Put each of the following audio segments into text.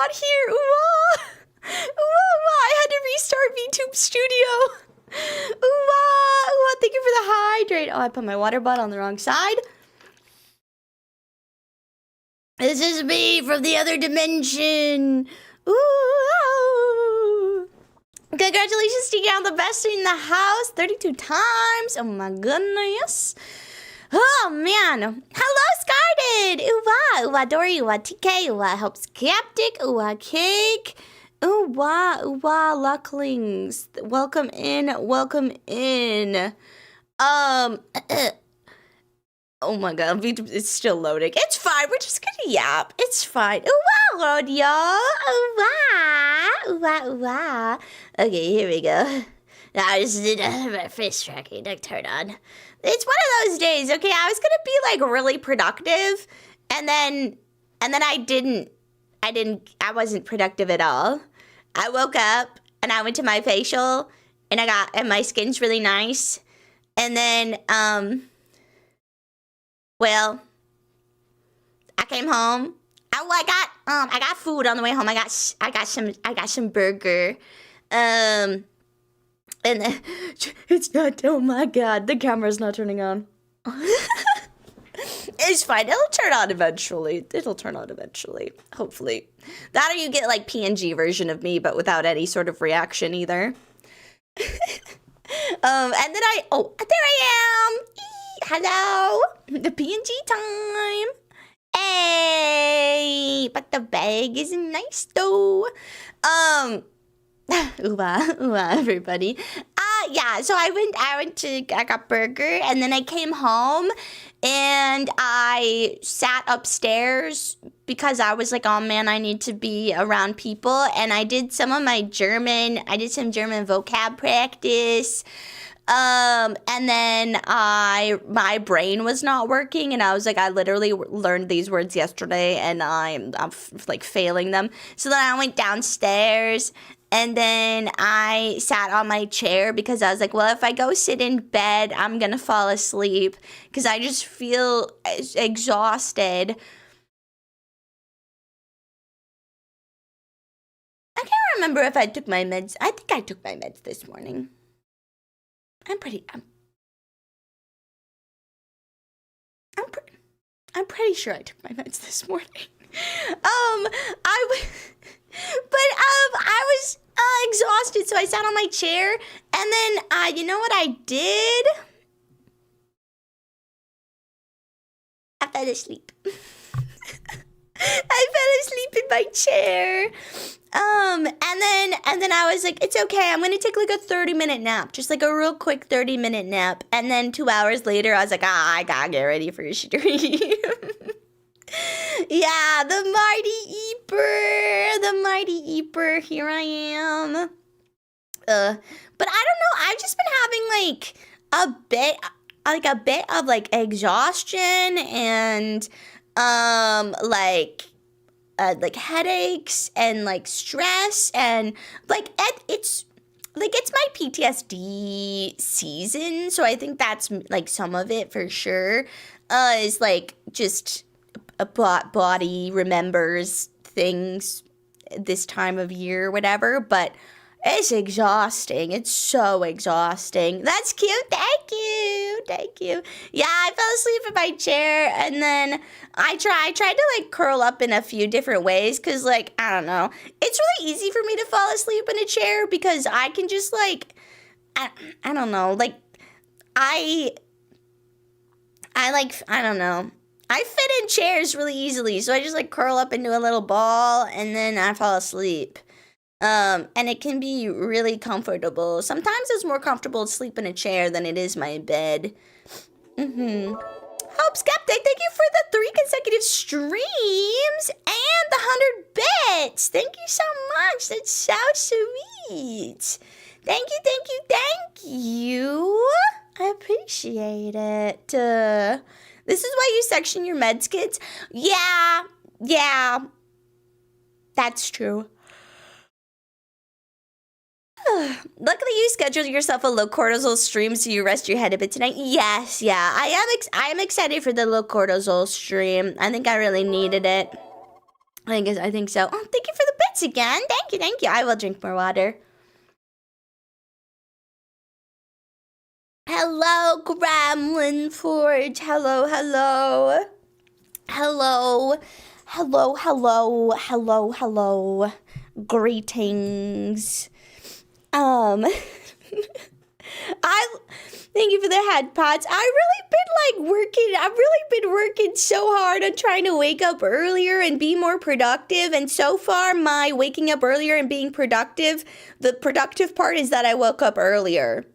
not here. Ooh, I had to restart VTube Studio. Ooh, thank you for the hydrate. Oh, I put my water bottle on the wrong side. This is me from the other dimension. Ooh. Congratulations to on the best in the house 32 times. Oh my goodness. Oh man. Hello, Skarded. Ooh, Dory, TK, helps Captic, Cake. Lucklings. Welcome in. Oh my god, it's still loading. It's fine, we're just gonna yap. It's fine. Lord, y'all. Okay, here we go. Now I just did my face tracking. Turn on. It's one of those days, okay? I was gonna be like really productive, and then I wasn't productive at all. I woke up and I went to my facial and my skin's really nice. And then, well, I came home. I got food on the way home. I got some burger. And then, it's not, oh my god, the camera's not turning on. It's fine. It'll turn on eventually. Hopefully. That or you get like PNG version of me, but without any sort of reaction either. And then there I am. Hello. The PNG time. Hey. But the bag is nice though. Everybody. Yeah, so I got burger, and then I came home, and I sat upstairs because I was like, oh man, I need to be around people, and I did some German vocab practice, and then my brain was not working, and I was like, I literally learned these words yesterday, and I'm like failing them, so then I went downstairs. And then I sat on my chair because I was like, well, if I go sit in bed, I'm going to fall asleep because I just feel exhausted. I can't remember if I took my meds. I think I took my meds this morning. I'm pretty sure I took my meds this morning. I was exhausted, so I sat on my chair, and then, you know what I did? I fell asleep. I fell asleep in my chair. And then I was like, it's okay, I'm gonna take like a 30-minute nap, just like a real quick 30-minute nap, and then 2 hours later, I was like, I gotta get ready for a stream. Yeah, the mighty Eeper, here I am. But I don't know, I've just been having like a bit of like exhaustion and like headaches and like stress, and like it's my PTSD season, so I think that's like some of it for sure. Is like just a body remembers things this time of year or whatever, but it's exhausting. It's so exhausting. That's cute. Thank you. Yeah, I fell asleep in my chair, and then I tried to like curl up in a few different ways because like, I don't know. It's really easy for me to fall asleep in a chair because I can just like, I don't know, like I don't know. I fit in chairs really easily, so I just like curl up into a little ball and then I fall asleep. And it can be really comfortable. Sometimes it's more comfortable to sleep in a chair than it is my bed. Hope Skeptic, thank you for the 3 consecutive streams and the 100 bits. Thank you so much. That's so sweet. Thank you. I appreciate it. This is why you section your meds, kids? Yeah. That's true. Luckily, you scheduled yourself a low cortisol stream so you rest your head a bit tonight. Yes, yeah. I am excited for the low cortisol stream. I think I really needed it. I think so. Oh, thank you for the bits again. Thank you, thank you. I will drink more water. Hello, Gremlin Forge. Hello, hello. Hello. Hello, hello, hello, hello. Greetings. I thank you for the head pods. I've really been working so hard on trying to wake up earlier and be more productive. And so far, my waking up earlier and being productive, the productive part is that I woke up earlier,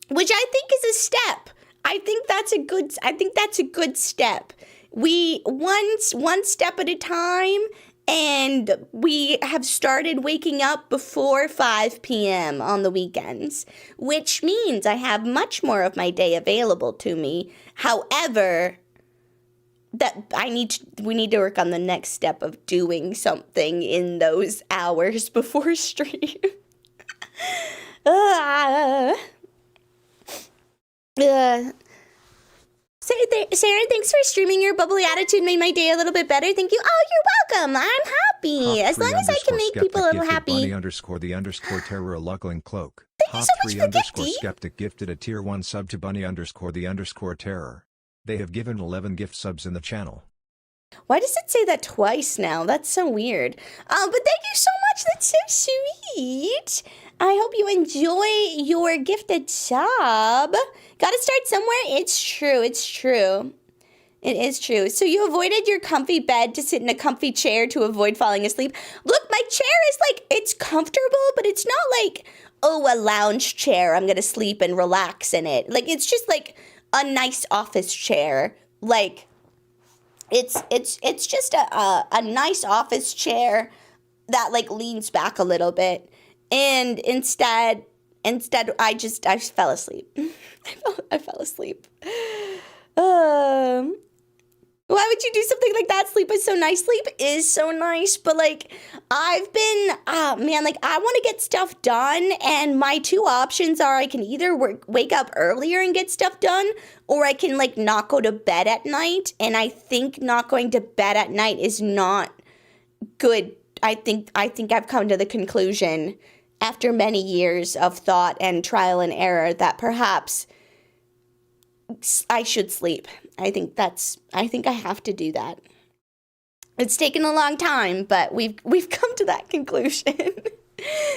which I think is a step. I think that's a good step. We one step at a time, and we have started waking up before 5 p.m. on the weekends, which means I have much more of my day available to me. However, we need to work on the next step of doing something in those hours before stream. Sarah, thanks for streaming. Your bubbly attitude made my day a little bit better. Thank you. Oh, you're welcome. I'm happy. As long as I can make people a little happy. Bunny_the_terror luckling cloak. Thank you so much for gifty. Skeptic gifted a tier 1 sub to Bunny_the_terror. They have given 11 gift subs in the channel. Why does it say that twice now? That's so weird. But thank you so much. That's so sweet. I hope you enjoy your gifted sub. Gotta start somewhere. It's true. It's true. It is true. So you avoided your comfy bed to sit in a comfy chair to avoid falling asleep. Look, my chair is like, it's comfortable, but it's not like, oh, a lounge chair. I'm gonna sleep and relax in it. Like, it's just like a nice office chair. Like, it's just a nice office chair that like leans back a little bit. And instead I fell asleep. I fell asleep. Why would you do something like that? Sleep is so nice. Sleep is so nice, but like I've been, like I want to get stuff done, and my two options are I can either wake up earlier and get stuff done, or I can like not go to bed at night. And I think not going to bed at night is not good. I think I've come to the conclusion after many years of thought and trial and error that perhaps I should sleep. I think I have to do that. It's taken a long time, but we've come to that conclusion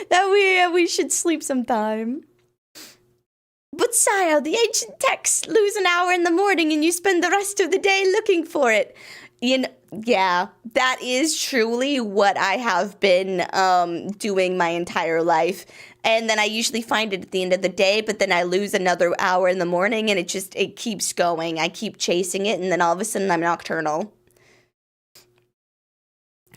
that we should sleep sometime. But sire, the ancient texts lose an hour in the morning and you spend the rest of the day looking for it. Yeah, that is truly what I have been doing my entire life. And then I usually find it at the end of the day, but then I lose another hour in the morning, and it keeps going. I keep chasing it, and then all of a sudden I'm nocturnal.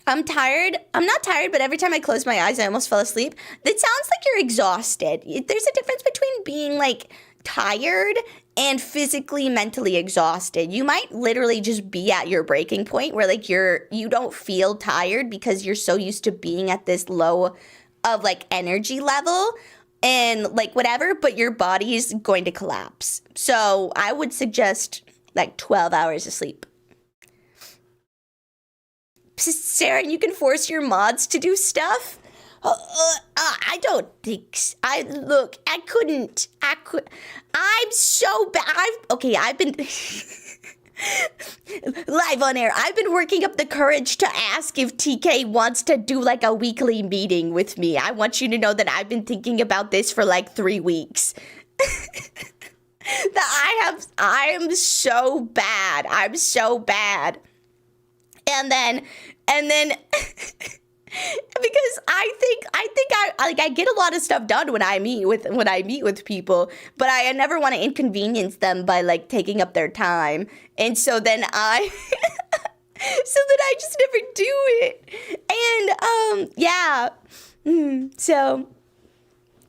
I'm tired. I'm not tired, but every time I close my eyes, I almost fell asleep. It sounds like you're exhausted. There's a difference between being like tired and physically, mentally exhausted. You might literally just be at your breaking point where like you don't feel tired because you're so used to being at this low of like energy level and like whatever, but your body is going to collapse. So I would suggest like 12 hours of sleep. Sarah, you can force your mods to do stuff? I don't think I couldn't. I'm so bad. I've been live on air. I've been working up the courage to ask if TK wants to do like a weekly meeting with me. I want you to know that I've been thinking about this for like 3 weeks. I am so bad. I'm so bad. And then because I think I get a lot of stuff done when I meet with people, but I never want to inconvenience them by like taking up their time. And so then I just never do it. And yeah. So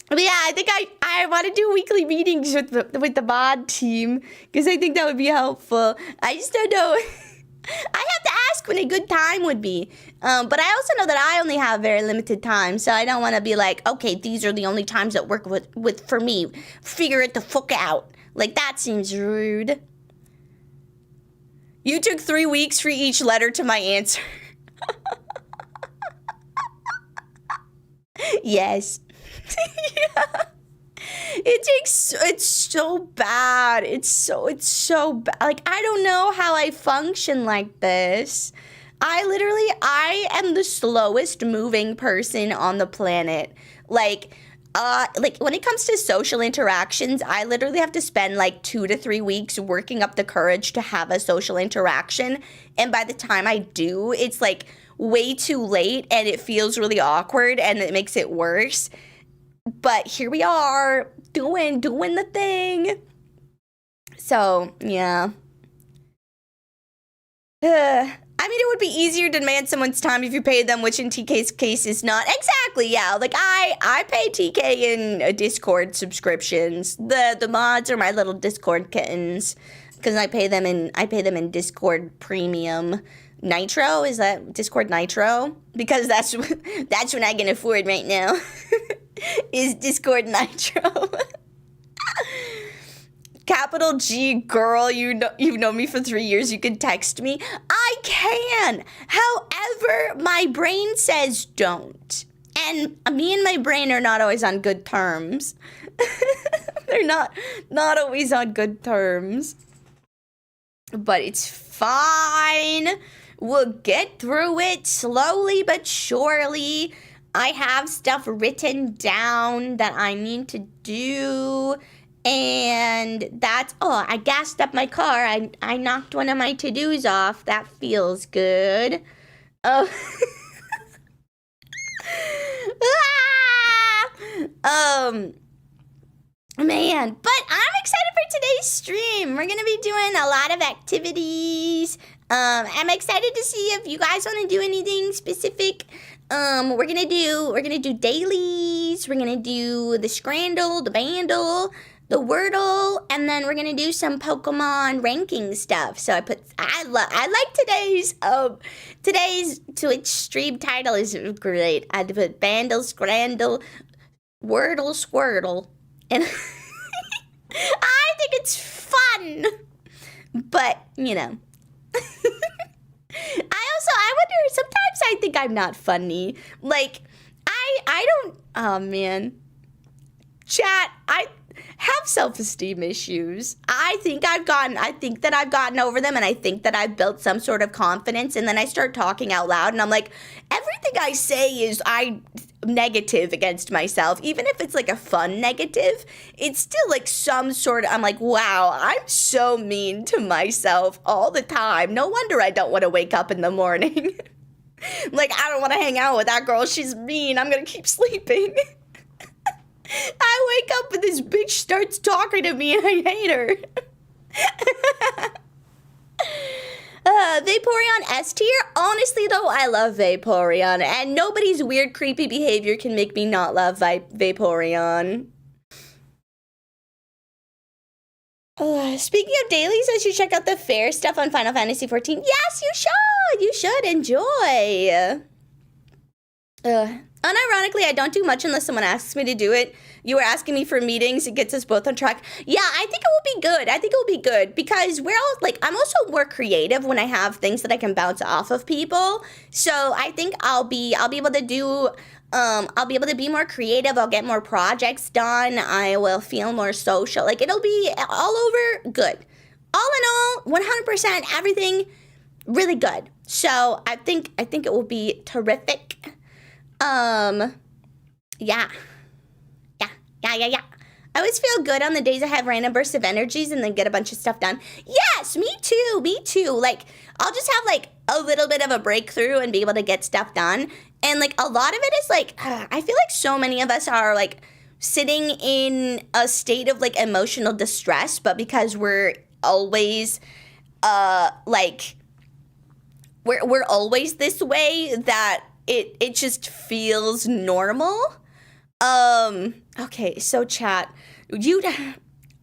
but yeah, I think I want to do weekly meetings with the mod team because I think that would be helpful. I just don't know. I have to ask when a good time would be. But I also know that I only have very limited time, so I don't want to be like, okay, these are the only times that work for me. Figure it the fuck out. Like, that seems rude. You took 3 weeks for each letter to my answer. Yes. Yeah. It's so bad. It's so bad. Like, I don't know how I function like this. I am the slowest moving person on the planet. Like when it comes to social interactions, I literally have to spend like 2 to 3 weeks working up the courage to have a social interaction. And by the time I do, it's like way too late and it feels really awkward and it makes it worse. But here we are doing the thing. So, yeah. I mean, it would be easier to demand someone's time if you paid them, which in TK's case is not. Exactly, yeah. Like, I pay TK in Discord subscriptions. The mods are my little Discord kittens. Because I pay them in Discord Premium. Nitro? Is that Discord Nitro? Because that's what I can afford right now. Is Discord Nitro. Capital G, girl, you've known me for 3 years. You can text me. I can. However, my brain says don't. And me and my brain are not always on good terms. They're not always on good terms. But it's fine. We'll get through it slowly but surely. I have stuff written down that I need to do. And that's, I gassed up my car. I knocked one of my to-dos off. That feels good. Oh. Man, but I'm excited for today's stream. We're gonna be doing a lot of activities. I'm excited to see if you guys want to do anything specific. We're gonna do dailies. We're gonna do the Scrandle, the Bandle, the Wordle, and then we're gonna do some Pokemon ranking stuff. So I like today's Twitch stream title is great. I put Bandle, Scrandle, Wordle, Squirtle, and I think it's fun. But I wonder, sometimes I think I'm not funny. Like, I don't, oh man. Chat, I have self-esteem issues. I think that I've gotten over them, and I think that I've built some sort of confidence, and then I start talking out loud, and I'm like, everything I say is negative against myself. Even if it's like a fun negative, it's still like some sort of, I'm like, wow, I'm so mean to myself all the time. No wonder I don't want to wake up in the morning. Like, I don't want to hang out with that girl. She's mean. I'm going to keep sleeping. I wake up and this bitch starts talking to me and I hate her. Vaporeon S tier? Honestly though, I love Vaporeon, and nobody's weird creepy behavior can make me not love Vaporeon. Speaking of dailies, I should check out the fair stuff on Final Fantasy XIV. Yes, you should! You should enjoy! Unironically, I don't do much unless someone asks me to do it. You were asking me for meetings. It gets us both on track. Yeah, I think it will be good. I think it will be good because we're all like, I'm also more creative when I have things that I can bounce off of people. So I think I'll be able to do, I'll be able to be more creative. I'll get more projects done. I will feel more social. Like, it'll be all over good. All in all, 100%, everything really good. So I think it will be terrific. Yeah. I always feel good on the days I have random bursts of energies and then get a bunch of stuff done. Yes, me too. Like, I'll just have like a little bit of a breakthrough and be able to get stuff done. And like a lot of it is like, I feel like so many of us are like sitting in a state of like emotional distress, but because we're always, we're always this way that it just feels normal. Okay, so chat,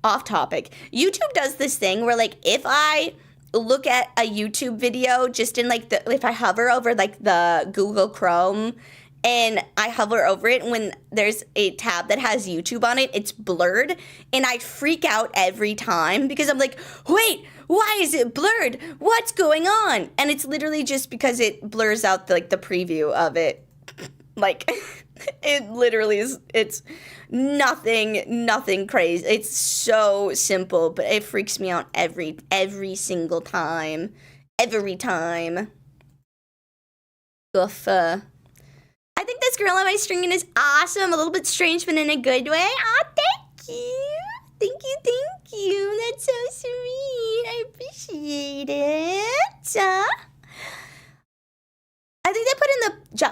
off topic. YouTube does this thing where like if I look at a YouTube video just in like if I hover over like the Google Chrome and I hover over it, when there's a tab that has YouTube on it, it's blurred, and I freak out every time because I'm like, wait, why is it blurred? What's going on? And it's literally just because it blurs out the preview of it. Like, It literally is. It's nothing crazy. It's so simple, but it freaks me out every single time. Every time. Oof. I think this girl on my screen is awesome. A little bit strange, but in a good way. Aw, thank you. Thank you, thank you. That's so sweet. I appreciate it. I think they put in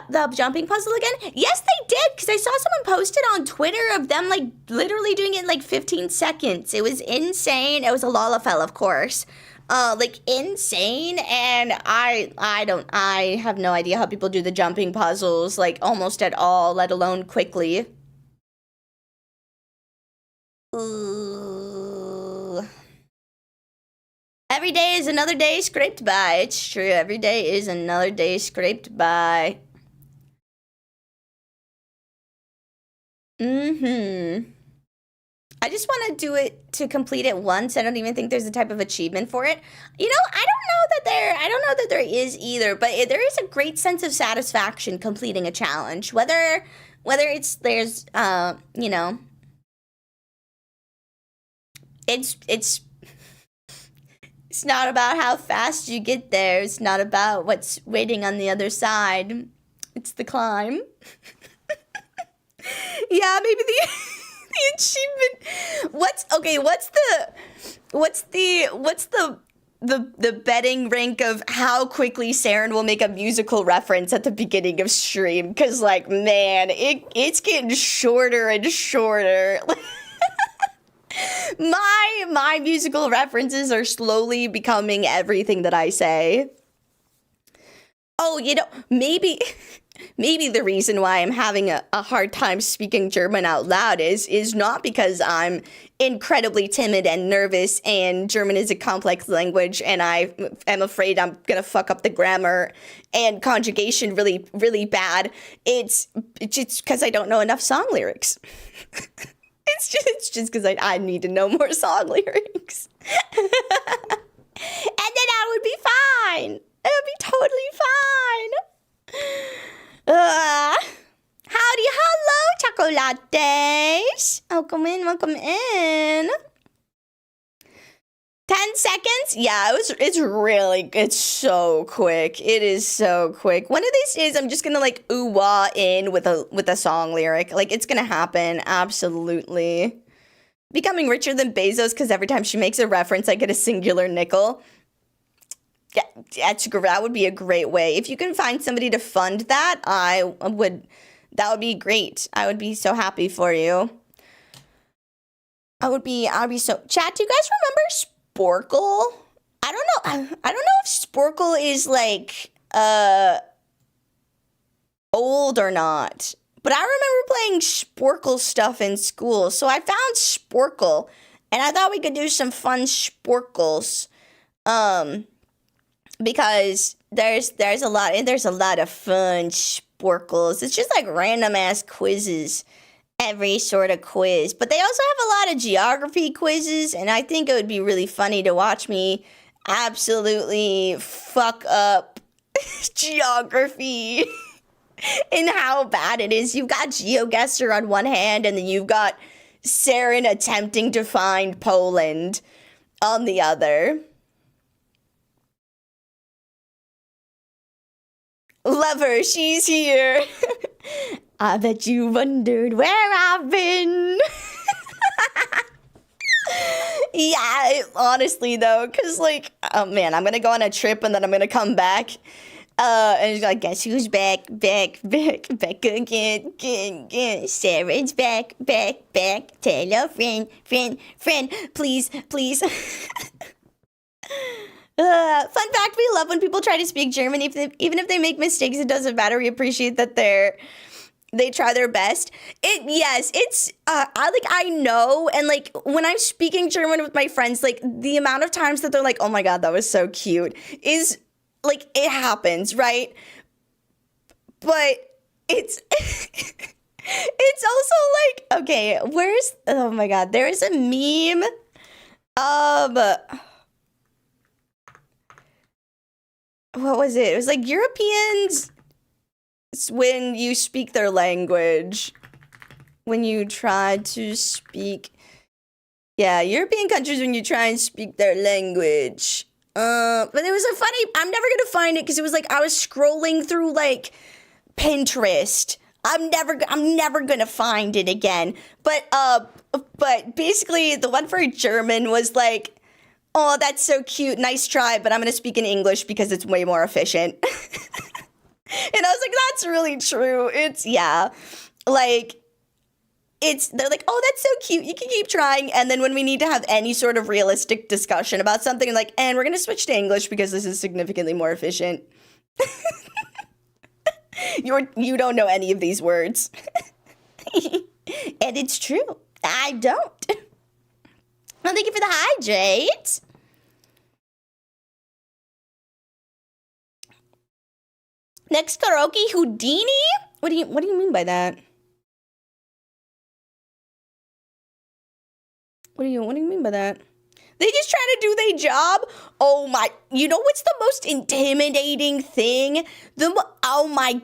the jumping puzzle again. Yes, they did, because I saw someone posted on Twitter of them, like, literally doing it in, like, 15 seconds. It was insane. It was a Lalafell, of course. Like, insane, and I have no idea how people do the jumping puzzles, like, almost at all, let alone quickly. Ooh. Every day is another day scraped by. It's true. Every day is another day scraped by. I just want to do it to complete it once. I don't even think there's a type of achievement for it. You know, I don't know that there is either, but there is a great sense of satisfaction completing a challenge. Whether there's you know, it's not about how fast you get there. It's not about what's waiting on the other side. It's the climb. Yeah, maybe the achievement. What's the betting rank of how quickly Saren will make a musical reference at the beginning of stream? Because, like, man, it's getting shorter and shorter. My musical references are slowly becoming everything that I say. Oh, you know, maybe the reason why I'm having a hard time speaking German out loud is not because I'm incredibly timid and nervous and German is a complex language and I am afraid I'm gonna fuck up the grammar and conjugation really, really bad. It's just because I don't know enough song lyrics. It's just because I need to know more song lyrics. And then I would be fine. It would be totally fine. Howdy, hello, chocolates. Welcome in. 10 seconds? Yeah, it's so quick. It is so quick. One of these days, I'm just gonna, like, ooh-wah in with a song lyric. Like, it's gonna happen, absolutely. Becoming richer than Bezos, because every time she makes a reference, I get a singular nickel. Yeah, that would be a great way. If you can find somebody to fund that, that would be great. I would be so happy for you. I'd be so... Chat, do you guys remember Sporkle? I don't know if Sporkle is, like, old or not. But I remember playing Sporkle stuff in school. So I found Sporkle, and I thought we could do some fun Sporkles. Because there's a lot of fun Sporkles. It's just like random ass quizzes. Every sort of quiz. But they also have a lot of geography quizzes, and I think it would be really funny to watch me absolutely fuck up geography and how bad it is. You've got GeoGuessr on one hand, and then you've got Saren attempting to find Poland on the other. Lover, she's here. I bet you wondered where I've been. Yeah, honestly, though, because, like, oh, man, I'm going to go on a trip and then I'm going to come back. And it's like, guess who's back again. Sarah's back. Tell a friend, please. Fun fact, we love when people try to speak German. Even if they make mistakes, it doesn't matter. We appreciate that they try their best. I know, and, like, when I'm speaking German with my friends, like, the amount of times that they're like, oh my god, that was so cute, is, like, it happens, right? But it's it's also like, okay, oh my god, there is a meme of what was it? It was like Europeans It's when you speak their language. When you try to speak... Yeah, European countries when you try and speak their language. But it was a funny... I'm never gonna find it because it was like I was scrolling through like Pinterest. I'm never gonna find it again. But basically the one for German was like, oh, that's so cute, nice try, but I'm gonna speak in English because it's way more efficient. And I was like, that's really true. They're like, oh, that's so cute, you can keep trying. And then when we need to have any sort of realistic discussion about something, like, and we're gonna switch to English because this is significantly more efficient. You don't know any of these words. And it's true. I don't. Well, thank you for the hydrate. Next karaoke, Houdini? What do you mean by that? What do you mean by that? They just try to do their job. Oh my, you know what's the most intimidating thing? I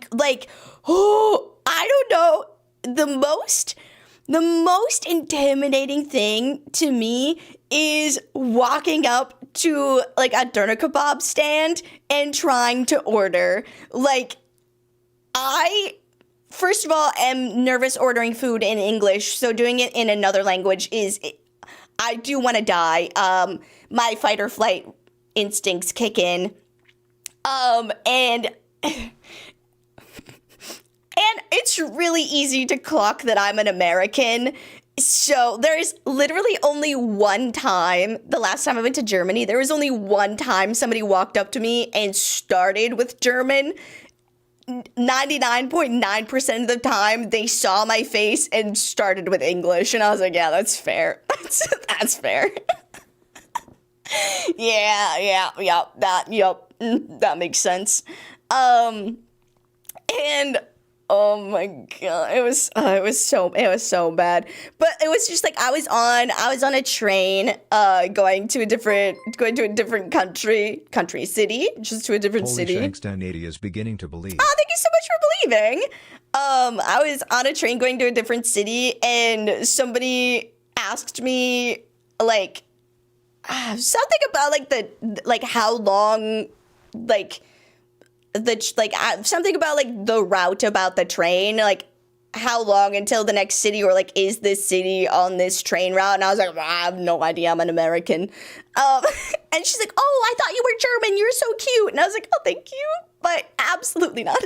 don't know. The most intimidating thing to me is walking up to like a doner kebab stand and trying to order. Like, I, first of all, am nervous ordering food in English, so doing it in another language I do want to die. My fight or flight instincts kick in. And it's really easy to clock that I'm an American. So there's literally only one time, the last time I went to Germany, there was only one time somebody walked up to me and started with German. 99.9% of the time, they saw my face and started with English. And I was like, yeah, that's fair. That's fair. That makes sense. And oh my god, it was so bad. But it was just like I was on a train, going to a different city, just to a different Holy city. Shanks 1080 is beginning to believe. Oh, thank you so much for believing. I was on a train going to a different city, and somebody asked me like something about how long something about the route about the train, like how long until the next city, or like is this city on this train route? And I was like, I have no idea, I'm an American. And she's like, oh, I thought you were German, you're so cute. And I was like, oh, thank you, but absolutely not.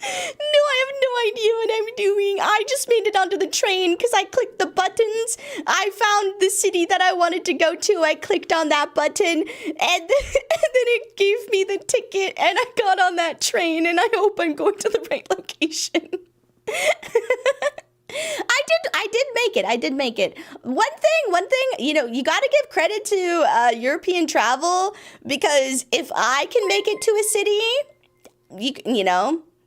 No, I have no idea what I'm doing. I just made it onto the train because I clicked the buttons. I found the city that I wanted to go to. I clicked on that button, and then it gave me the ticket, and I got on that train, and I hope I'm going to the right location. I did make it. One thing, you got to give credit to European travel, because if I can make it to a city,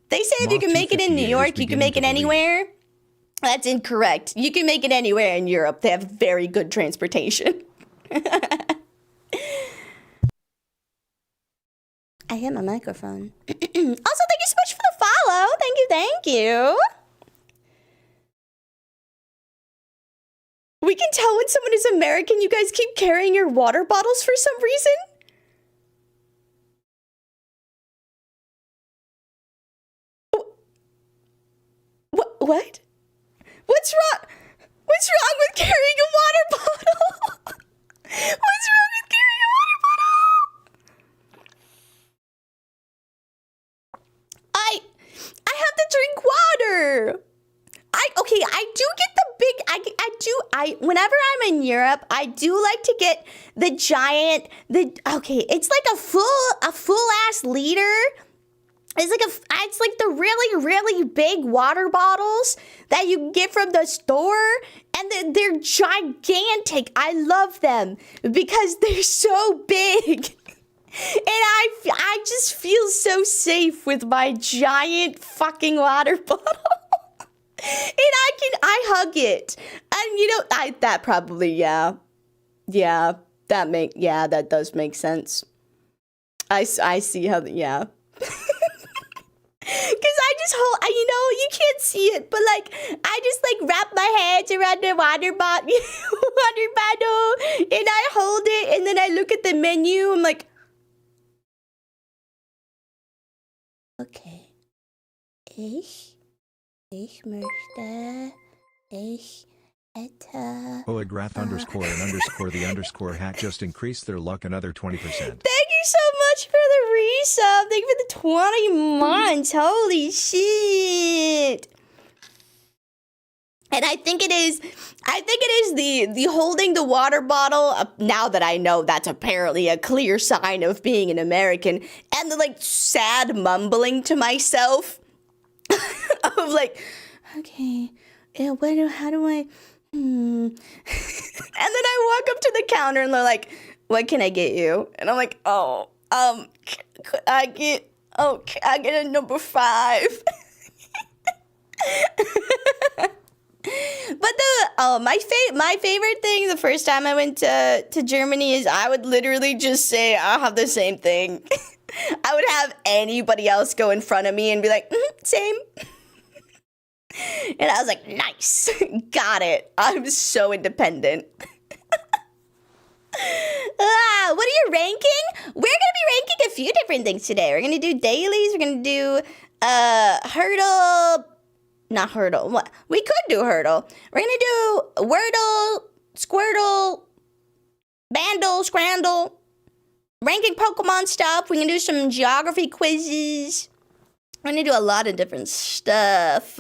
they say if you can make it in New York, you can make it anywhere. That's incorrect. You can make it anywhere in Europe. They have very good transportation. I hit my microphone. Also, thank you so much for the follow. Thank you. We can tell when someone is American. You guys keep carrying your water bottles for some reason. What? What's wrong? What's wrong with carrying a water bottle? What's wrong with carrying a water bottle? I have to drink water. Whenever I'm in Europe, I do like to get it's like a full ass liter. It's like the really, really big water bottles that you get from the store, and they're gigantic. I love them because they're so big. And I just feel so safe with my giant fucking water bottle. And I hug it. And that probably, yeah, that does make sense. I see how, yeah. Because you can't see it, but like I just like wrap my hands around the water bottle, water bottle, and I hold it, and then I look at the menu. I'm like, okay, ich möchte, ich hätte. Oagrath _ the _ hack just increased their luck another 20%. Thank you so much for the resub. Thank you for the 20 months. Holy shit. And I think it is the holding the water bottle, now that I know that's apparently a clear sign of being an American, and the like sad mumbling to myself of like, okay, how do I, And then I walk up to the counter and they're like, what can I get you? And I'm like, I get a number 5. But my favorite thing the first time I went to Germany is I would literally just say I'll have the same thing. I would have anybody else go in front of me and be like, same. And I was like, nice, got it. I'm so independent. What are you ranking? We're gonna be ranking a few different things today. We're gonna do dailies. We're gonna do hurdle. Not hurdle. What? We could do hurdle. We're gonna do Wordle, Squirtle, Bandle, Scrandle, ranking Pokemon stuff. We're gonna do some geography quizzes. We're gonna do a lot of different stuff.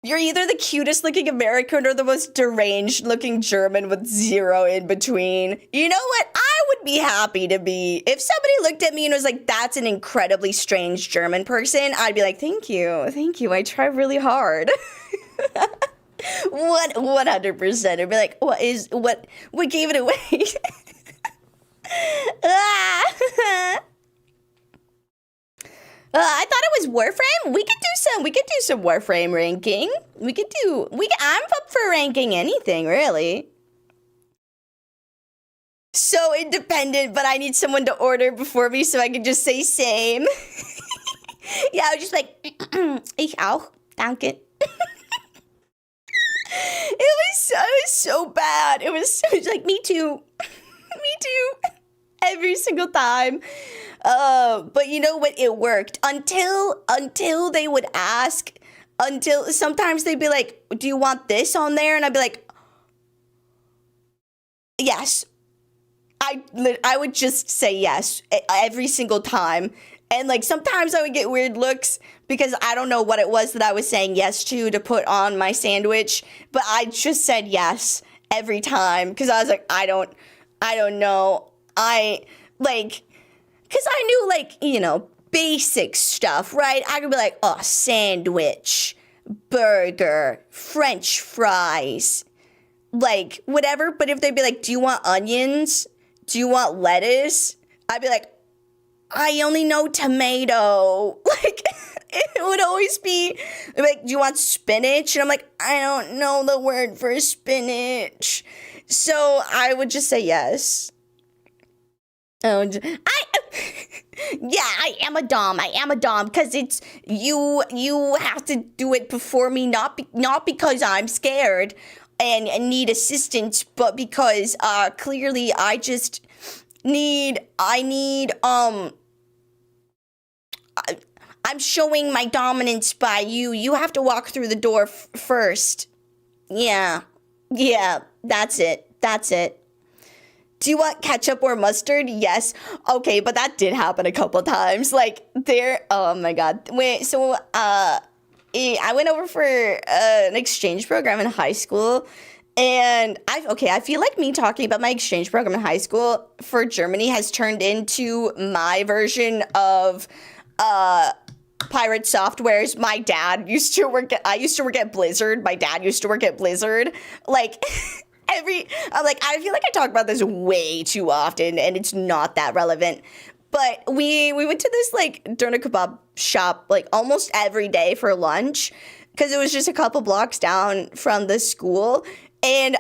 You're either the cutest looking American or the most deranged looking German with 0 in between. You know what? I would be happy to be. If somebody looked at me and was like, that's an incredibly strange German person, I'd be like, thank you. I try really hard. 100%. I'd be like, what gave it away? I thought it was Warframe. We could do some Warframe ranking. I'm up for ranking anything, really. So independent, but I need someone to order before me so I can just say same. Yeah, I was just like, ich auch, danke. It was so bad. It was like, me too. Me too. Every single time. But you know what? It worked until they would ask, until sometimes they'd be like, do you want this on there? And I'd be like, yes. I would just say yes every single time. And like sometimes I would get weird looks because I don't know what it was that I was saying yes to put on my sandwich, but I just said yes every time because I was like, I don't know. Because I knew, like, basic stuff, right? I could be like, oh, sandwich, burger, French fries, like, whatever. But if they'd be like, do you want onions? Do you want lettuce? I'd be like, I only know tomato. Like, it would always be like, do you want spinach? And I'm like, I don't know the word for spinach. So I would just say yes. I am a dom because it's you have to do it before me, not because I'm scared and need assistance, but because clearly I'm showing my dominance by you have to walk through the door first. Yeah, that's it. Do you want ketchup or mustard? Yes. Okay, but that did happen a couple times. Oh my god. Wait, so I went over for an exchange program in high school, and I feel like me talking about my exchange program in high school for Germany has turned into my version of Pirate Software's. My dad used to work at, I used to work at Blizzard. My dad used to work at Blizzard. I feel like I talk about this way too often, and it's not that relevant. But we went to this doner kebab shop almost every day for lunch because it was just a couple blocks down from the school, and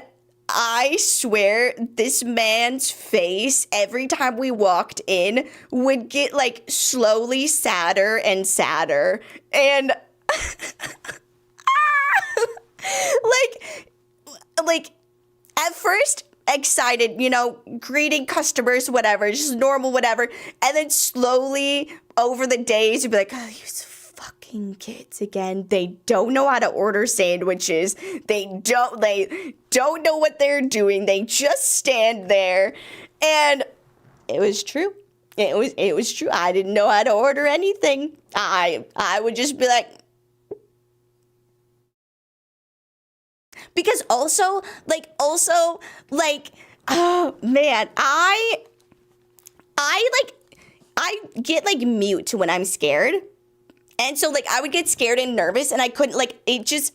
I swear this man's face every time we walked in would get like slowly sadder and sadder. And like like at first excited, greeting customers, whatever, just normal, whatever. And then slowly over the days, you'd be like, oh, these fucking kids again. They don't know how to order sandwiches. They don't know what they're doing. They just stand there. And it was true. It was true. I didn't know how to order anything. I would just be like, because also, oh man, I get like mute when I'm scared. And so like I would get scared and nervous and I couldn't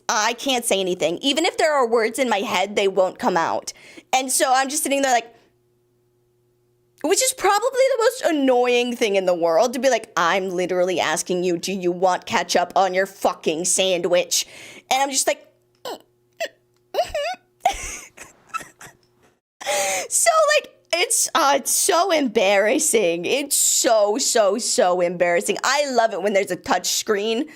I can't say anything. Even if there are words in my head, they won't come out. And so I'm just sitting there like, which is probably the most annoying thing in the world, to be like, I'm literally asking you, do you want ketchup on your fucking sandwich? And I'm just like, so like it's so embarrassing. It's so embarrassing. I love it when there's a touch screen.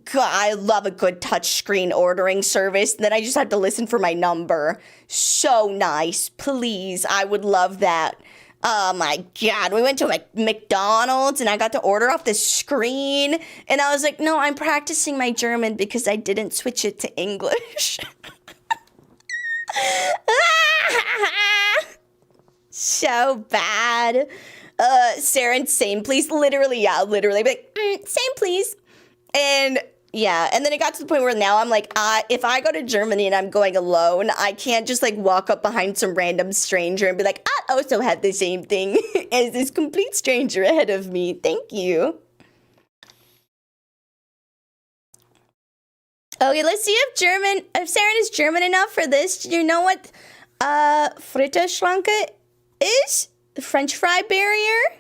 God, I love a good touch screen ordering service. Then I just have to listen for my number. So nice. Please, I would love that. Oh my God, we went to like McDonald's and I got to order off the screen. And I was like, no, I'm practicing my German because I didn't switch it to English. So bad. Sarah, same please. Literally. Be like, same please. And yeah, and then it got to the point where now I'm like, if I go to Germany and I'm going alone, I can't just like walk up behind some random stranger and be like, I also have the same thing as this complete stranger ahead of me. Thank you. Okay, let's see if Sarah is German enough for this. Do you know what Fritterschranke is? The French fry barrier?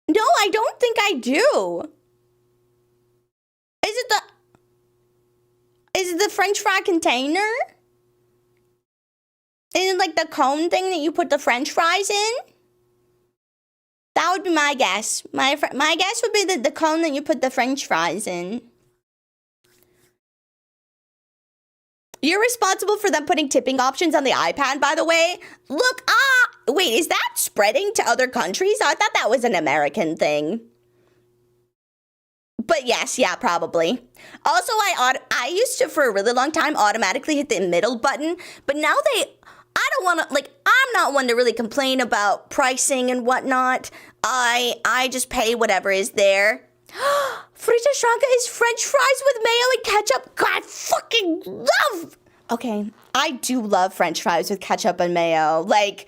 No, I don't think I do. Is it the French fry container? Is it like the cone thing that you put the French fries in? That would be my guess. My guess would be the cone that you put the French fries in. You're responsible for them putting tipping options on the iPad, by the way. Look, wait, is that spreading to other countries? I thought that was an American thing. But yes, yeah, probably. Also, I used to, for a really long time, automatically hit the middle button. But now I don't want to, like, I'm not one to really complain about pricing and whatnot. I just pay whatever is there. Fritterschranke is French fries with mayo and ketchup. God, I fucking love. Okay, I do love French fries with ketchup and mayo. Like,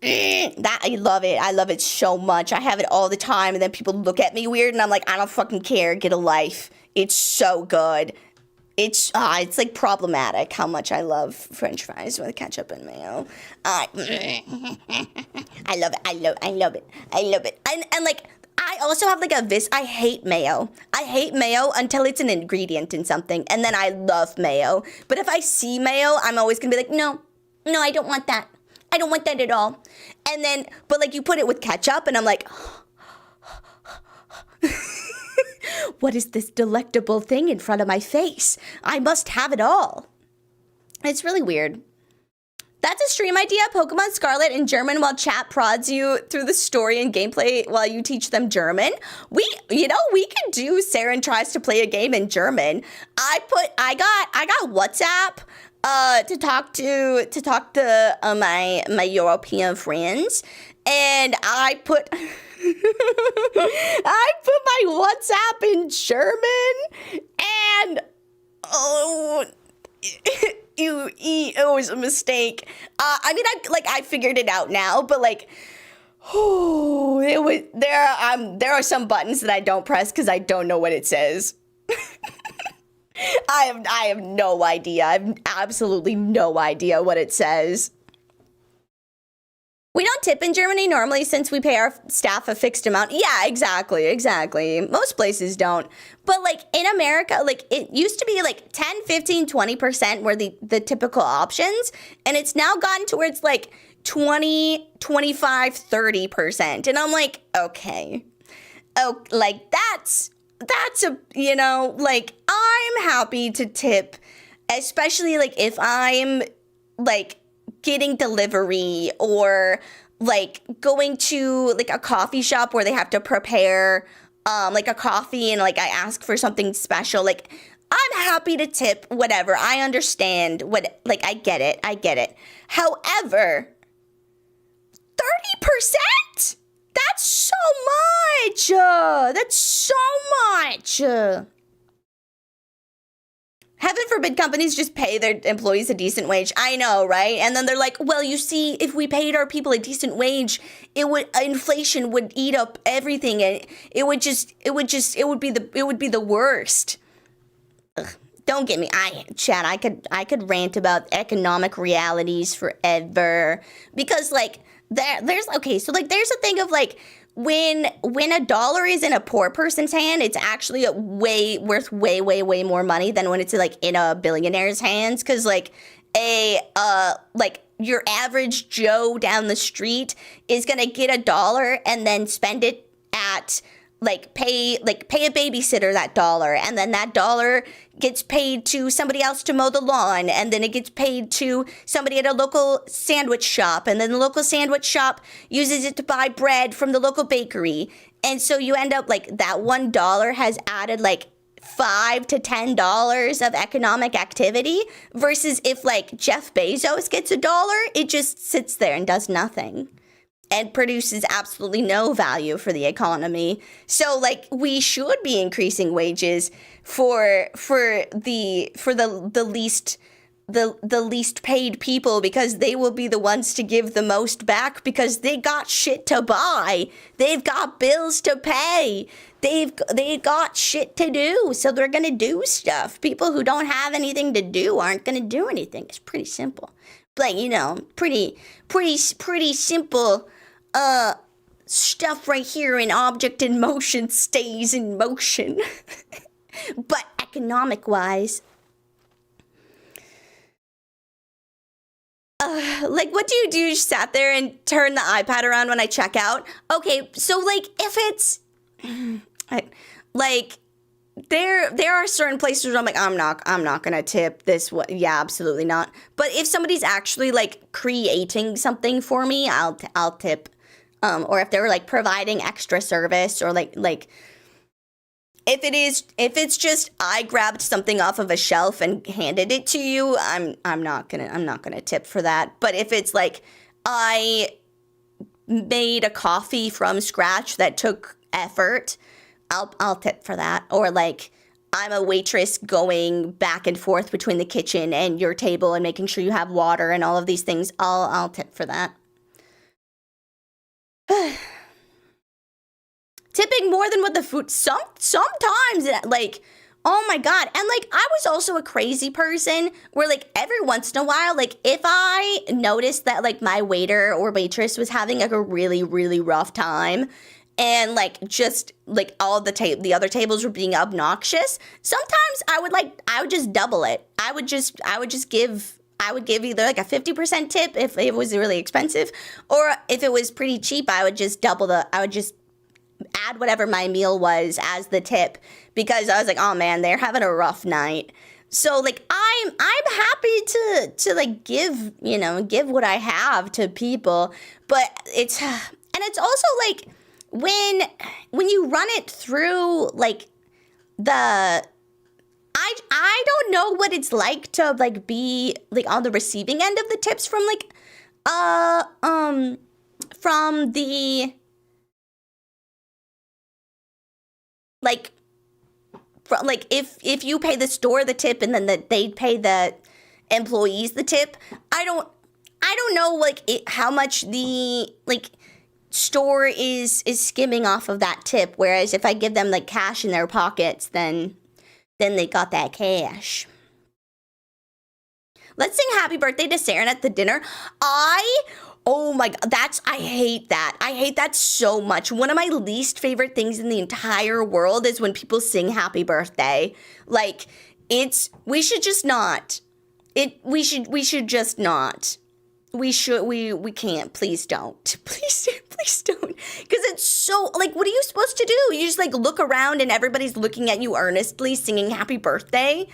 that, I love it. I love it so much. I have it all the time, and then people look at me weird, and I'm like, I don't fucking care. Get a life. It's so good. It's like problematic how much I love French fries with ketchup and mayo. I love it. I love it. And like, I also have like I hate mayo. I hate mayo until it's an ingredient in something, and then I love mayo. But if I see mayo, I'm always gonna be like, no, I don't want that. I don't want that at all. And then, but like you put it with ketchup, and I'm like, what is this delectable thing in front of my face? I must have it all. It's really weird. That's a stream idea, Pokemon Scarlet in German while chat prods you through the story and gameplay while you teach them German. We could do Saren tries to play a game in German. I got WhatsApp to talk to my European friends, and I put my WhatsApp in German, and it was a mistake. I figured it out now, but like, there are some buttons that I don't press because I don't know what it says. I have no idea. I have absolutely no idea what it says. We don't tip in Germany normally since we pay our staff a fixed amount. Yeah, exactly. Most places don't. But like in America, like it used to be like 10, 15, 20% were the typical options. And it's now gotten to where it's like 20, 25, 30%. And I'm like, okay. Oh, like that's a, like I'm happy to tip, especially like if I'm like getting delivery or like going to like a coffee shop where they have to prepare like a coffee and like I ask for something special. Like I'm happy to tip whatever. I understand like I get it. However, 30%? That's so much. That's so much. Heaven forbid companies just pay their employees a decent wage. I know, right? And then they're like, well, you see, if we paid our people a decent wage, inflation would eat up everything, and it would be the worst. Ugh, don't get me. Chad, I could rant about economic realities forever because like there's okay, so like there's a thing of like when a dollar is in a poor person's hand, it's actually worth way more money than when it's like in a billionaire's hands. Because like like your average Joe down the street is gonna get a dollar and then spend it at pay a babysitter that dollar, and then that dollar gets paid to somebody else to mow the lawn, and then it gets paid to somebody at a local sandwich shop, and then the local sandwich shop uses it to buy bread from the local bakery. And so you end up like that $1 has added like $5 to $10 of economic activity, versus if like Jeff Bezos gets a dollar, it just sits there and does nothing and produces absolutely no value for the economy. So like we should be increasing wages for the least paid people, because they will be the ones to give the most back because they got shit to buy. They've got bills to pay. They got shit to do, so they're going to do stuff. People who don't have anything to do aren't going to do anything. It's pretty simple. Like, pretty simple stuff right here. An object in motion stays in motion. But economic wise, like what do? You just sat there and turn the iPad around when I check out? Okay, so like if it's like there are certain places where I'm like, I'm not gonna tip this. Yeah, absolutely not. But if somebody's actually like creating something for me, I'll tip. Or if they're like providing extra service, or like if it's just I grabbed something off of a shelf and handed it to you, I'm not gonna tip for that. But if it's like I made a coffee from scratch that took effort, I'll tip for that. Or like I'm a waitress going back and forth between the kitchen and your table and making sure you have water and all of these things, I'll tip for that. Tipping more than what the food sometimes like, oh my god. And like I was also a crazy person where like every once in a while, like if I noticed that like my waiter or waitress was having like a really rough time, and like just like all the other tables were being obnoxious, sometimes I would just double it. I would give either like a 50% tip if it was really expensive, or if it was pretty cheap, I would just add whatever my meal was as the tip, because I was like, oh man, they're having a rough night. So like I'm happy to like give what I have to people, but it's also like when you run it through like I don't know what it's like to like be like on the receiving end of the tips from like from the if you pay the store the tip and then they pay the employees the tip. I don't know like how much the like store is skimming off of that tip, whereas if I give them like cash in their pockets, then they got that cash. Let's sing happy birthday to Saren at the dinner. Oh my god, I hate that. I hate that so much. One of my least favorite things in the entire world is when people sing happy birthday. Like, we should just not. We should just not. We can't. Please don't. Please don't. Because it's so, like, what are you supposed to do? You just, like, look around and everybody's looking at you earnestly singing happy birthday?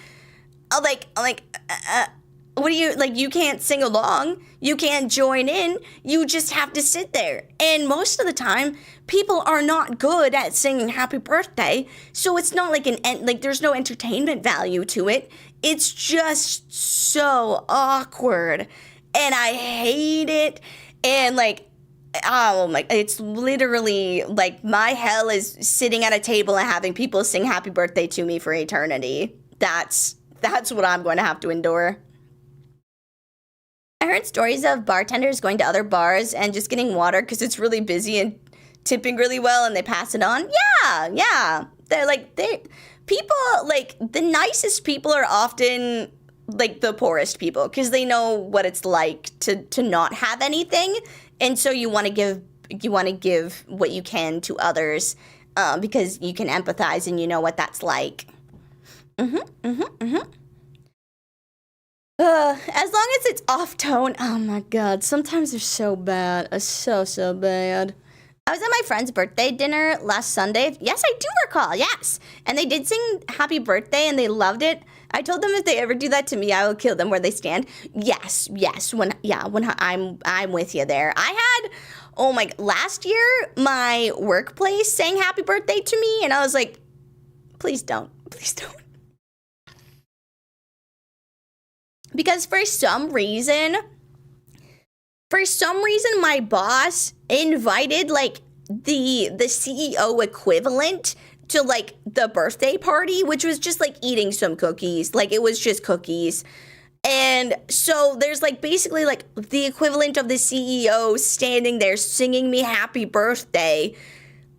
What do you, like, you can't sing along. You can't join in. You just have to sit there. And most of the time, people are not good at singing happy birthday. So it's not like there's no entertainment value to it. It's just so awkward. And I hate it. And like, oh my, it's literally like my hell is sitting at a table and having people sing happy birthday to me for eternity. That's what I'm going to have to endure. I heard stories of bartenders going to other bars and just getting water because it's really busy and tipping really well and they pass it on. Yeah. People, like, the nicest people are often, like, the poorest people because they know what it's like to not have anything. And so you want to give what you can to others because you can empathize and you know what that's like. As long as it's off tone. Oh my god, sometimes they're so bad. So bad. I was at my friend's birthday dinner last Sunday. Yes, I do recall. Yes. And they did sing happy birthday and they loved it. I told them if they ever do that to me, I will kill them where they stand. Yes. When I'm with you there. Last year my workplace sang happy birthday to me and I was like, please don't. Because for some reason my boss invited like the CEO equivalent to like the birthday party, which was just like eating some cookies. Like it was just cookies. And so there's like basically like the equivalent of the CEO standing there singing me happy birthday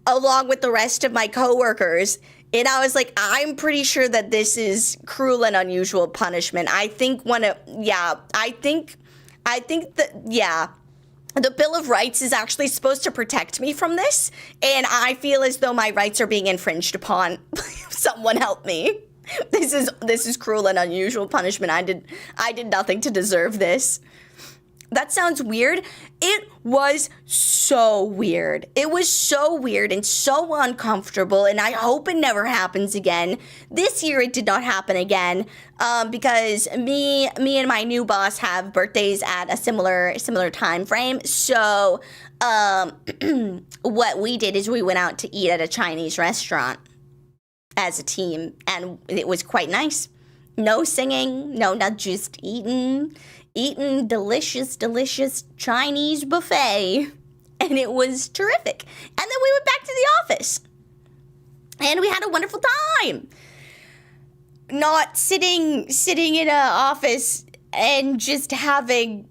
along with the rest of my coworkers. And I was like, I'm pretty sure that this is cruel and unusual punishment. The Bill of Rights is actually supposed to protect me from this. And I feel as though my rights are being infringed upon. Someone help me. This is cruel and unusual punishment. I did nothing to deserve this. That sounds weird. It was so weird. It was so weird and so uncomfortable, and I hope it never happens again. This year it did not happen again because me and my new boss have birthdays at a similar time frame. So what we did is we went out to eat at a Chinese restaurant as a team, and it was quite nice. No singing, not just eating delicious Chinese buffet. And it was terrific. And then we went back to the office. And we had a wonderful time. Not sitting in an office and just having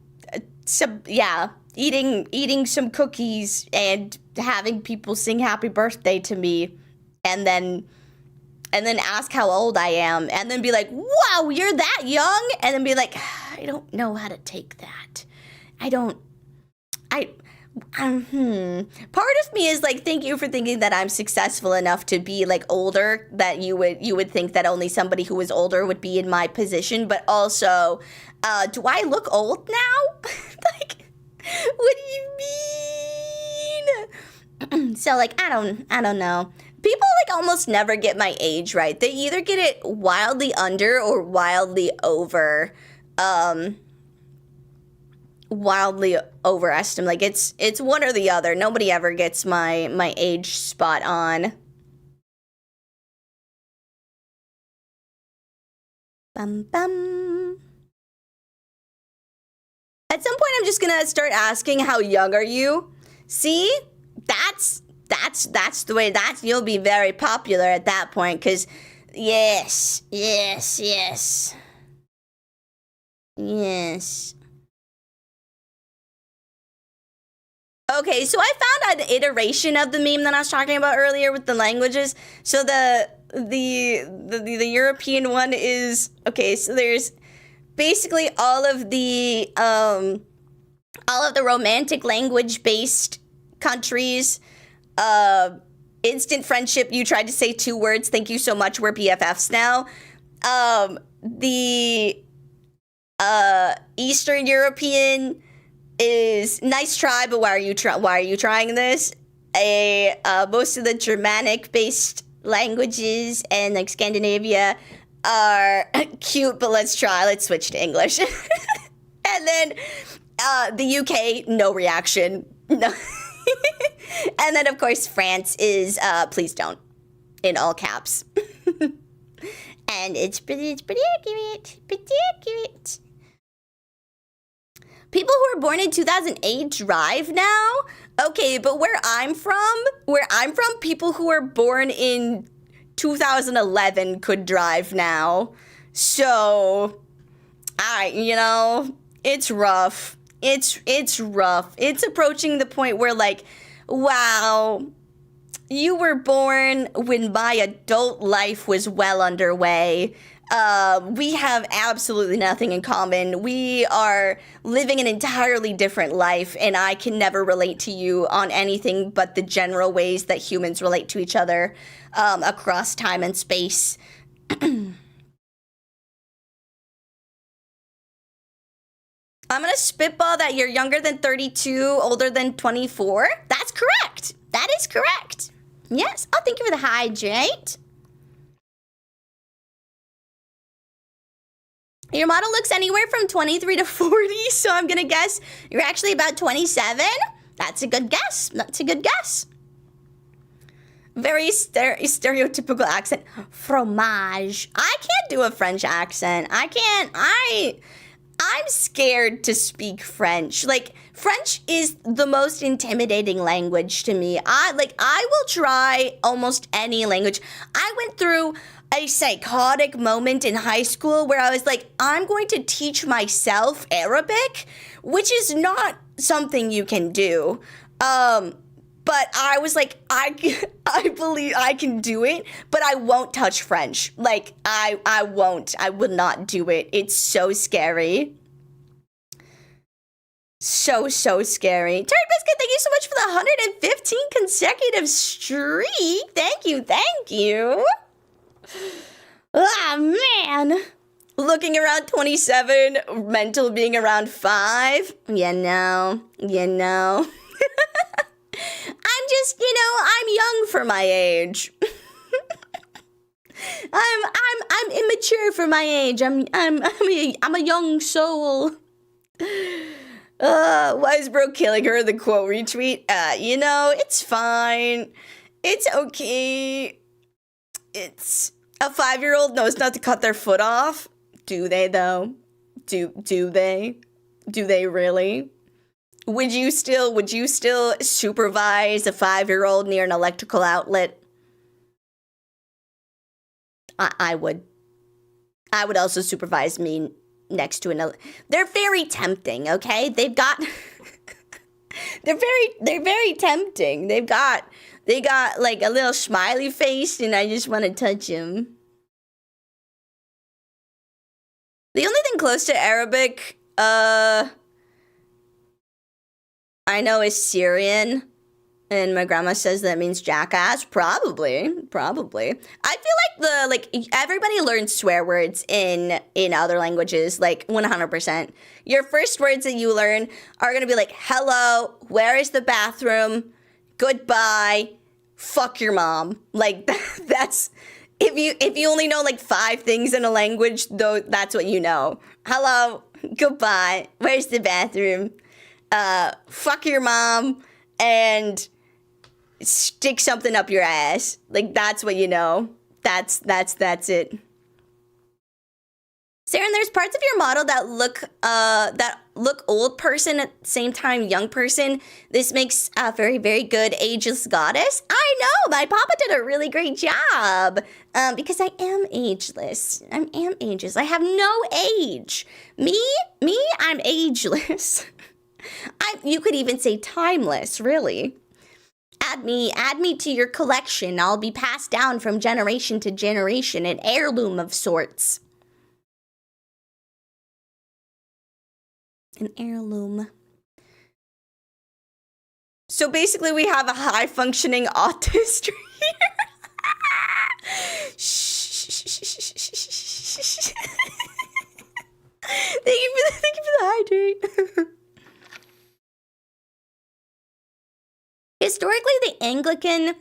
eating some cookies and having people sing happy birthday to me and then ask how old I am and then be like, wow, you're that young? And then be like, I don't know how to take that. Part of me is like, thank you for thinking that I'm successful enough to be like older, that you would think that only somebody who was older would be in my position. But also, do I look old now? Like, what do you mean? So like, I don't know. People like almost never get my age right. They either get it wildly under or wildly over. Wildly overestimate. Like it's one or the other. Nobody ever gets my age spot on. Bum bum. At some point I'm just gonna start asking, how young are you? See? That's the way. You'll be very popular at that point, because yes. Okay, so I found an iteration of the meme that I was talking about earlier with the languages. So the European one is, okay, so there's basically all of the all of the romantic language-based countries, instant friendship, you tried to say 2 words, thank you so much, we're BFFs now. The Eastern European is nice try, but why are you trying this? Most of the Germanic-based languages and like Scandinavia are cute, but let's switch to English. And then the UK, no reaction. No. And then, of course, France is please don't, in all caps. And it's pretty accurate. People who were born in 2008 drive now? Okay, but where I'm from, people who were born in 2011 could drive now. So, it's rough. It's rough. It's approaching the point where, like, wow, you were born when my adult life was well underway. We have absolutely nothing in common. We are living an entirely different life, and I can never relate to you on anything but the general ways that humans relate to each other across time and space. I'm going to spitball that you're younger than 32, older than 24. That's correct. That is correct. Yes. Oh, thank you for the hydrate. Your model looks anywhere from 23 to 40, so I'm going to guess you're actually about 27. That's a good guess. That's a good guess. Very stereotypical accent. Fromage. I can't do a French accent. I can't. I'm scared to speak French. Like, French is the most intimidating language to me. I will try almost any language. I went through a psychotic moment in high school where I was like, I'm going to teach myself Arabic, which is not something you can do. But I was like, I believe I can do it, but I won't touch French. Like, I won't. I will not do it. It's so scary. So scary. Turd Biscuit, thank you so much for the 115 consecutive streak. Thank you. Ah, man. Looking around 27, mental being around 5. You know. I'm just, I'm young for my age. I'm immature for my age. I'm a young soul. Wise bro killing her, the quote retweet. It's fine. It's okay. It's a 5-year-old knows not to cut their foot off. Do they though? Do they? Do they really? Would you still supervise a 5-year-old near an electrical outlet? I would. I would also supervise me next to an. They're very tempting, okay? They've got. they're very tempting. They got like a little smiley face, and I just want to touch him. The only thing close to Arabic, I know is Syrian, and my grandma says that means jackass. Probably. I feel like everybody learns swear words in other languages, like 100%. Your first words that you learn are gonna be like, hello, where is the bathroom, goodbye, fuck your mom. Like, that's, if you only know like 5 things in a language, though, that's what you know. Hello, goodbye, where's the bathroom, fuck your mom, and stick something up your ass. Like, that's what you know. That's it. Saren, there's parts of your model that look old person at the same time young person. This makes a very, very good ageless goddess. I know, my papa did a really great job. Because I am ageless. I am ageless. I have no age. Me, I'm ageless. You could even say timeless, really. Add me to your collection. I'll be passed down from generation to generation, an heirloom of sorts. An heirloom. So basically, we have a high-functioning autist here. Thank you for the hydrate. Historically, the Anglican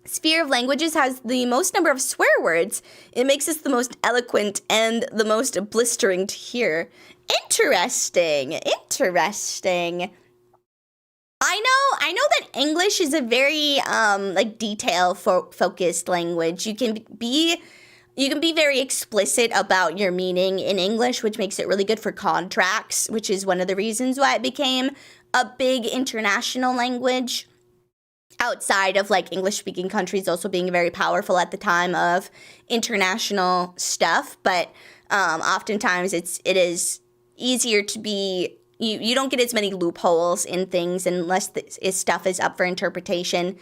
sphere of languages has the most number of swear words. It makes us the most eloquent and the most blistering to hear. Interesting. I know that English is a very detail focused language. You can be very explicit about your meaning in English, which makes it really good for contracts, which is one of the reasons why it became a big international language outside of like English speaking countries also being very powerful at the time of international stuff. But oftentimes it is easier to be, you don't get as many loopholes in things unless this stuff is up for interpretation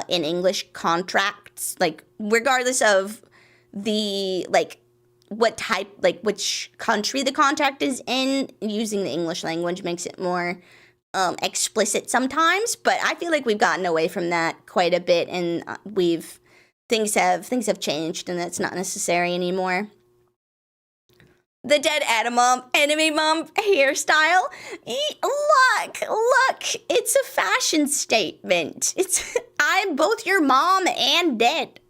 in English contracts, like regardless of the what type, which country the contract is in. Using the English language makes it more explicit sometimes, but I feel like we've gotten away from that quite a bit, and things have changed, and that's not necessary anymore. The dead anime mom hairstyle. Look, it's a fashion statement. I'm both your mom and dead.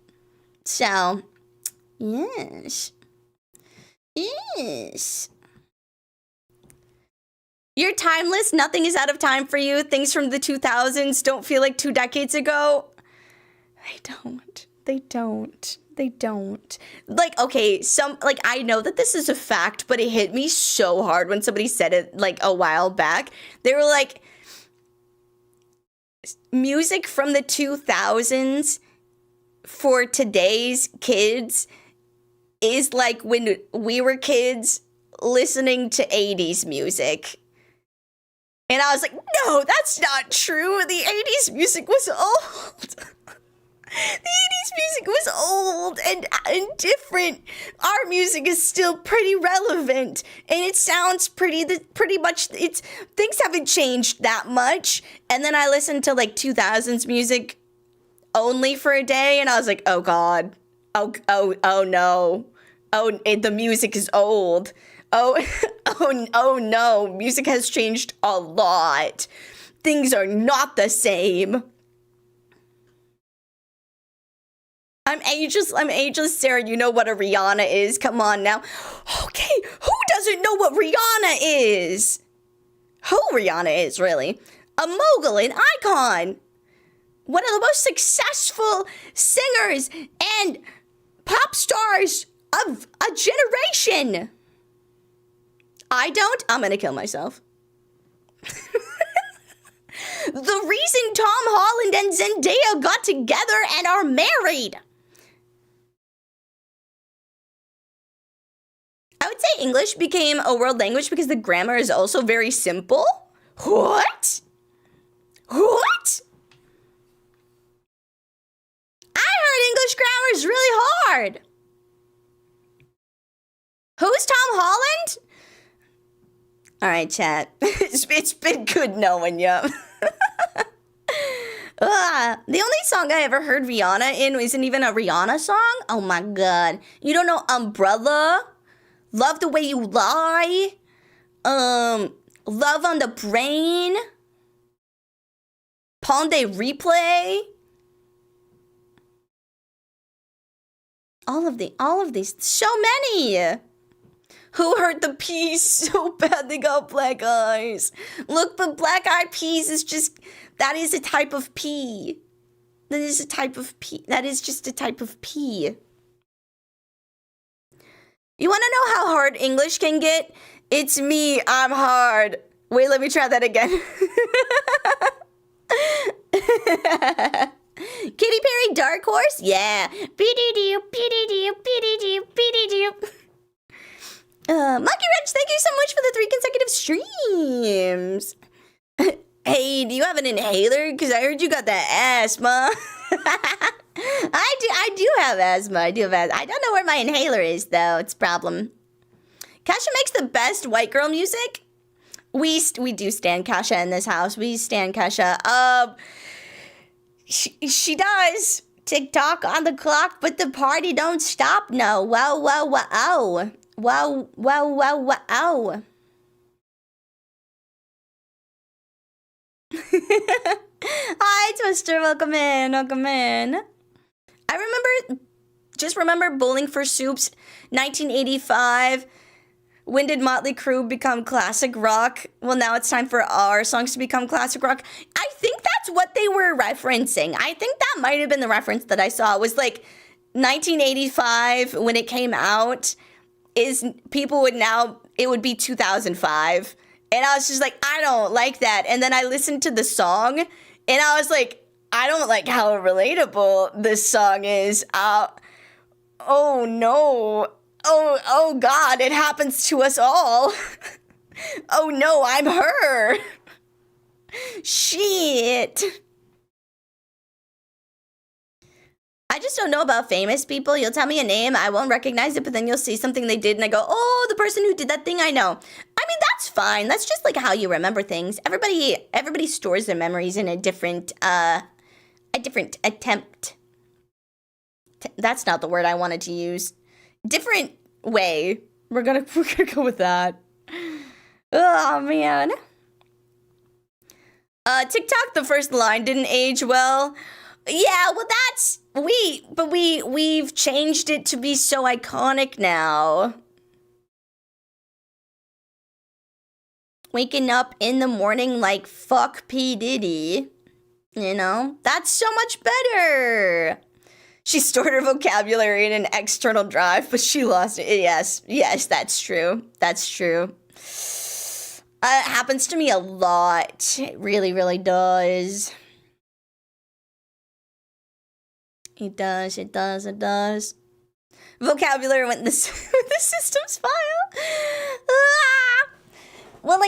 So, yes. You're timeless. Nothing is out of time for you. Things from the 2000s don't feel like 2 decades ago. They don't. Like, okay, I know that this is a fact, but it hit me so hard when somebody said it, like, a while back. They were like, music from the 2000s for today's kids is like when we were kids listening to 80s music. And I was like, no, that's not true. The 80s music was old. The 80s music was old and different. Our music is still pretty relevant, and it sounds pretty much, things haven't changed that much. And then I listened to like 2000s music only for a day, and I was like, oh God. Oh no. The music is old. Oh no, music has changed a lot. Things are not the same. I'm ageless, Sarah. You know what a Rihanna is. Come on now. Okay, who doesn't know what Rihanna is? Who Rihanna is, really? A mogul, an icon. One of the most successful singers and pop stars of a generation. I'm gonna kill myself. The reason Tom Holland and Zendaya got together and are married. I would say English became a world language because the grammar is also very simple. What? I heard English grammar is really hard. Who's Tom Holland? All right, chat. It's been good knowing you. The only song I ever heard Rihanna in isn't even a Rihanna song. Oh my God. You don't know Umbrella? Love the Way You Lie? Love on the Brain? Palm Day Replay? All of these, so many. Who hurt the peas so bad they got black eyes? Look, but black eyed peas is just, that is a type of pea. That is just a type of pea. You want to know how hard English can get? It's me, I'm hard. Wait, let me try that again. Katy Perry, Dark Horse? Yeah. Monkey Wrench, thank you so much for the 3 consecutive streams. Hey, do you have an inhaler? Because I heard you got that asthma. I do have asthma. I don't know where my inhaler is, though. It's a problem. Kasha makes the best white girl music. We do stand Kasha in this house. We stand Kasha. She does. TikTok on the clock, but the party don't stop. No. Wow, wow, wow. Wow, wow, wow, wow. Hi, Twister. Welcome in. Welcome in. Just remember Bowling for Soup's 1985. When did Motley Crue become classic rock? Well, now it's time for our songs to become classic rock. I think that's what they were referencing. I think that might have been the reference that I saw. It was like 1985 when it came out. It would be 2005. And I was just like, I don't like that. And then I listened to the song and I was like, I don't like how relatable this song is. Oh no. Oh God, it happens to us all. Oh no, I'm her. Shit. I just don't know about famous people. You'll tell me a name, I won't recognize it, but then you'll see something they did and I go, oh, the person who did that thing I know. I mean, that's fine. That's just like how you remember things. Everybody stores their memories in a different attempt. That's not the word I wanted to use. Different way. We're gonna go with that. Oh man. TikTok, the first line didn't age well. Yeah, well we've changed it to be so iconic now. Waking up in the morning like fuck P. Diddy. You know? That's so much better. She stored her vocabulary in an external drive, but she lost it. Yes, that's true. That's true. It happens to me a lot. It really, really does. It does. Vocabulary went in the system's file. Well,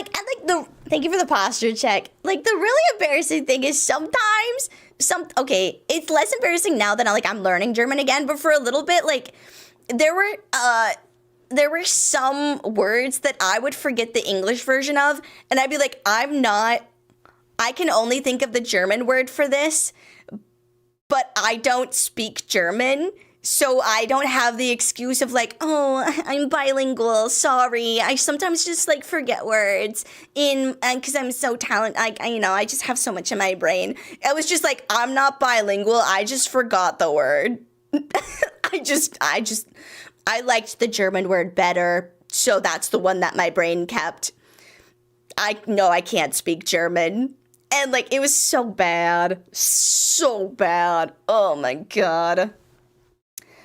thank you for the posture check. Like, the really embarrassing thing is sometimes, it's less embarrassing now that I'm learning German again, but for a little bit, like, there were some words that I would forget the English version of, and I'd be like, I can only think of the German word for this, but I don't speak German, so I don't have the excuse of like, oh, I'm bilingual, sorry. I sometimes just like forget words because I'm so talented. I just have so much in my brain. It was just like, I'm not bilingual. I just forgot the word. I liked the German word better, so that's the one that my brain kept. I know I can't speak German. And like, it was so bad. So bad. Oh my God.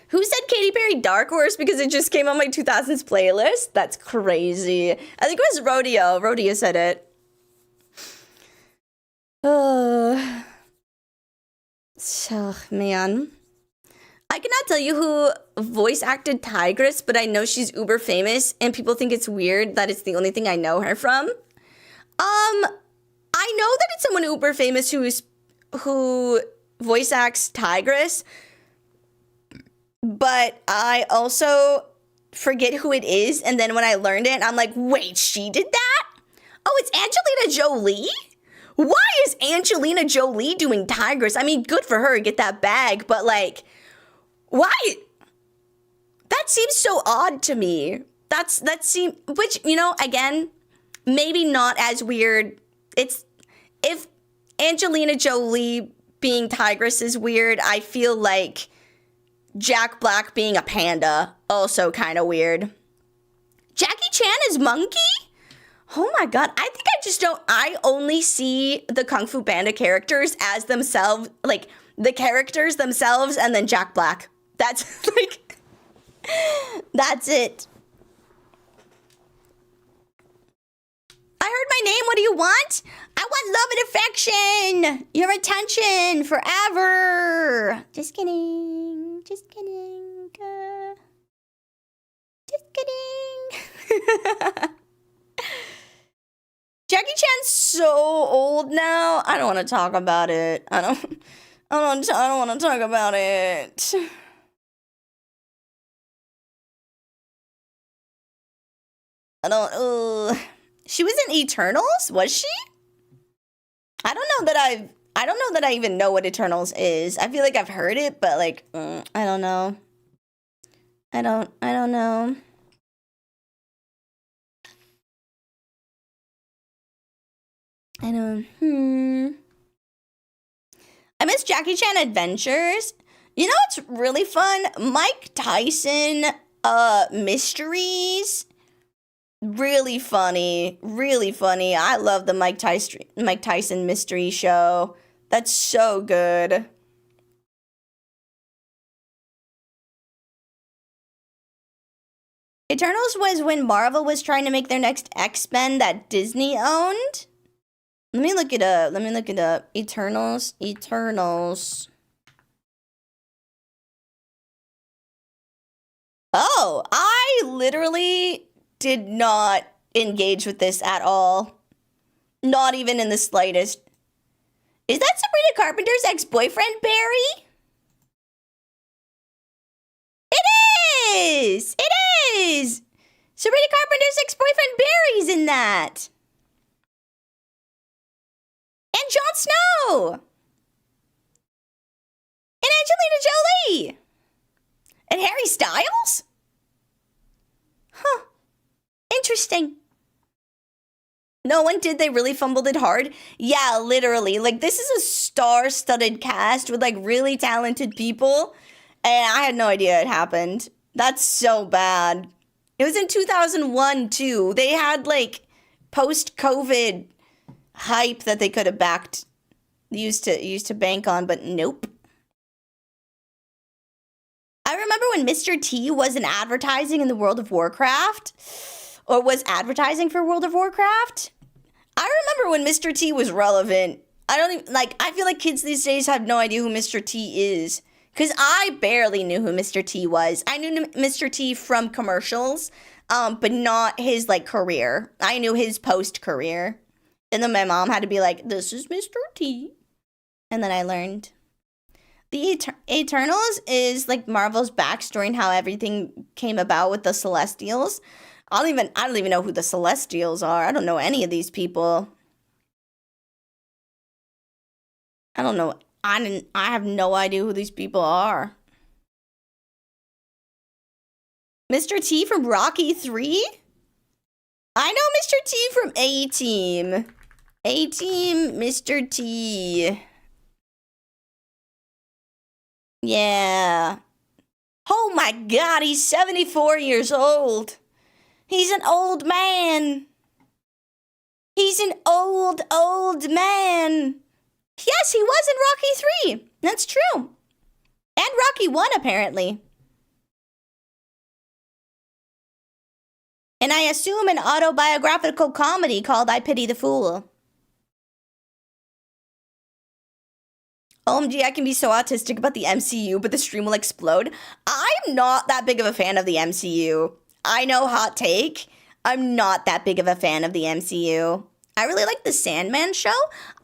Who said Katy Perry Dark Horse? Because it just came on my 2000s playlist? That's crazy. I think it was Rodeo. Rodeo said it. So, man. I cannot tell you who voice acted Tigress, but I know she's uber famous, and people think it's weird that it's the only thing I know her from. I know that it's someone uber famous who voice acts Tigress, but I also forget who it is, and then when I learned it, I'm like, wait, she did that? Oh, it's Angelina Jolie? Why is Angelina Jolie doing Tigress? I mean, good for her, get that bag, but like, why? That seems so odd to me. Which, again, maybe not as weird. If Angelina Jolie being Tigress is weird, I feel like Jack Black being a panda, also kind of weird. Jackie Chan is Monkey? Oh my God, I think I only see the Kung Fu Panda characters as themselves, like the characters themselves, and then Jack Black. That's that's it. I heard my name, what do you want? I want love and affection, your attention forever. Just kidding. Just kidding. Jackie Chan's so old now. I don't want to talk about it. I don't want to talk about it. She was in Eternals? Was she? I don't know that I even know what Eternals is. I feel like I've heard it, but like, I don't know. I don't know. I miss Jackie Chan Adventures. You know what's really fun? Mike Tyson mysteries. Really funny. Really funny. I love the Mike Tyson mystery show. That's so good. Eternals was when Marvel was trying to make their next X-Men that Disney owned. Let me look it up. Eternals. Oh, I literally did not engage with this at all. Not even in the slightest. Is that Sabrina Carpenter's ex-boyfriend, Barry? It is! It is! Sabrina Carpenter's ex-boyfriend Barry's in that. And Jon Snow! And Angelina Jolie! And Harry Styles? Huh. Interesting. No one did. They really fumbled it hard. Yeah, literally. Like, this is a star-studded cast with, like, really talented people. And I had no idea it happened. That's so bad. It was in 2001, too. They had, like, post-COVID hype that they could have backed, used to bank on, but nope. I remember when Mr. T was in advertising in the World of Warcraft, or was advertising for World of Warcraft. I remember when Mr. T was relevant. I feel like kids these days have no idea who Mr. T is, because I barely knew who Mr. T was. I knew Mr. T from commercials, but not his, like, career. I knew his post-career. And then my mom had to be like, this is Mr. T. And then I learned. The Eternals is like Marvel's backstory and how everything came about with the Celestials. I don't even know who the Celestials are. I don't know any of these people. I don't know. I have no idea who these people are. Mr. T from Rocky 3? I know Mr. T from A-Team. A-Team, Mr. T. Yeah. Oh my god, he's 74 years old. He's an old man. He's an old man. Yes, he was in Rocky 3. That's true. And Rocky 1, apparently. And I assume an autobiographical comedy called I Pity the Fool. OMG, I can be so autistic about the MCU, but the stream will explode. I'm not that big of a fan of the MCU. I know, hot take. I'm not that big of a fan of the MCU. I really like the Sandman show.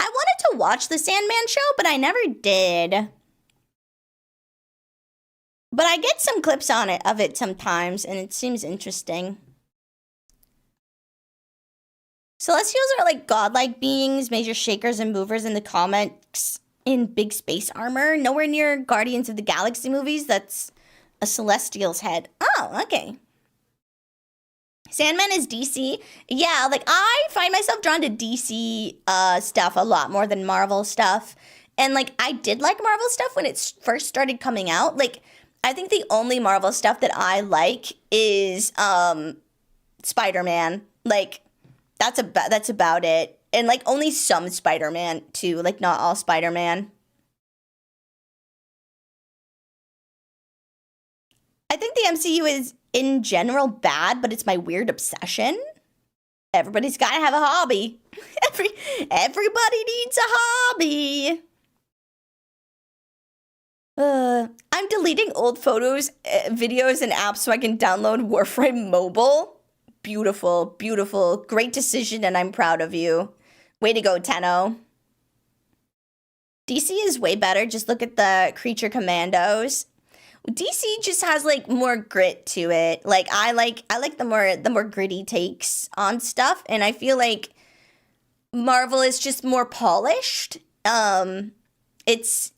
I wanted to watch the Sandman show, but I never did. But I get some clips of it sometimes, and it seems interesting. Celestials are like godlike beings, major shakers and movers in the comics in big space armor. Nowhere near Guardians of the Galaxy movies. That's a Celestial's head. Oh, okay. Sandman is DC. Yeah, like I find myself drawn to DC stuff a lot more than Marvel stuff. And like I did like Marvel stuff when it first started coming out. Like I think the only Marvel stuff that I like is Spider-Man. Like that's about it. And like only some Spider-Man too, like not all Spider-Man. I think the MCU is in general bad, but it's my weird obsession. Everybody's got to have a hobby. Everybody needs a hobby. I'm deleting old photos, videos, and apps so I can download Warframe Mobile. Beautiful, beautiful. Great decision, and I'm proud of you. Way to go, Tenno. DC is way better. Just look at the Creature Commandos. DC just has like more grit to it. Like I like the more gritty takes on stuff, and I feel like Marvel is just more polished. It's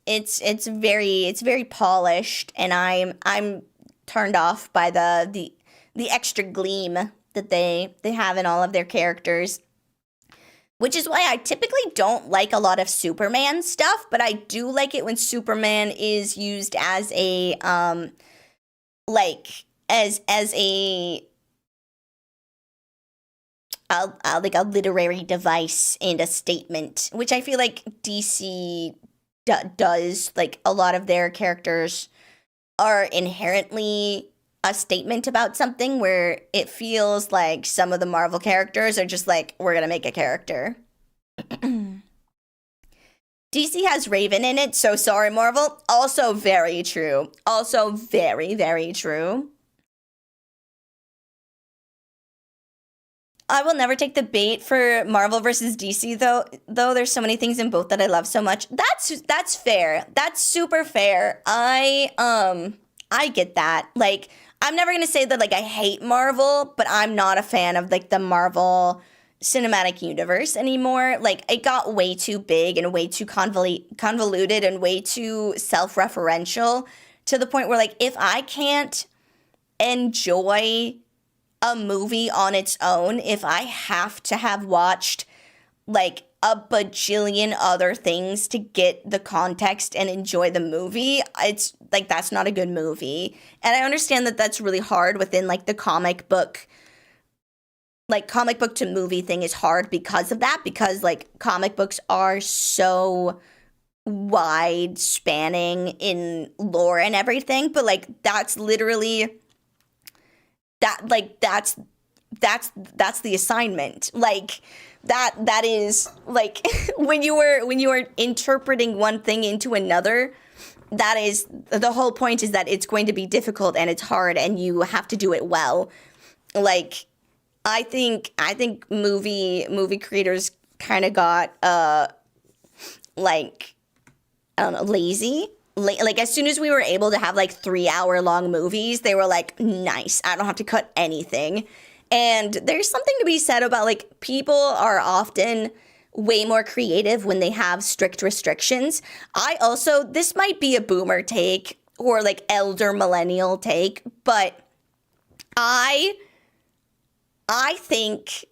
very polished, and I'm turned off by the extra gleam that they have in all of their characters. Which is why I typically don't like a lot of Superman stuff, but I do like it when Superman is used as a like as like a literary device and a statement, which I feel like DC does. Like a lot of their characters are inherently a statement about something, where it feels like some of the Marvel characters are just like, we're gonna make a character. DC has Raven in it, so sorry, Marvel. Also very true. Also very, very true. I will never take the bait for Marvel versus DC though. Though there's so many things in both that I love so much. That's fair. That's super fair. I get that. Like, I'm never gonna say that like I hate Marvel, but I'm not a fan of like the Marvel cinematic universe anymore. Like, it got way too big and way too convoluted and way too self-referential, to the point where like if I can't enjoy a movie on its own, if I have to have watched like a bajillion other things to get the context and enjoy the movie, it's like that's not a good movie. And I understand that that's really hard within like the comic book, like comic book to movie thing is hard because of that, because like comic books are so wide spanning in lore and everything, but like that's literally that's the assignment. Like that is like when you are interpreting one thing into another, that is the whole point, is that it's going to be difficult and it's hard and you have to do it well. Like I think movie creators kind of got like, I don't know, lazy. Like as soon as we were able to have like 3-hour long movies, they were like, nice, I don't have to cut anything. And there's something to be said about like people are often way more creative when they have strict restrictions. This might be a boomer take or like elder millennial take, but I think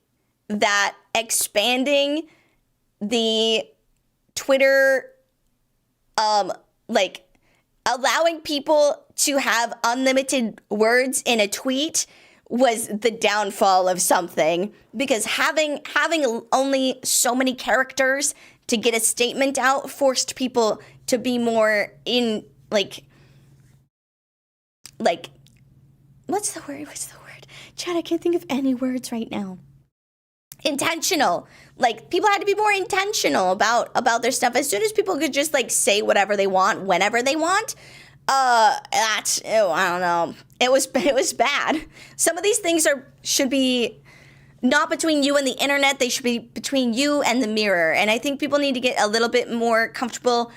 that expanding the Twitter, like allowing people to have unlimited words in a tweet was the downfall of something, because having only so many characters to get a statement out forced people to be more in like what's the word? Chad, I can't think of any words right now. Intentional. Like people had to be more intentional about their stuff. As soon as people could just like say whatever they want whenever they want, I don't know. It was bad. Some of these things should be not between you and the internet. They should be between you and the mirror. And I think people need to get a little bit more comfortable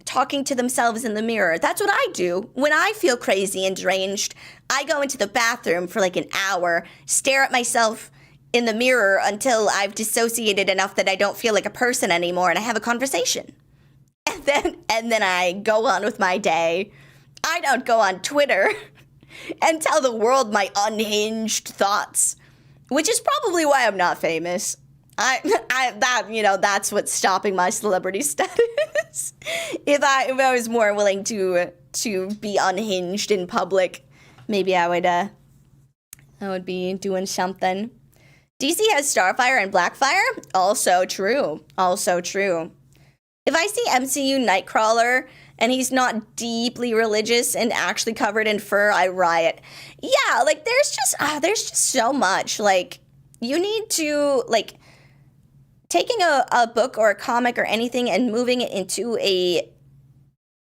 talking to themselves in the mirror. That's what I do when I feel crazy and deranged. I go into the bathroom for like an hour, stare at myself in the mirror until I've dissociated enough that I don't feel like a person anymore, and I have a conversation. And then I go on with my day. I don't go on Twitter and tell the world my unhinged thoughts, which is probably why I'm not famous. That's what's stopping my celebrity status. If I was more willing to be unhinged in public, maybe I would be doing something. DC has Starfire and Blackfire. Also true. If I see MCU Nightcrawler and he's not deeply religious and actually covered in fur, I riot. Yeah, like there's just so much. Like you need to like taking a book or a comic or anything and moving it into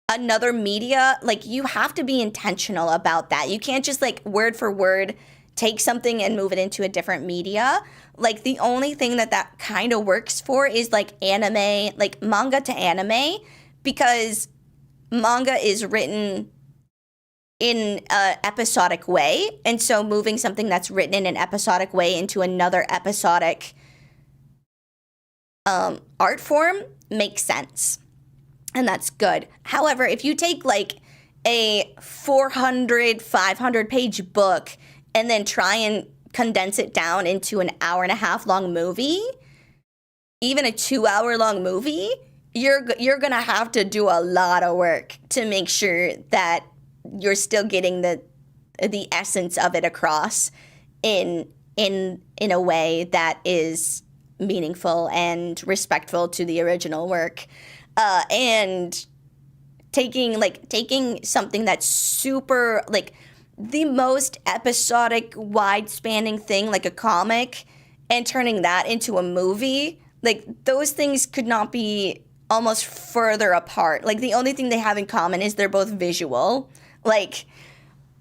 another media. Like you have to be intentional about that. You can't just like word for word take something and move it into a different media. Like the only thing that kind of works for is like anime, like manga to anime, because manga is written in an episodic way, and so moving something that's written in an episodic way into another episodic art form makes sense, and that's good. However, if you take like a 500 page book and then try and condense it down into an hour and a half long movie, even a 2 hour long movie, you're gonna have to do a lot of work to make sure that you're still getting the essence of it across in a way that is meaningful and respectful to the original work, and taking something that's super like the most episodic, wide-spanning thing like a comic and turning that into a movie, like those things could not be almost further apart. Like the only thing they have in common is they're both visual. Like,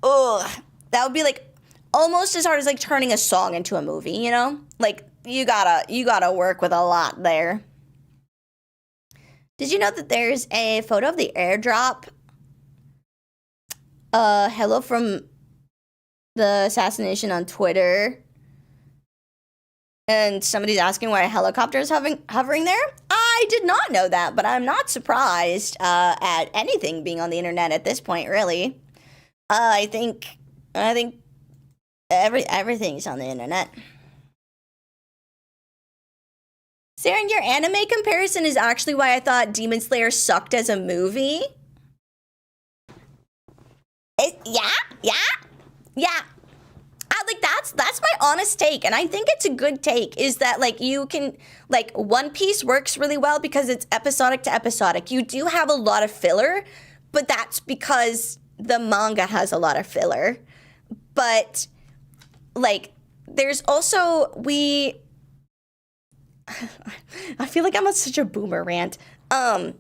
ugh, that would be like almost as hard as like turning a song into a movie, you know? Like you gotta work with a lot there. Did you know that there's a photo of the airdrop? Hello from the assassination on Twitter. And somebody's asking why a helicopter is hovering there? I did not know that, but I'm not surprised at anything being on the internet at this point, really. I think everything's on the internet. Saren, your anime comparison is actually why I thought Demon Slayer sucked as a movie. Yeah. Like that's my honest take, and I think it's a good take, is that like you can, like, One Piece works really well because it's episodic to episodic. You do have a lot of filler, but that's because the manga has a lot of filler. But like there's also I feel like I'm on such a boomer rant. But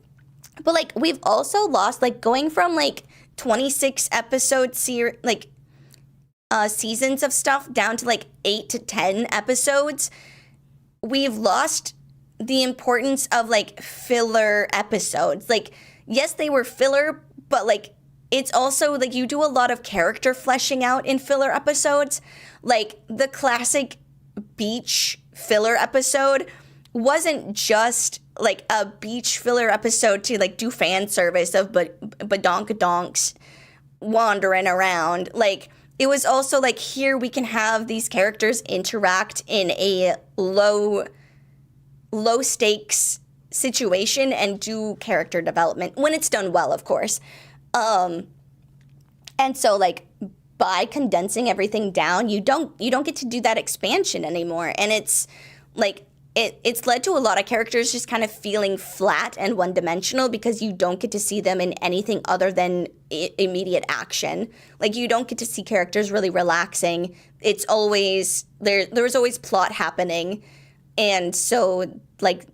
like we've also lost, like, going from like 26 episode seasons of stuff down to like 8 to 10 episodes. We've lost the importance of like filler episodes. Like, yes, they were filler, but like it's also like you do a lot of character fleshing out in filler episodes. Like the classic beach filler episode wasn't just like a beach filler episode to like do fan service of badonkadonks wandering around. Like, it was also like, here we can have these characters interact in a low stakes situation and do character development when it's done well, of course. And so like by condensing everything down, you don't get to do that expansion anymore. And it's like it's led to a lot of characters just kind of feeling flat and one-dimensional because you don't get to see them in anything other than immediate action. Like, you don't get to see characters really relaxing. It's always there's always plot happening. And so like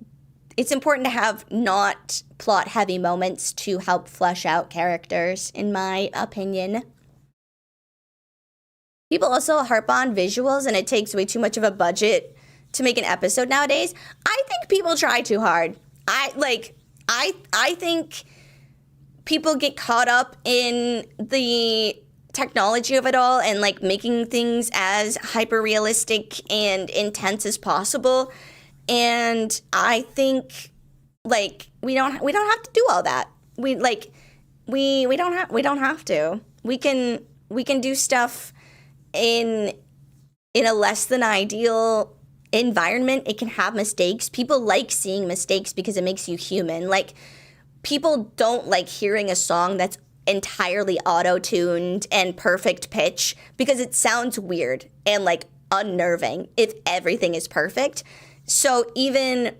it's important to have not plot-heavy moments to help flesh out characters, in my opinion. People also harp on visuals, and it takes way too much of a budget to make an episode nowadays. I think people try too hard. I think people get caught up in the technology of it all and like making things as hyper realistic and intense as possible. And I think like we don't have to do all that. We don't have to. We can do stuff in a less than ideal environment. It can have mistakes. People like seeing mistakes because it makes you human. Like, people don't like hearing a song that's entirely auto-tuned and perfect pitch because it sounds weird and like unnerving if everything is perfect. So even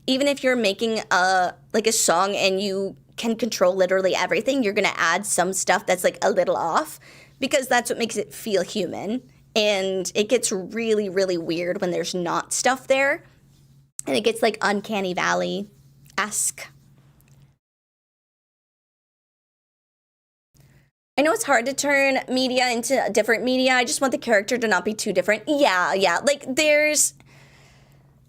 if you're making a song and you can control literally everything, you're gonna add some stuff that's like a little off because that's what makes it feel human. And it gets really, really weird when there's not stuff there. And it gets like Uncanny Valley-esque. I know it's hard to turn media into different media. I just want the character to not be too different. Yeah. Like, there's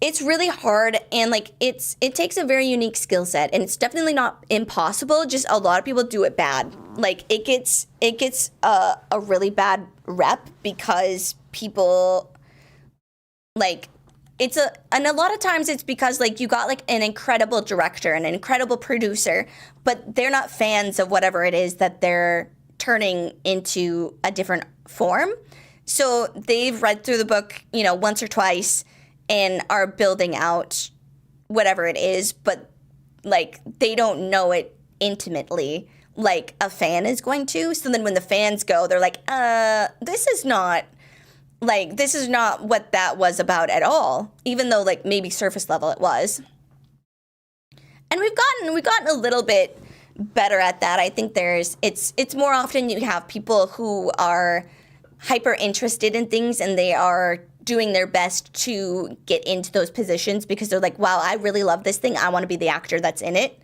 it's really hard, and like it takes a very unique skill set, and it's definitely not impossible, just a lot of people do it bad. Like it gets a really bad rep because people like and a lot of times it's because like you got like an incredible director and an incredible producer, but they're not fans of whatever it is that they're turning into a different form. So they've read through the book, once or twice and are building out whatever it is, but like they don't know it intimately like a fan is going to. So then when the fans go, they're like, this is not what that was about at all, even though like maybe surface level it was. And we've gotten a little bit better at that. I think it's more often you have people who are hyper interested in things and they are doing their best to get into those positions because they're like, wow, I really love this thing. I want to be the actor that's in it.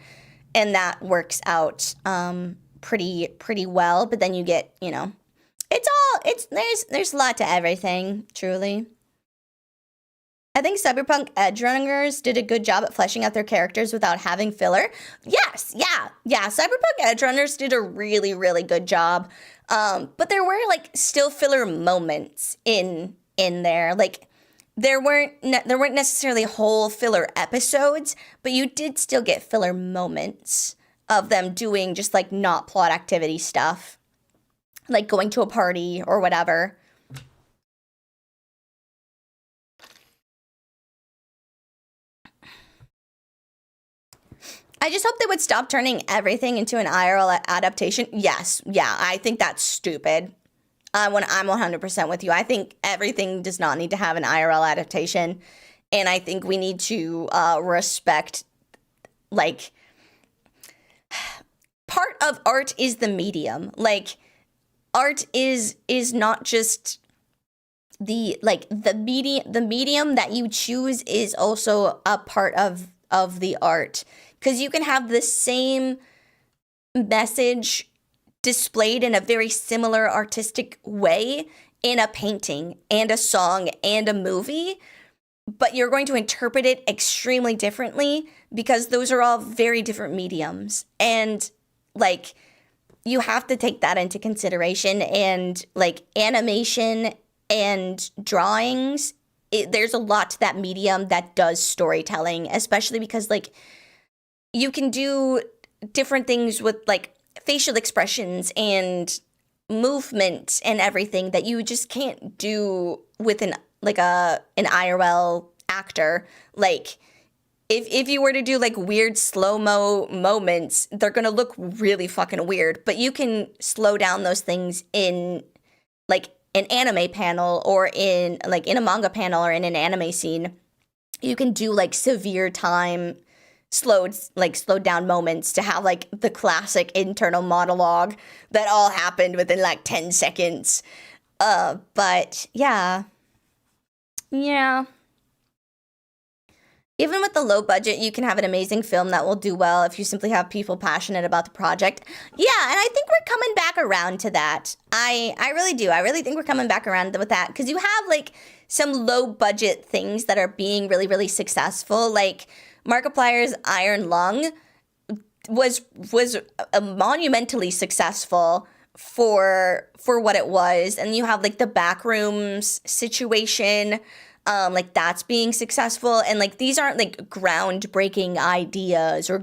And that works out pretty well. But then you get, there's a lot to everything, truly. I think Cyberpunk Edgerunners did a good job at fleshing out their characters without having filler. Yes, yeah. Cyberpunk Edgerunners did a really, really good job. But there were like still filler moments in there. Like there weren't necessarily whole filler episodes, but you did still get filler moments of them doing just like not plot activity stuff, like going to a party or whatever. I just hope they would stop turning everything into an IRL adaptation. Yes, yeah, I think that's stupid. I'm 100% with you. I think everything does not need to have an IRL adaptation, and I think we need to respect, like, part of art is the medium. Like, art is not just the medium that you choose is also a part of the art. Because you can have the same message displayed in a very similar artistic way in a painting and a song and a movie, but you're going to interpret it extremely differently because those are all very different mediums. And like, you have to take that into consideration. And like animation and drawings, there's a lot to that medium that does storytelling, especially because like, you can do different things with like facial expressions and movement and everything that you just can't do with an IRL actor. Like if you were to do like weird slow-mo moments, they're gonna look really fucking weird. But you can slow down those things in like an anime panel or in a manga panel or in an anime scene. You can do like severe time slowed down moments to have like the classic internal monologue that all happened within like 10 seconds. But yeah. Even with the low budget, you can have an amazing film that will do well if you simply have people passionate about the project. Yeah, and I think we're coming back around to that. I really do. I really think we're coming back around with that because you have like some low budget things that are being really, really successful. Like Markiplier's Iron Lung was monumentally successful for what it was, and you have like the Backrooms situation. Like that's being successful, and like these aren't like groundbreaking ideas or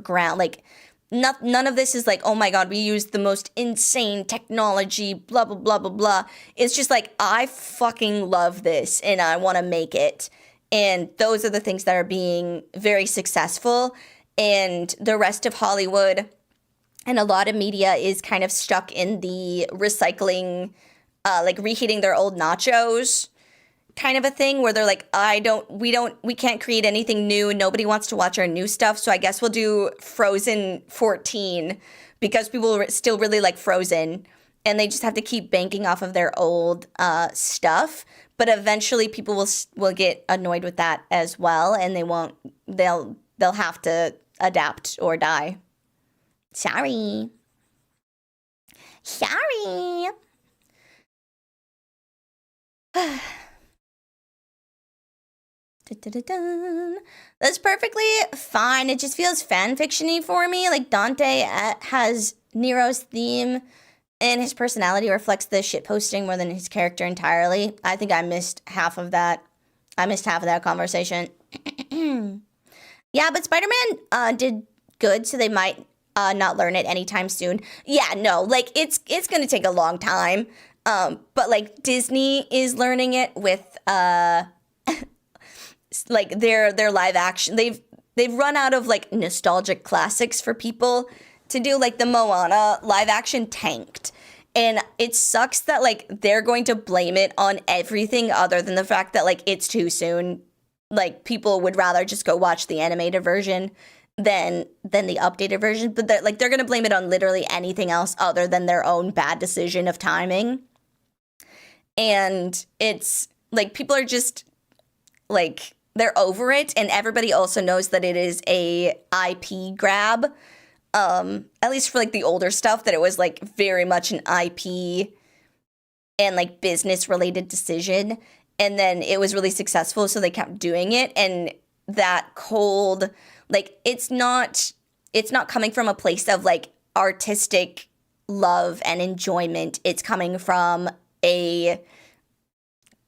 none of this is like, oh my god, we used the most insane technology, blah blah blah blah blah. It's just like, I fucking love this and I want to make it, and those are the things that are being very successful. And the rest of Hollywood and a lot of media is kind of stuck in the recycling, like reheating their old nachos kind of a thing, where they're like, we can't create anything new. Nobody wants to watch our new stuff. So I guess we'll do Frozen 14 because people still really like Frozen, and they just have to keep banking off of their old stuff. But eventually people will get annoyed with that as well. And they'll have to adapt or die. Sorry. Da-da-da-dun. That's perfectly fine. It just feels fanfiction-y for me. Like, Dante has Nero's theme, and his personality reflects the shitposting more than his character entirely. I think I missed half of that. I missed half of that conversation. Yeah, but Spider-Man did good, so they might not learn it anytime soon. Yeah, no, like, it's gonna take a long time. But, like, Disney is learning it with, like, their live action. They've run out of, like, nostalgic classics for people to do. Like, the Moana live action tanked. And it sucks that, like, they're going to blame it on everything other than the fact that, like, it's too soon. Like, people would rather just go watch the animated version than the updated version. But they're gonna blame it on literally anything else other than their own bad decision of timing. And it's like, people are just like, they're over it, and everybody also knows that it is a IP grab. At least for, like, the older stuff, that it was, like, very much an IP and, like, business related decision. And then it was really successful, so they kept doing it. And that cold, like, it's not coming from a place of, like, artistic love and enjoyment. It's coming from a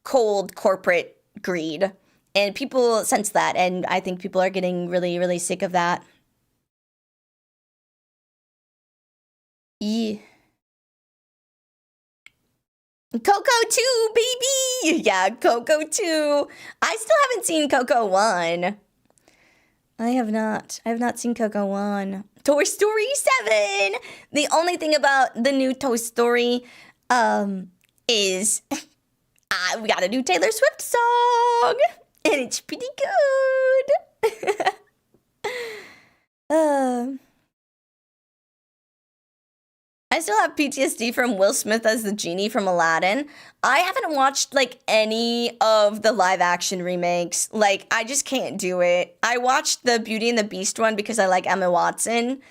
cold corporate greed. And people sense that, and I think people are getting really, really sick of that. Yeah. Coco 2, baby! Yeah, Coco 2. I still haven't seen Coco 1. I have not seen Coco 1. Toy Story 7! The only thing about the new Toy Story is we got a new Taylor Swift song! And it's pretty good! I still have PTSD from Will Smith as the genie from Aladdin. I haven't watched, like, any of the live action remakes. Like, I just can't do it. I watched the Beauty and the Beast one because I like Emma Watson.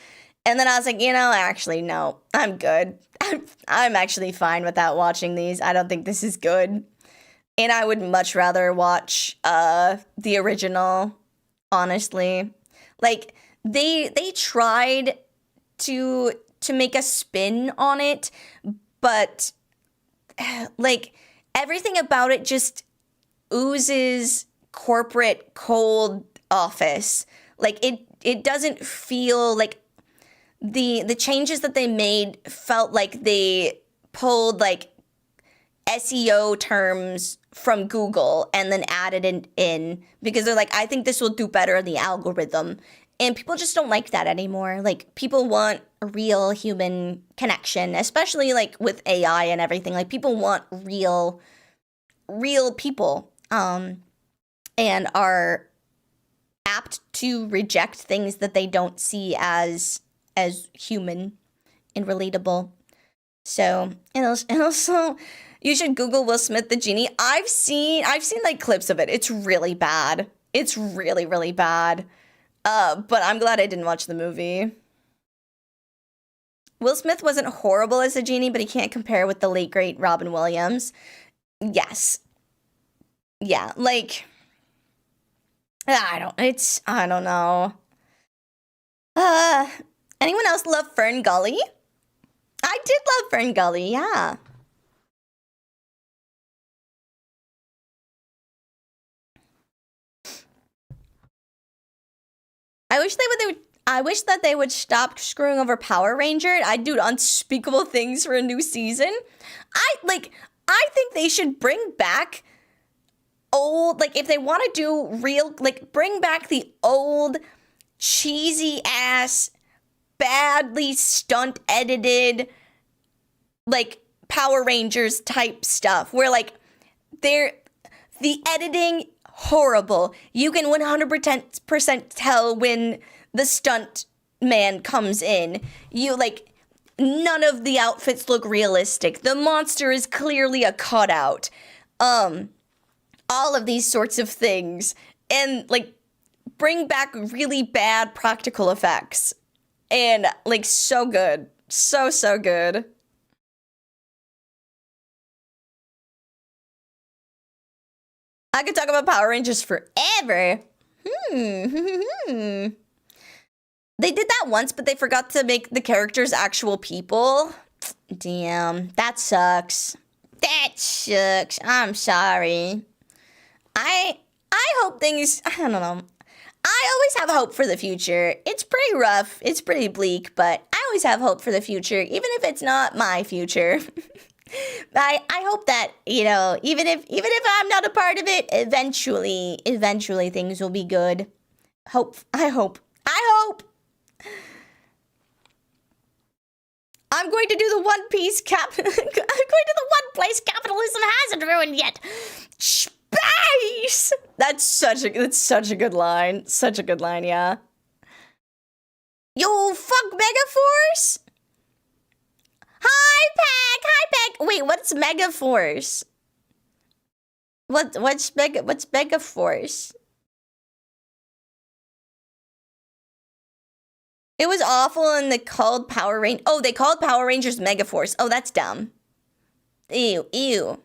And then I was like, actually, no, I'm good. I'm actually fine without watching these. I don't think this is good. And I would much rather watch the original, honestly. Like, they tried to make a spin on it, but, like, everything about it just oozes corporate cold office. Like, it doesn't feel like the changes that they made felt like they pulled, like, SEO terms from Google and then added it in because they're like, I think this will do better in the algorithm. And people just don't like that anymore. Like, people want a real human connection, especially, like, with AI and everything. Like, people want real people, and are apt to reject things that they don't see as human and relatable. So, and also, you should Google Will Smith the genie. I've seen like clips of it. It's really bad. It's really, really bad. But I'm glad I didn't watch the movie. Will Smith wasn't horrible as a genie, but he can't compare with the late great Robin Williams. Yes. Yeah, like, I don't know. Anyone else love Fern Gully? I did love Fern Gully, yeah. I wish that they would stop screwing over Power Ranger. I'd do unspeakable things for a new season. I think they should bring back old, like, if they want to do real, like, bring back the old cheesy ass, badly stunt edited, like, Power Rangers type stuff where, like, the editing horrible. You can 100% tell when the stunt man comes in. You, like, none of the outfits look realistic. The monster is clearly a cutout. All of these sorts of things. And, like, bring back really bad practical effects. And, like, so good. So good. I could talk about Power Rangers forever. They did that once, but they forgot to make the characters actual people. Damn, that sucks. That sucks. I'm sorry. I hope things, I don't know. I always have hope for the future. It's pretty rough. It's pretty bleak, but I always have hope for the future, even if it's not my future. I hope that, you know, even if I'm not a part of it, eventually things will be good. I hope. I'm going to do the One Piece I'm going to the one place capitalism hasn't ruined yet. Space! That's such a good line. Such a good line, yeah. Yo, fuck Megaforce? Hi, Peg! Wait, what's Megaforce? What's Megaforce? It was awful and they called Power Rangers... Oh, they called Power Rangers Megaforce. Oh, that's dumb. Ew.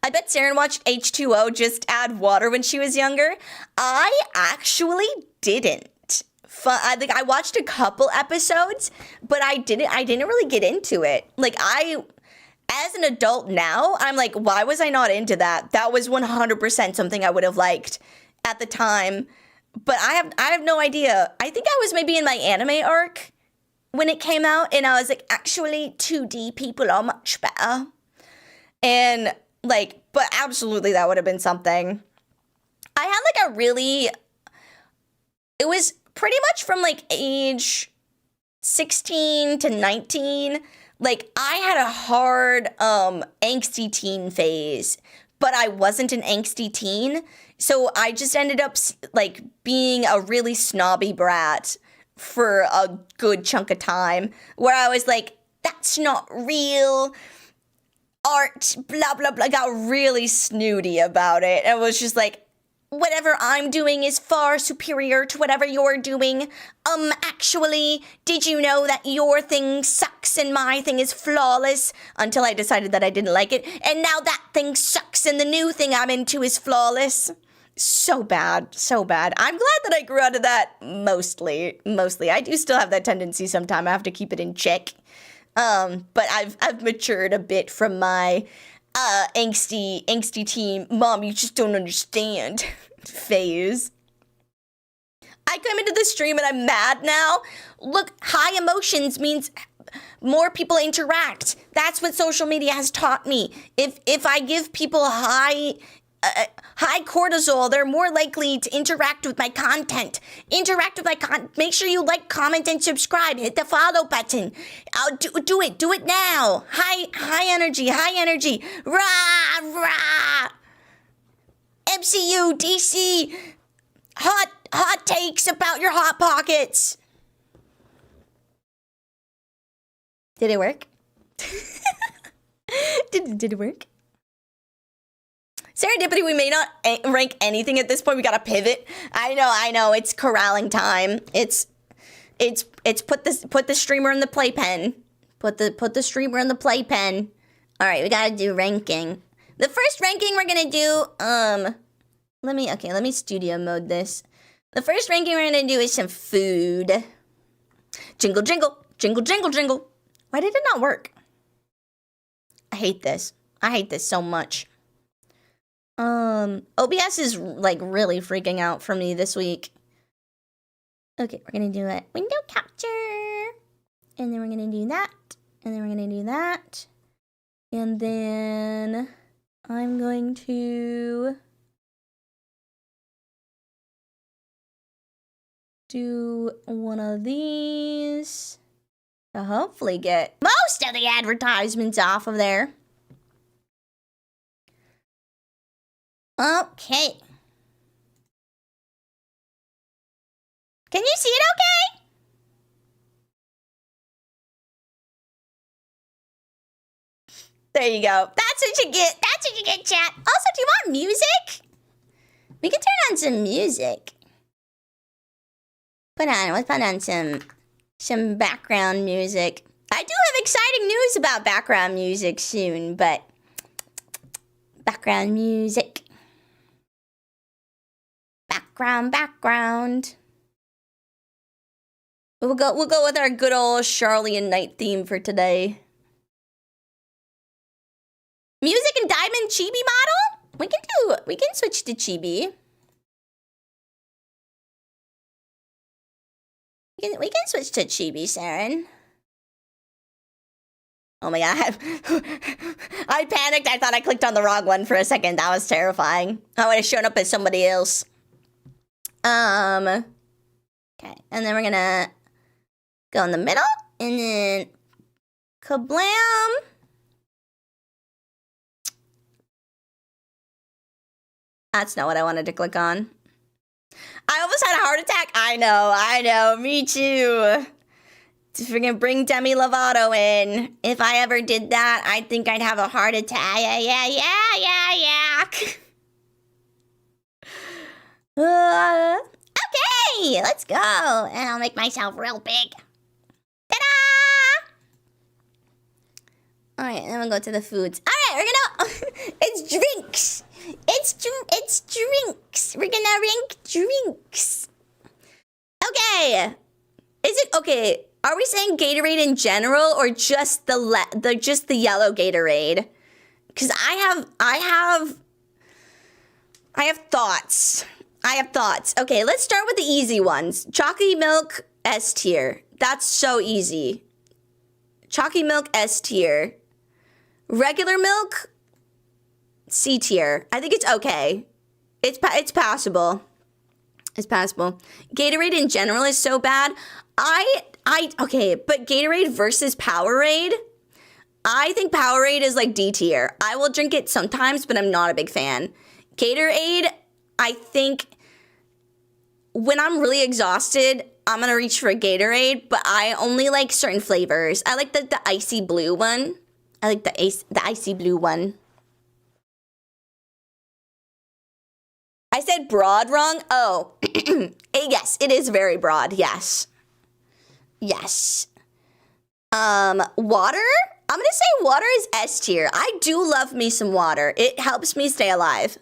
I bet Saren watched H2O just add water when she was younger. I actually didn't. I watched a couple episodes, but I didn't really get into it. Like, as an adult now, I'm like, why was I not into that? That was 100% something I would have liked at the time. But I have no idea. I think I was maybe in my anime arc when it came out, and I was like, actually, 2D people are much better. And, like, but absolutely that would have been something. I had, like, it was pretty much from, like, age 16 to 19. Like, I had a hard, angsty teen phase, but I wasn't an angsty teen. So I just ended up, like, being a really snobby brat for a good chunk of time, where I was like, that's not real art, blah, blah, blah. I got really snooty about it. And was just like, whatever I'm doing is far superior to whatever you're doing. Actually, did you know that your thing sucks and my thing is flawless? Until I decided that I didn't like it. And now that thing sucks and the new thing I'm into is flawless. So bad. I'm glad that I grew out of that mostly. I do still have that tendency sometime. I have to keep it in check. But I've matured a bit from my angsty teen, mom, you just don't understand phase. I come into the stream and I'm mad now. Look, high emotions means more people interact. That's what social media has taught me. If I give people high cortisol, they're more likely to interact with my content. Make sure you like, comment, and subscribe. Hit the follow button. Do it now. High energy. Rah. MCU, DC. Hot takes about your hot pockets. Did it work? Did it work? Serendipity, we may not rank anything at this point. We gotta pivot. I know. It's corralling time. It's put the streamer in the playpen. Put the streamer in the playpen. All right, we gotta do ranking. The first ranking we're gonna do. Let me studio mode this. The first ranking we're gonna do is some food. Jingle, jingle, jingle, jingle, jingle. Why did it not work? I hate this so much. OBS is like really freaking out for me this week. Okay, we're gonna do it. Window capture. And then we're gonna do that. And then we're gonna do that. And then I'm going to do one of these to hopefully get most of the advertisements off of there. Okay. Can you see it okay? There you go. That's what you get. That's what you get, chat. Also, do you want music? We can turn on some music. Let's put on some background music. I do have exciting news about background music soon, but Background music. Background. We'll go with our good old Charlie and Knight theme for today. Music and diamond chibi model? We can switch to chibi. We can switch to chibi, Saren. Oh my god. I panicked. I thought I clicked on the wrong one for a second. That was terrifying. I would have shown up as somebody else. Okay. And then we're gonna go in the middle. And then kablam. That's not what I wanted to click on. I almost had a heart attack. I know. Me too. To freaking bring Demi Lovato in. If I ever did that, I think I'd have a heart attack. Yeah. Okay, let's go. And I'll make myself real big. Ta-da! All right, then we'll go to the foods. All right, we're gonna... It's drinks. It's drinks. We're gonna rank drinks. Okay. Is it... Okay, are we saying Gatorade in general or just the yellow Gatorade? Because I have thoughts. Okay, let's start with the easy ones. Chalky milk, S tier. That's so easy. Chalky milk, S tier. Regular milk, C tier. I think it's okay. It's passable. It's passable. Gatorade in general is so bad. Okay, but Gatorade versus Powerade, I think Powerade is like D tier. I will drink it sometimes, but I'm not a big fan. Gatorade, I think when I'm really exhausted, I'm gonna reach for a Gatorade, but I only like certain flavors. I like the icy blue one. I like the icy blue one. I said broad wrong? Oh, yes, it is very broad, yes. Yes. Water? I'm gonna say water is S tier. I do love me some water. It helps me stay alive.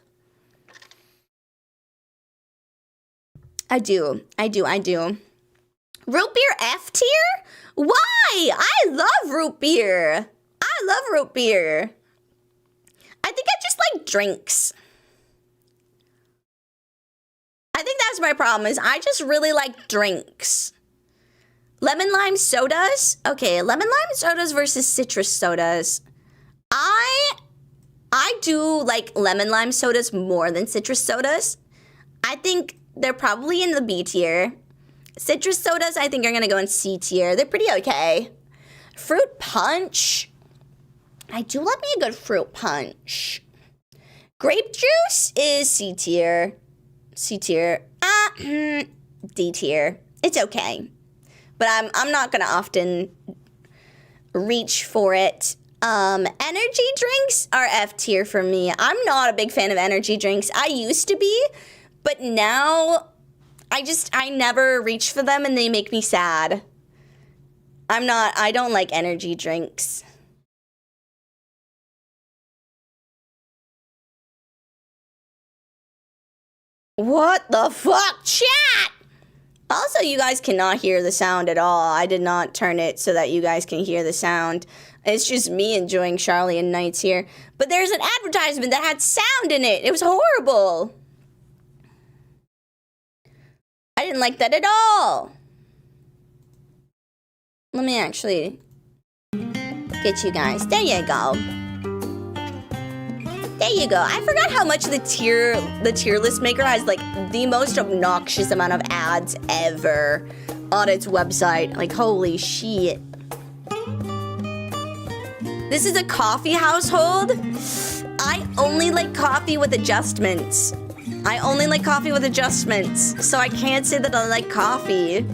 I do. Root beer F tier? Why? I love root beer. I think I just like drinks. I think that's my problem is I just really like drinks. Lemon lime sodas? Okay, lemon lime sodas versus citrus sodas. I do like lemon lime sodas more than citrus sodas. I think they're probably in the B tier. Citrus sodas, I think, are gonna go in C tier. They're pretty okay. Fruit punch. I do love me a good fruit punch. Grape juice is C tier. D tier. It's okay. But I'm not gonna often reach for it. Energy drinks are F tier for me. I'm not a big fan of energy drinks. I used to be, but now I never reach for them and they make me sad. I don't like energy drinks. What the fuck, chat? Also, you guys cannot hear the sound at all. I did not turn it so that you guys can hear the sound. It's just me enjoying Charlie and Knights here. But there's an advertisement that had sound in it. It was horrible. I didn't like that at all. Let me actually get you guys. There you go. There you go. I forgot how much the tier list maker has like the most obnoxious amount of ads ever on its website. Like, holy shit. This is a coffee household. I only like coffee with adjustments. So I can't say that I like coffee.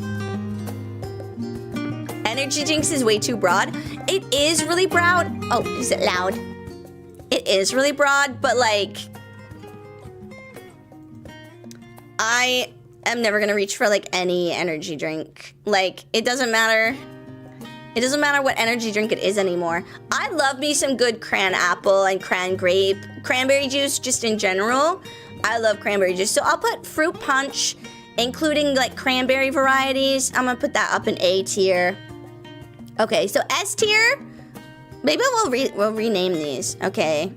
Energy drinks is way too broad. It is really broad. Oh, is it loud? It is really broad, but like, I am never gonna reach for like any energy drink. Like, it doesn't matter. It doesn't matter what energy drink it is anymore. I love me some good cran apple and cran grape. Cranberry juice, just in general. I love cranberry juice. So I'll put fruit punch, including like cranberry varieties. I'm gonna put that up in A tier. Okay, so S tier. Maybe we'll rename these. Okay.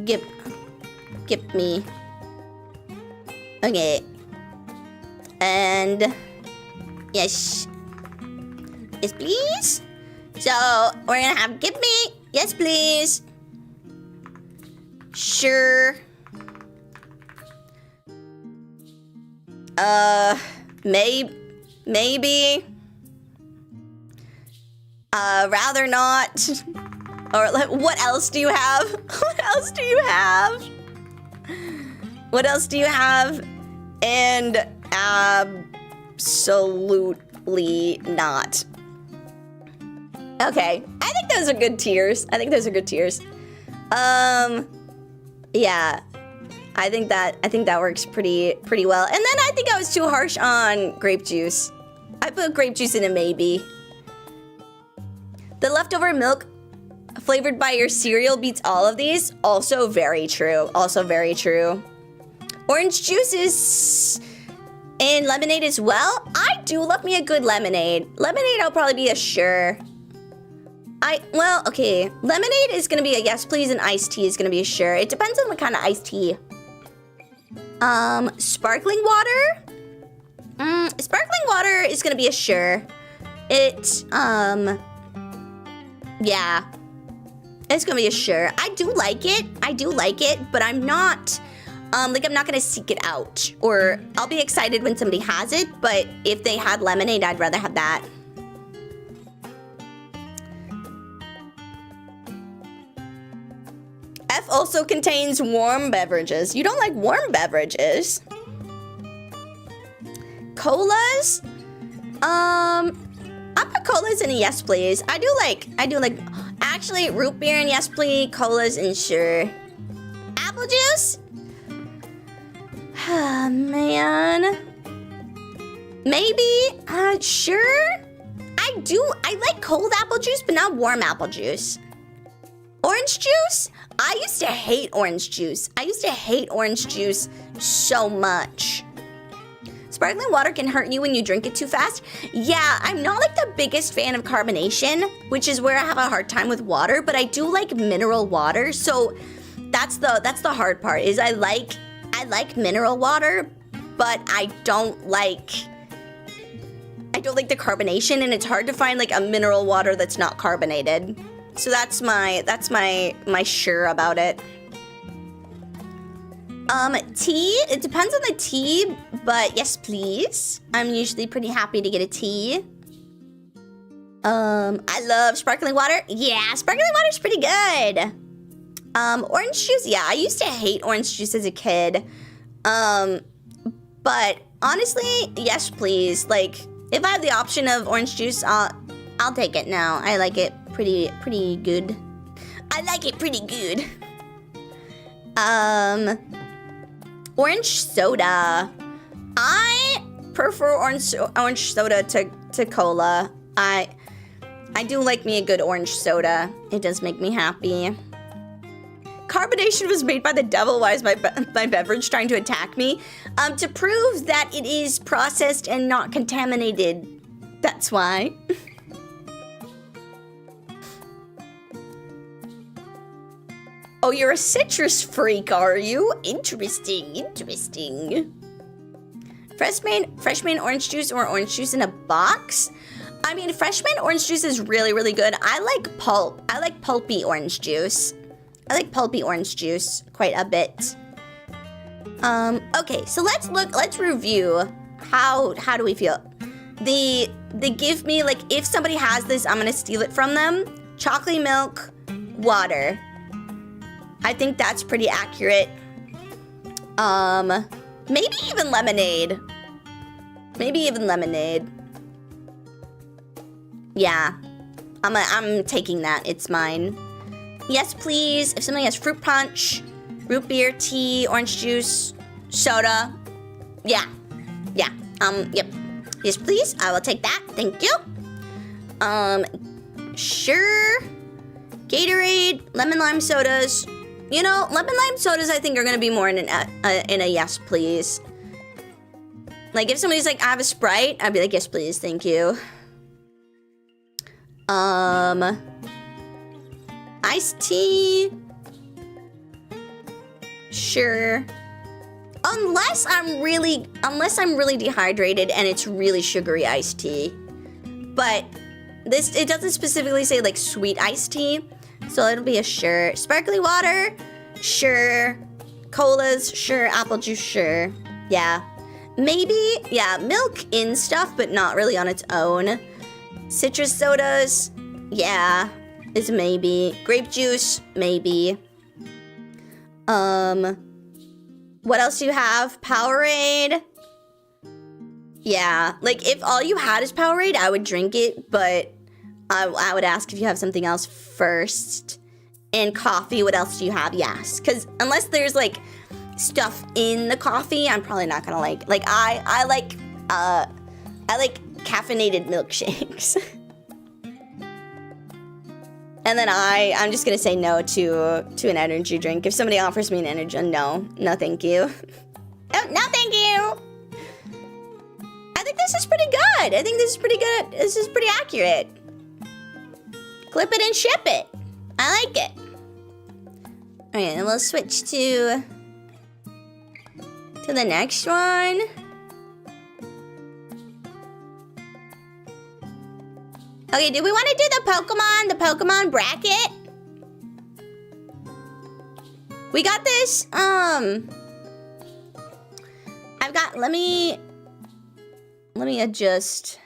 Give me. Okay. And yes. Yes, please. So we're gonna have give me. Yes, please. Sure. Maybe. Rather not. Or like, what else do you have? What else do you have? What else do you have? And absolutely not. Okay, I think those are good tiers. Yeah. I think that works pretty well. And then I think I was too harsh on grape juice. I put grape juice in a maybe. The leftover milk flavored by your cereal beats all of these. Also very true. Orange juice is and lemonade as well. I do love me a good lemonade. Lemonade I'll probably be a sure. Okay. Lemonade is gonna be a yes please, and iced tea is gonna be a sure. It depends on what kind of iced tea. Sparkling water? Sparkling water is gonna be a sure. Yeah. It's gonna be a sure. I do like it, but I'm not, I'm not gonna seek it out. Or I'll be excited when somebody has it, but if they had lemonade, I'd rather have that. F also contains warm beverages. You don't like warm beverages? Colas? I put colas in a yes please. I do like, actually root beer and yes please, colas and sure. Apple juice? Man. Maybe, sure. I like cold apple juice, but not warm apple juice. Orange juice? I used to hate orange juice. So much. Sparkling water can hurt you when you drink it too fast. Yeah, I'm not like the biggest fan of carbonation, which is where I have a hard time with water, but I do like mineral water. So that's the hard part is I like mineral water, but I don't like the carbonation, and it's hard to find like a mineral water that's not carbonated. So that's my sure about it. Tea, it depends on the tea, but yes please. I'm usually pretty happy to get a tea. I love sparkling water. Yeah, sparkling water's pretty good. Orange juice, yeah, I used to hate orange juice as a kid. But honestly, yes please. Like, if I have the option of orange juice, I'll take it now. I like it pretty good. Orange soda. I prefer orange soda to cola. I do like me a good orange soda. It does make me happy. Carbonation was made by the devil. Why is my beverage trying to attack me? To prove that it is processed and not contaminated. That's why. Oh, you're a citrus freak, are you? Interesting. Freshman orange juice or orange juice in a box? I mean, freshman orange juice is really good. I like pulp. I like pulpy orange juice. Quite a bit. Okay, so let's review. How do we feel? They give me, like, if somebody has this, I'm gonna steal it from them. Chocolate milk, water. I think that's pretty accurate. Maybe even lemonade. Yeah, I'm taking that. It's mine. Yes, please. If somebody has fruit punch, root beer, tea, orange juice, soda. Yeah. Yep. Yes, please. I will take that. Thank you. Sure. Gatorade, lemon lime sodas. You know, lemon lime sodas I think are gonna be more in a yes, please. Like if somebody's like, I have a Sprite, I'd be like, yes, please, thank you. Iced tea. Sure. Unless I'm really dehydrated and it's really sugary iced tea. But it doesn't specifically say like sweet iced tea, so it'll be a sure. Sparkly water, sure. Colas, sure. Apple juice, sure. Yeah. Maybe, yeah, milk in stuff, but not really on its own. Citrus sodas, yeah, is maybe. Grape juice, maybe. What else do you have? Powerade. Yeah, like if all you had is Powerade, I would drink it, but I would ask if you have something else first. And coffee, what else do you have? Yes, because unless there's like stuff in the coffee, I'm probably not gonna like. Like I like caffeinated milkshakes. And then I'm just gonna say no to an energy drink. If somebody offers me an energy, no thank you. Oh, no thank you. I think this is pretty good. I think this is pretty good. This is pretty accurate. Clip it and ship it. I like it. All right, and we'll switch to the next one. Okay, do we want to do the Pokemon bracket? We got this, I've got, let me adjust.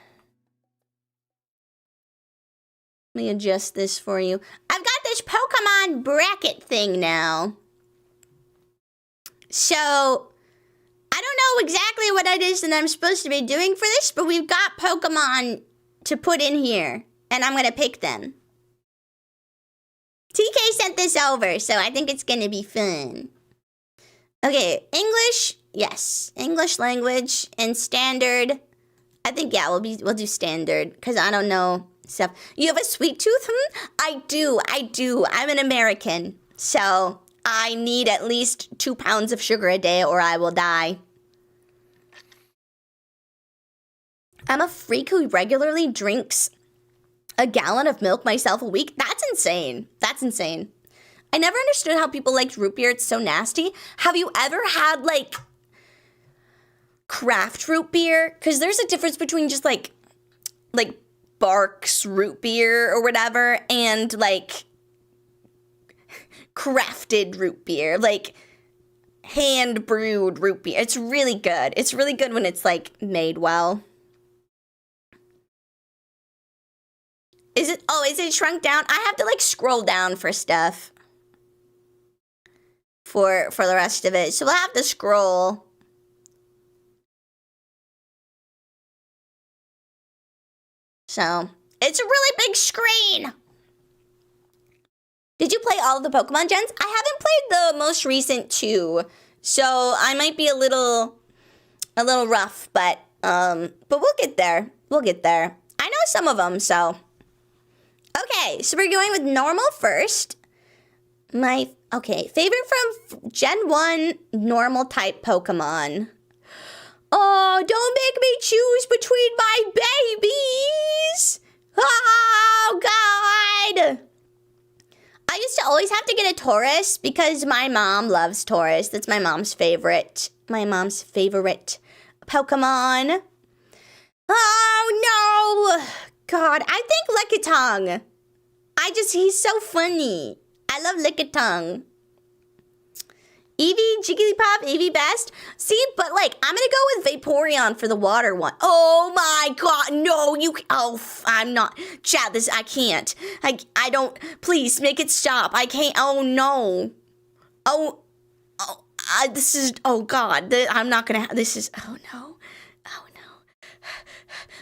Let me adjust this for you. I've got this Pokemon bracket thing now. So, I don't know exactly what it is that I'm supposed to be doing for this, but we've got Pokemon to put in here, and I'm gonna pick them. TK sent this over, so I think it's gonna be fun. Okay, English, yes. English language and standard. I think, yeah, we'll do standard, because I don't know stuff. You have a sweet tooth? I do. I'm an American, so I need at least 2 pounds of sugar a day or I will die. I'm a freak who regularly drinks a gallon of milk myself a week. That's insane. That's insane. I never understood how people liked root beer. It's so nasty. Have you ever had, like, craft root beer? Because there's a difference between just, like Barks root beer or whatever and, like, crafted root beer. Like, hand-brewed root beer. It's really good. It's really good when it's, like, made well. Is it shrunk down? I have to like scroll down for stuff for the rest of it. So we'll have to scroll. So it's a really big screen. Did you play all of the Pokemon gens? I haven't played the most recent 2, so I might be a little rough, but we'll get there. We'll get there. I know some of them, so. Okay, so we're going with normal first. Favorite from Gen 1 normal type Pokemon. Oh, don't make me choose between my babies. Oh, God. I used to always have to get a Taurus because my mom loves Taurus. That's my mom's favorite. My mom's favorite Pokemon. Oh, no. God, I think Lickitung. He's so funny. I love Lickitung. Eevee, Jigglypuff, Eevee best. See, but like, I'm gonna go with Vaporeon for the water one. Oh my God, no, I'm not. Chat, I can't. I don't, please make it stop. I can't, oh no. This is, oh God, I'm not gonna, this is, oh no.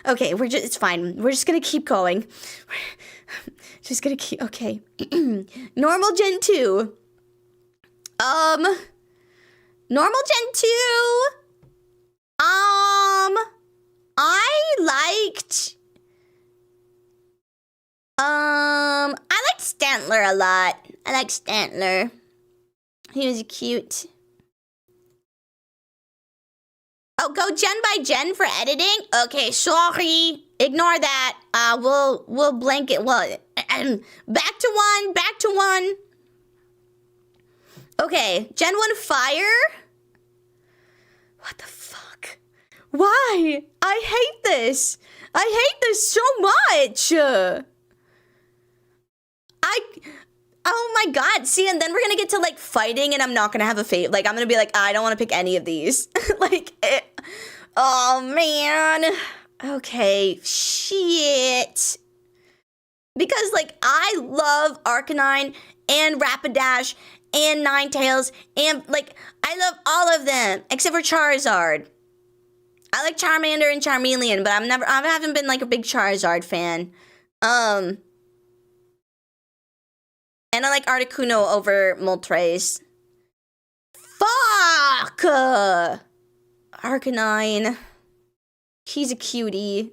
Okay, it's fine. We're just gonna keep going. Just gonna keep, okay. Normal Gen 2. Normal Gen 2. I liked Stantler a lot. I like Stantler. He was cute. Oh, go gen by gen for editing? Okay, sorry. Ignore that. We'll blank it. Well, back to one. Okay, Gen 1 fire? What the fuck? Why? I hate this. I hate this so much. Oh my god. See, and then we're gonna get to like fighting and I'm not gonna have a fate. Like, I'm gonna be like, I don't want to pick any of these. Oh man. Okay, shit. Because like, I love Arcanine and Rapidash and Ninetales and like, I love all of them except for Charizard. I like Charmander and Charmeleon, but I haven't been like a big Charizard fan. And I like Articuno over Moltres. Fuck! Arcanine. He's a cutie.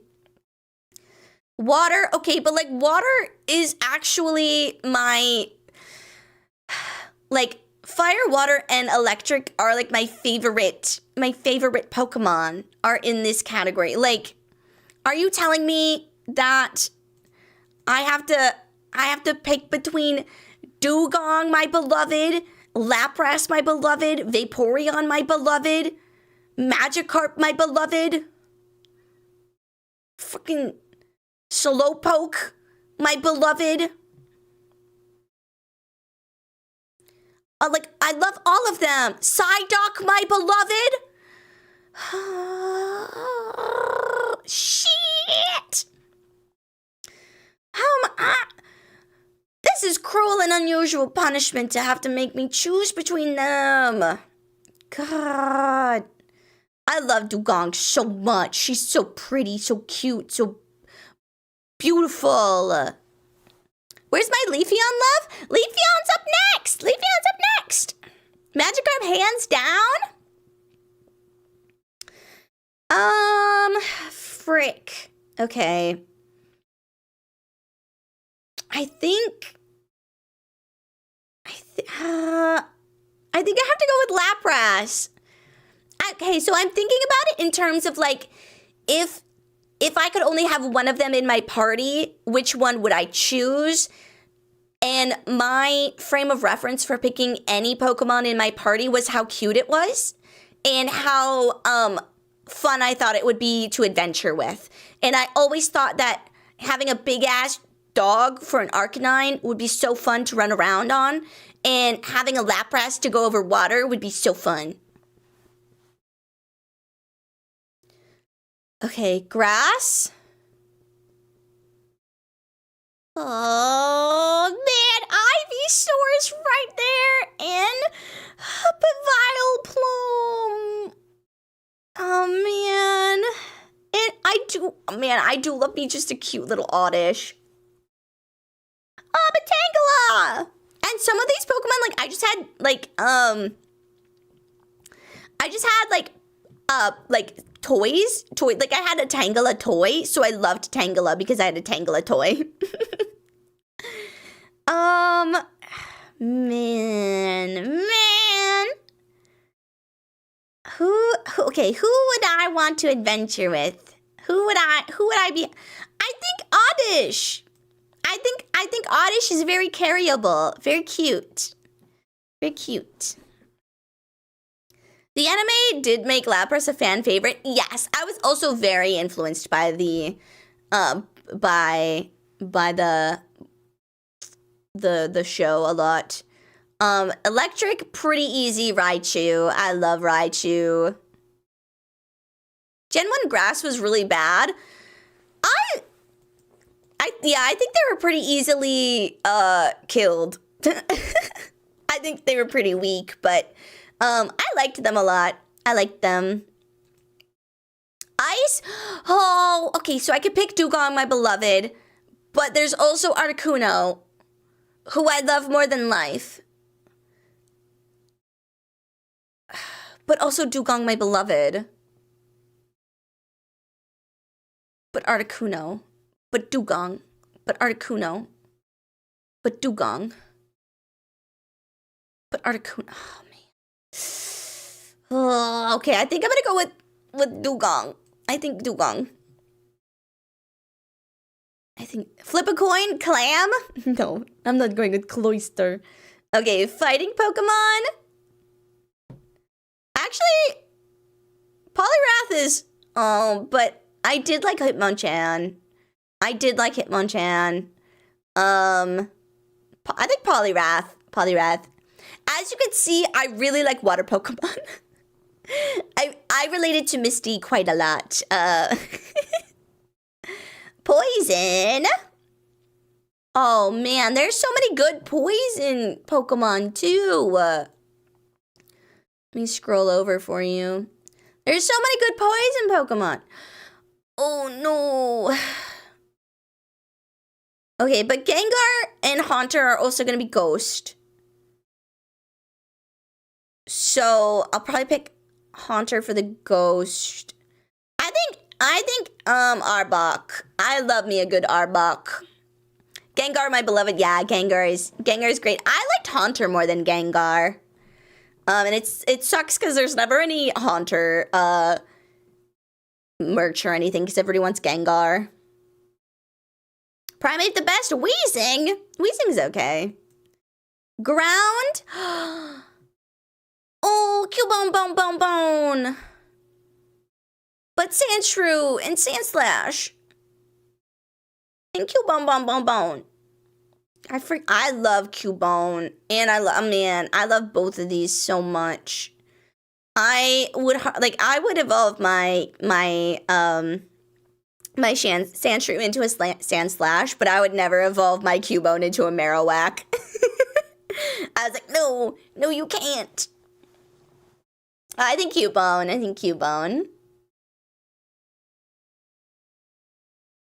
Water, okay, but like water is actually my, like fire, water, and electric are like my favorite Pokemon are in this category. Like, are you telling me that I have to pick between Dugong, my beloved, Lapras, my beloved, Vaporeon, my beloved, Magikarp, my beloved, fucking Slowpoke, my beloved. Like, I love all of them. Psyduck, my beloved. Shit. How am I? This is cruel and unusual punishment to have to make me choose between them. God. I love Dugong so much. She's so pretty, so cute, so beautiful. Where's my Leafeon love? Leafeon's up next. Magikarp hands down. Frick. Okay. I think I have to go with Lapras. Okay, so I'm thinking about it in terms of like, if I could only have one of them in my party, which one would I choose? And my frame of reference for picking any Pokemon in my party was how cute it was and how fun I thought it would be to adventure with. And I always thought that having a big ass dog for an Arcanine would be so fun to run around on, and having a Lapras to go over water would be so fun. Okay, grass. Oh man, Ivysaur's right there, and Pavile Plume. Oh man, and I do love me just a cute little Oddish. Oh, Batangela! And some of these Pokemon, like, I just had toys. Like, I had a Tangela toy, so I loved Tangela because I had a Tangela toy. Man. Who would I want to adventure with? Who would I be? I think Oddish. I think Oddish is very carryable, very cute. Very cute. The anime did make Lapras a fan favorite. Yes, I was also very influenced by the the show a lot. Electric, pretty easy, Raichu. I love Raichu. Gen 1 grass was really bad. I think they were pretty easily killed. I think they were pretty weak, but I liked them a lot. I liked them. Ice? Oh, okay, so I could pick Dugong, my beloved, but there's also Articuno, who I love more than life. But also Dugong, my beloved. But Articuno. But Dugong. But Articuno. But Dugong. But Articuno. Oh, man. Oh, okay, I think I'm gonna go with Dugong. I think Dugong. I think flip a coin, clam? No, I'm not going with Cloyster. Okay, fighting Pokemon. Actually, Poliwrath is but I did like Hitmonchan. I think Poliwrath. As you can see, I really like water Pokemon. I related to Misty quite a lot. Poison. Oh man, there's so many good poison Pokemon too. Let me scroll over for you. There's so many good poison Pokemon. Oh no. Okay, but Gengar and Haunter are also gonna be Ghost. So I'll probably pick Haunter for the Ghost. I think Arbok. I love me a good Arbok. Gengar, my beloved. Yeah, Gengar is great. I liked Haunter more than Gengar. And it sucks because there's never any Haunter merch or anything because everybody wants Gengar. Primate the best. Weezing. Weezing's okay. Ground. Oh, Cubone. But Sandshrew and Sandslash. And Cubone. I love Cubone. And I love both of these so much. I would evolve my Sandshrew into a Sandslash, but I would never evolve my Cubone into a Marowak. I was like, no, you can't. I think Cubone.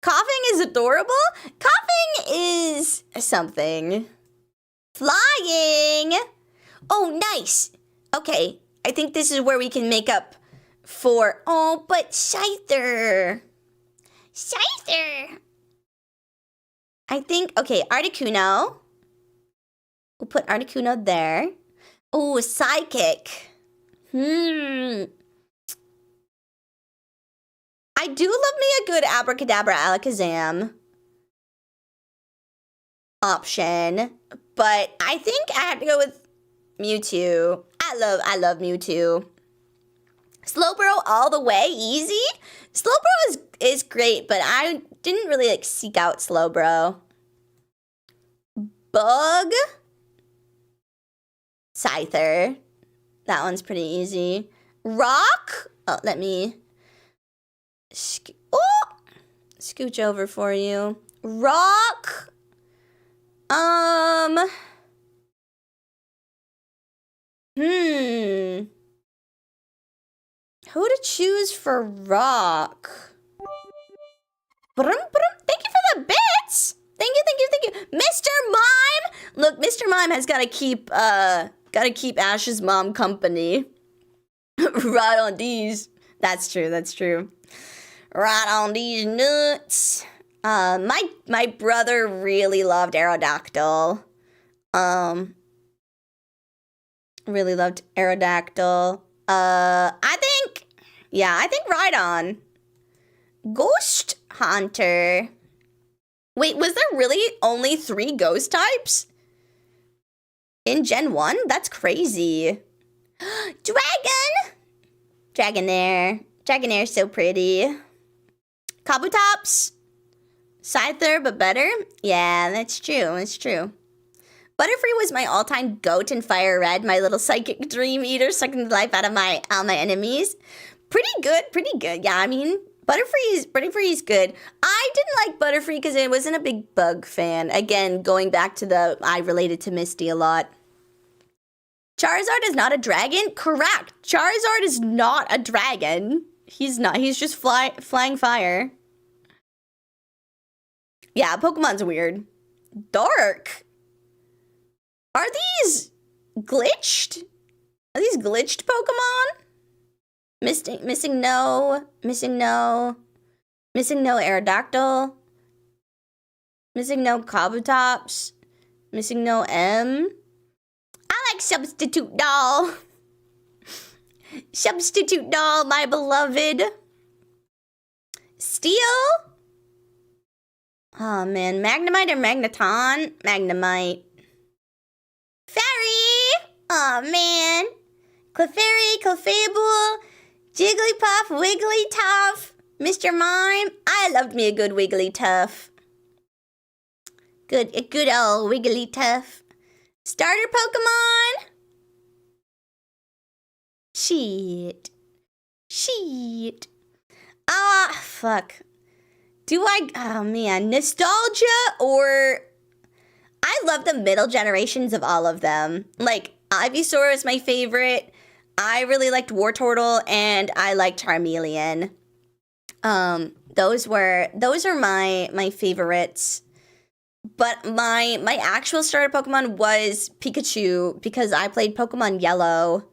Coughing is adorable. Coughing is something. Flying. Oh, nice. Okay, I think this is where we can make up for... Oh, but Scyther. I think... Okay, Articuno. We'll put Articuno there. Oh, Psychic. I do love me a good Abracadabra Alakazam option, but I think I have to go with Mewtwo. I love Mewtwo. Slowbro all the way, easy. Slowbro is great, but I didn't really seek out Slowbro. Bug. Scyther. That one's pretty easy. Rock. Oh, let me scooch over for you. Rock. Who to choose for Rock? Thank you for the bits. Thank you. Mr. Mime. Look, Mr. Mime has got to keep Ash's mom company. Right on these. That's true. Right on these nuts. My brother really loved Aerodactyl. Really loved Aerodactyl. I think Rhydon. Ghost Hunter. Wait, was there really only 3 ghost types? In Gen 1? That's crazy. Dragon! Dragonair's so pretty. Kabutops. Scyther, but better? Yeah, that's true. Butterfree was my all-time goat in Fire Red, my little psychic dream eater sucking the life out of all my enemies. Pretty good. Yeah, I mean, Butterfree is good. I didn't like Butterfree because I wasn't a big bug fan. Again, going back to I related to Misty a lot. Charizard is not a dragon? Correct. Charizard is not a dragon. He's not. He's just flying fire. Yeah, Pokemon's weird. Dark. Are these glitched? Are these glitched Pokemon? Missing no Aerodactyl. Missing no Kabutops. Missing no M. I like Substitute Doll. Substitute Doll, my beloved. Steel? Oh man, Magnemite or Magneton? Magnemite. Fairy! Oh man. Clefairy, Clefable, Jigglypuff, Wigglytuff, Mr. Mime. I loved me a good Wigglytuff. A good old Wigglytuff. Starter Pokemon? Shit. Ah, fuck. Oh man, nostalgia or... I love the middle generations of all of them. Like, Ivysaur is my favorite. I really liked Wartortle and I liked Charmeleon. Those are my favorites. But my actual starter Pokemon was Pikachu because I played Pokemon Yellow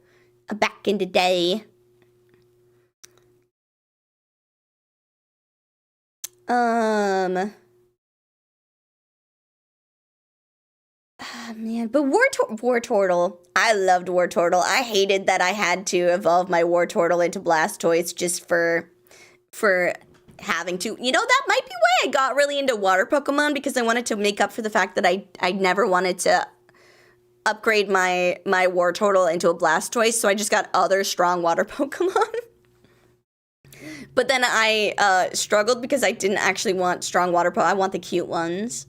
back in the day. Oh man, but Wartortle. I loved Wartortle. I hated that I had to evolve my Wartortle into Blastoise just for having to. You know, that might be why I got really into water Pokemon, because I wanted to make up for the fact that I never wanted to upgrade my Wartortle into a Blastoise, so I just got other strong water Pokemon. But then I struggled because I didn't actually want strong water Pokemon. I want the cute ones.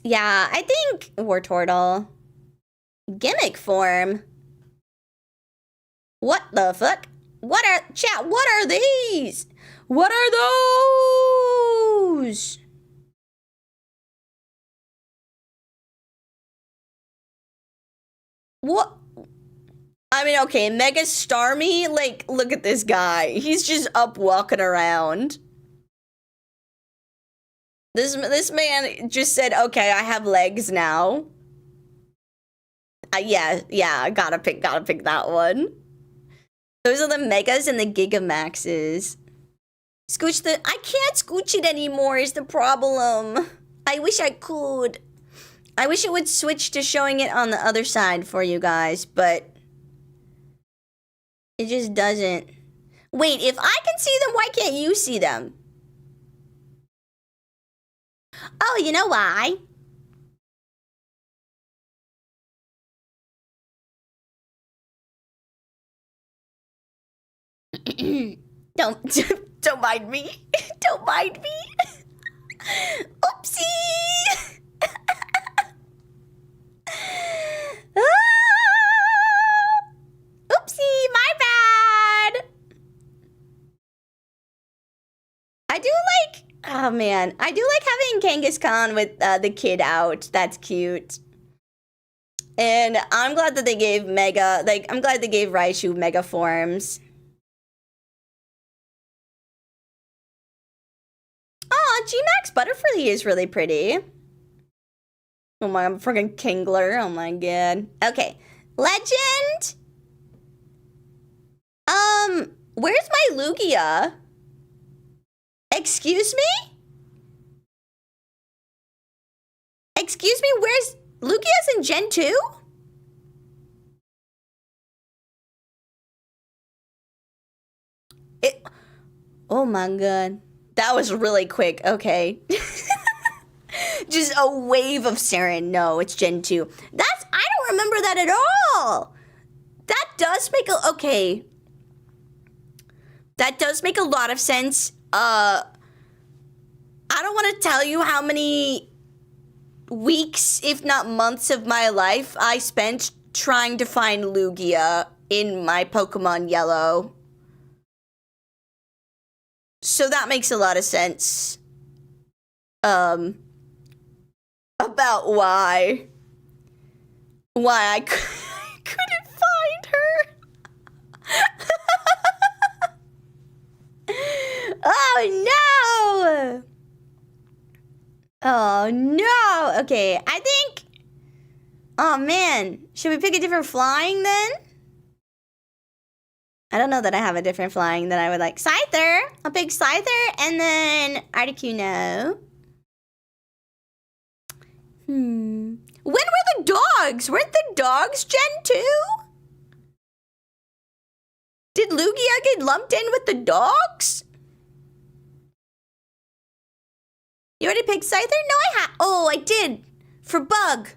Yeah, I think Wartortle. Gimmick form. What the fuck? What are these? What are those? What? I mean, okay, Mega Starmie, like, look at this guy. He's just up walking around. This man just said, okay, I have legs now. Yeah, gotta pick that one. Those are the Megas and the Gigamaxes. I can't scooch it anymore is the problem. I wish I could. I wish it would switch to showing it on the other side for you guys, but it just doesn't. Wait, if I can see them, why can't you see them? Oh, you know why? Don't mind me. Don't mind me. Oopsie. Oopsie, my bad. I do like, oh man, I do like having Kangaskhan with the kid out. That's cute. And I'm glad that they gave I'm glad they gave Raichu Mega forms. Oh, G-Max Butterfree is really pretty. Oh my, I'm freaking Kingler. Oh my god. Okay. Legend? Where's my Lugia? Excuse me? Excuse me, where's... Lugia's in Gen 2? Oh my god. That was really quick. Okay. Just a wave of Saren. No, it's Gen 2. I don't remember that at all. That does make okay. That does make a lot of sense. I don't want to tell you how many weeks, if not months of my life I spent trying to find Lugia in my Pokemon Yellow. So that makes a lot of sense. About why I couldn't find her. Oh no! Oh no! Okay, I think... Oh man, should we pick a different flying then? I don't know that I have a different flying that I would like. Scyther! I'll pick Scyther and then Articuno. When were the dogs? Weren't the dogs Gen 2? Did Lugia get lumped in with the dogs? You already picked Scyther? No, oh, I did. For Bug.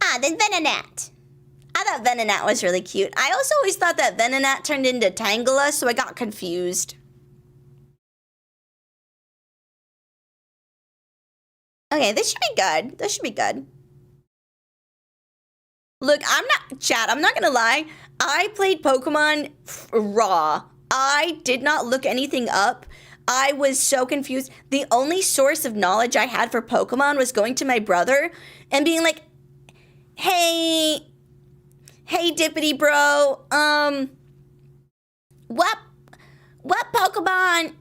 Ah, then Venonat. I thought Venonat was really cute. I also always thought that Venonat turned into Tangela, so I got confused. Okay, this should be good. This should be good. Look, I'm not gonna lie. I played Pokemon raw. I did not look anything up. I was so confused. The only source of knowledge I had for Pokemon was going to my brother and being like, hey Dippity bro, what Pokemon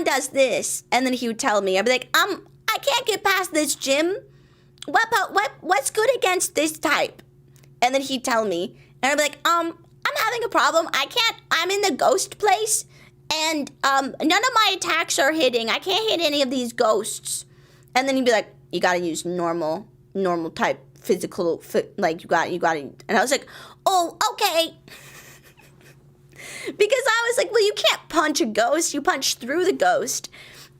does this? And then he would tell me. I'd be like, I can't get past this gym. What's good against this type? And then he'd tell me, and I'd be like, I'm having a problem. I'm in the ghost place, and none of my attacks are hitting. I can't hit any of these ghosts. And then he'd be like, you gotta use normal type physical, like you got. And I was like, oh, okay. Because I was like, well, you can't punch a ghost. You punch through the ghost.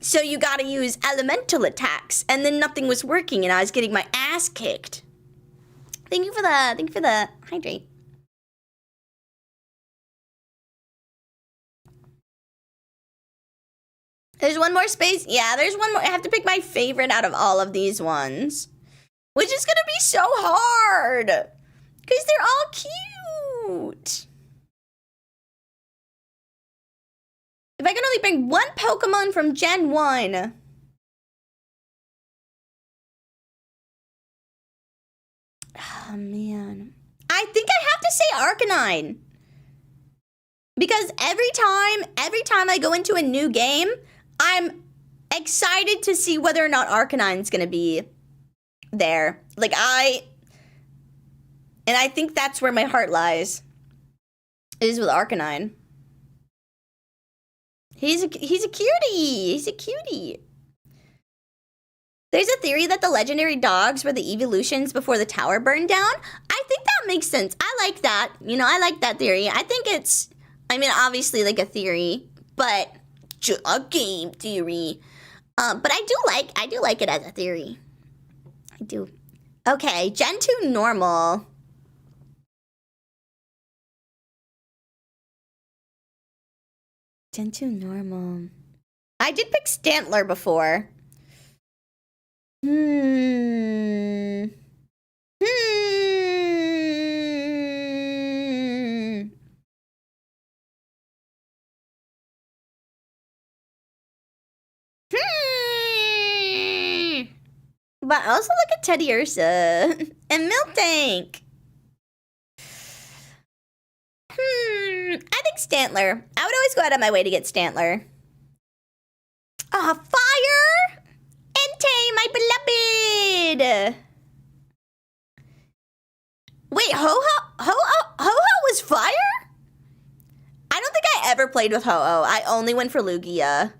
So you gotta use elemental attacks, and then nothing was working, and I was getting my ass kicked. Thank you for the hydrate. There's one more space. Yeah, there's one more. I have to pick my favorite out of all of these ones, which is gonna be so hard because they're all cute. If I can only bring one Pokemon from Gen 1. Oh, man. I think I have to say Arcanine. Because every time I go into a new game, I'm excited to see whether or not Arcanine's gonna be there. Like, I think that's where my heart lies. Is with Arcanine. He's a cutie. He's a cutie. There's a theory that the legendary dogs were the evolutions before the tower burned down. I think that makes sense. I like that. You know, I like that theory. I think it's, I mean, obviously like a theory, but a game theory. But I do like it as a theory. I do. Okay, Gen 2 normal. Gen 2 normal. I did pick Stantler before. But also look at Teddy Ursa and Miltank. I think Stantler. I would always go out of my way to get Stantler. Ah, fire! Entei, my beloved! Wait, Ho-Ho was fire? I don't think I ever played with Ho-Oh. I only went for Lugia.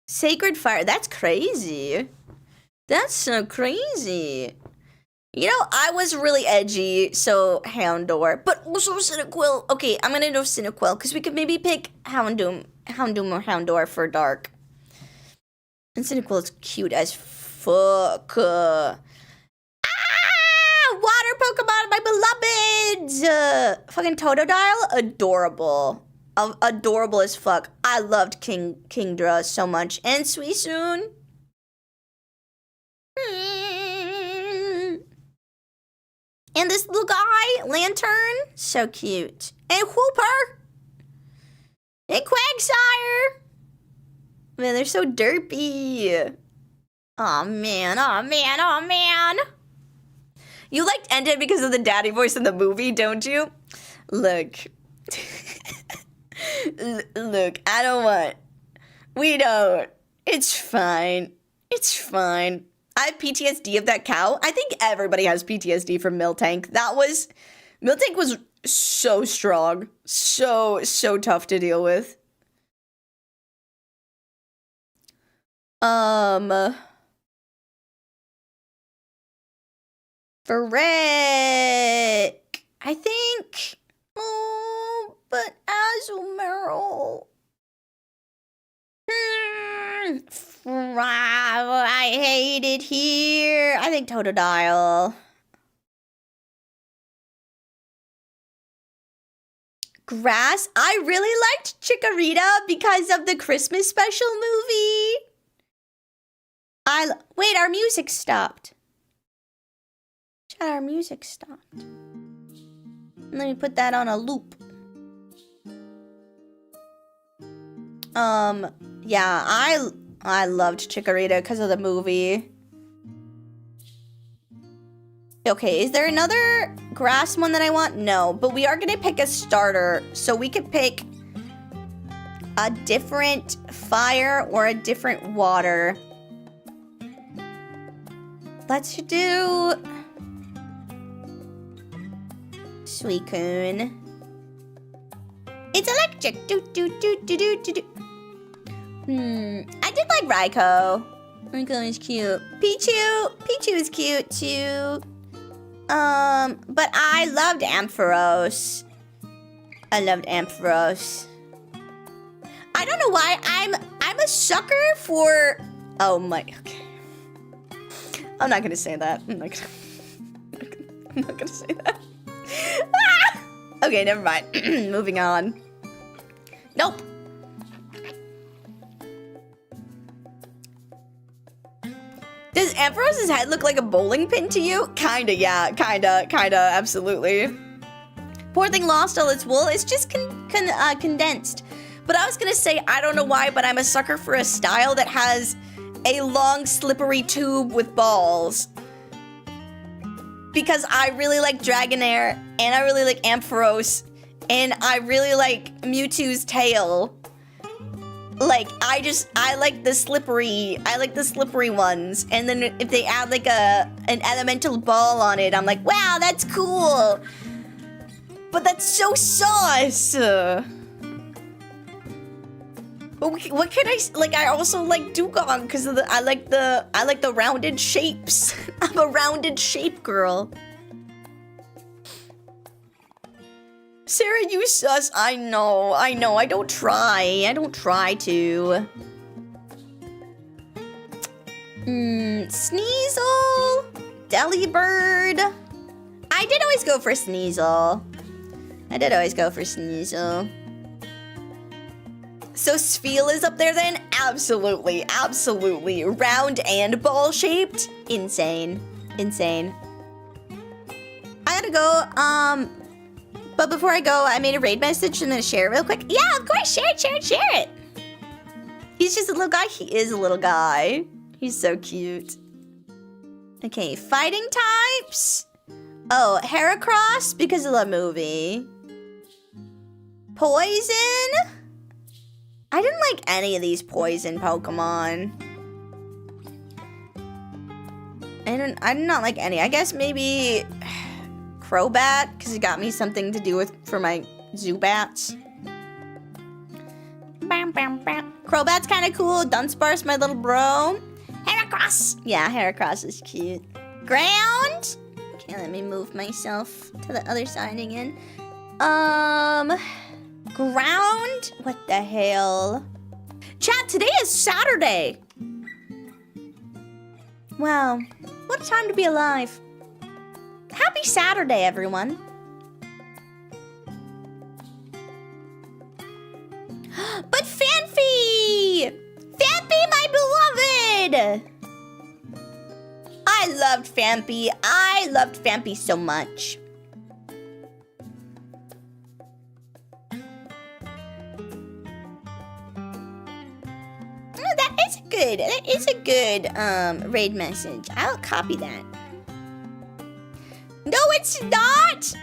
Sacred Fire, that's crazy. That's so crazy. You know, I was really edgy, so Houndour, but also Cyndaquil. Okay, I'm gonna do Cyndaquil, because we could maybe pick Houndoom or Houndour for Dark. And Cyndaquil is cute as fuck. Water Pokemon, my beloveds! Fucking Totodile, adorable. Adorable as fuck. I loved Kingdra so much. And Suicune. And this little guy, Lantern, so cute. And Whooper. And Quagsire. Man, they're so derpy. Aw, man, aw, man, aw, man. You liked Entei because of the daddy voice in the movie, don't you? Look. Look, I don't want. We don't. It's fine. It's fine. I have PTSD of that cow. I think everybody has PTSD from Miltank. Miltank was so strong. So tough to deal with. Frick. I think. Oh, but Azumarill. I hate it here. I think Totodile. Grass. I really liked Chikorita because of the Christmas special movie. Wait, our music stopped. Chat, our music stopped. Let me put that on a loop. Yeah, I loved Chikorita because of the movie. Okay, is there another grass one that I want? No, but we are gonna pick a starter, so we could pick a different fire or a different water. Let's do Suicune. It's electric. Do do do do do do do. I did like Raikou. Raikou is cute. Pichu is cute too. But I loved Ampharos. I loved Ampharos. I don't know why I'm a sucker for. Oh my. Okay. I'm not gonna say that. I'm not gonna say that. Okay, never mind. Moving on. Nope. Does Ampharos's head look like a bowling pin to you? Kinda, yeah. Kinda, absolutely. Poor thing lost all its wool. It's just condensed. But I was gonna say, I don't know why, but I'm a sucker for a style that has a long, slippery tube with balls. Because I really like Dragonair, and I really like Ampharos, and I really like Mewtwo's tail. Like, I like the slippery ones, and then if they add like an elemental ball on it, I'm like, wow, that's cool. But that's so sauce. But what can I like? I also like Dugong because of I like the rounded shapes. I'm a rounded shape girl. Sarah, you sus. I know. I don't try. to. Sneasel, Delibird. I did always go for Sneasel. So Spheal is up there then? Absolutely. Round and ball shaped? Insane. I gotta go, but before I go, I made a raid message and then share it real quick. Yeah, of course, share it. He's just a little guy. He is a little guy. He's so cute. Okay, fighting types. Oh, Heracross because of the movie. Poison. I didn't like any of these poison Pokemon. I did not like any. I guess maybe Crobat, because it got me something to do with for my Zubats. Crobat's kind of cool. Dunsparce, my little bro. Heracross. Yeah, Heracross is cute. Ground. Okay, let me move myself to the other side again. Ground? What the hell? Chat, today is Saturday. Wow, what a time to be alive. Happy Saturday, everyone. But Fanpy! Fanpy, my beloved! I loved Fanpy so much. That is a good raid message. I'll copy that. No, it's not.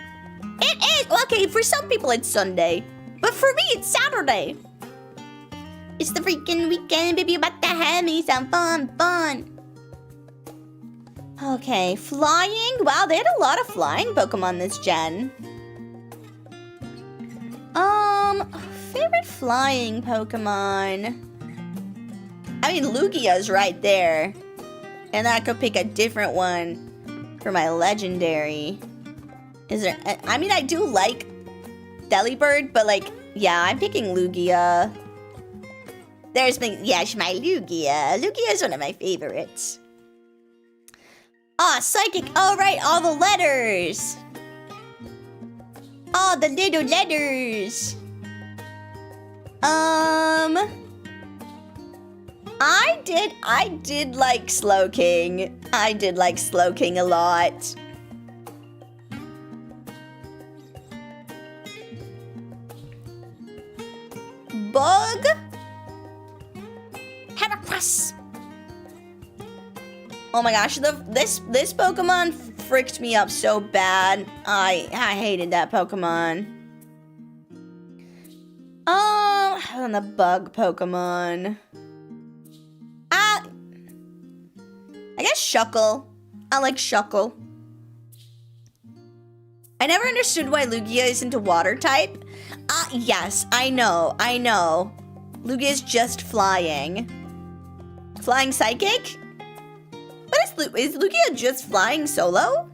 It is. Okay, for some people it's Sunday, but for me it's Saturday. It's the freaking weekend, baby. About to have me some fun. Okay, flying. Wow, they had a lot of flying Pokemon this gen. Favorite flying Pokemon. I mean, Lugia's right there. And I could pick a different one for my legendary. Is there... I mean, I do like Delibird, but like, yeah, I'm picking Lugia. There's my... Yes, my Lugia. Lugia is one of my favorites. Ah, Psychic. All right, all the letters. All the little letters. I did like Slowking. I did like Slowking a lot. Bug. Heracross. Oh my gosh, this Pokemon fricked me up so bad. I hated that Pokemon. On the bug Pokemon. I guess Shuckle. I like Shuckle. I never understood why Lugia isn't a water type. Yes, I know. Lugia is just flying. Flying Psychic? Is Lugia just flying solo?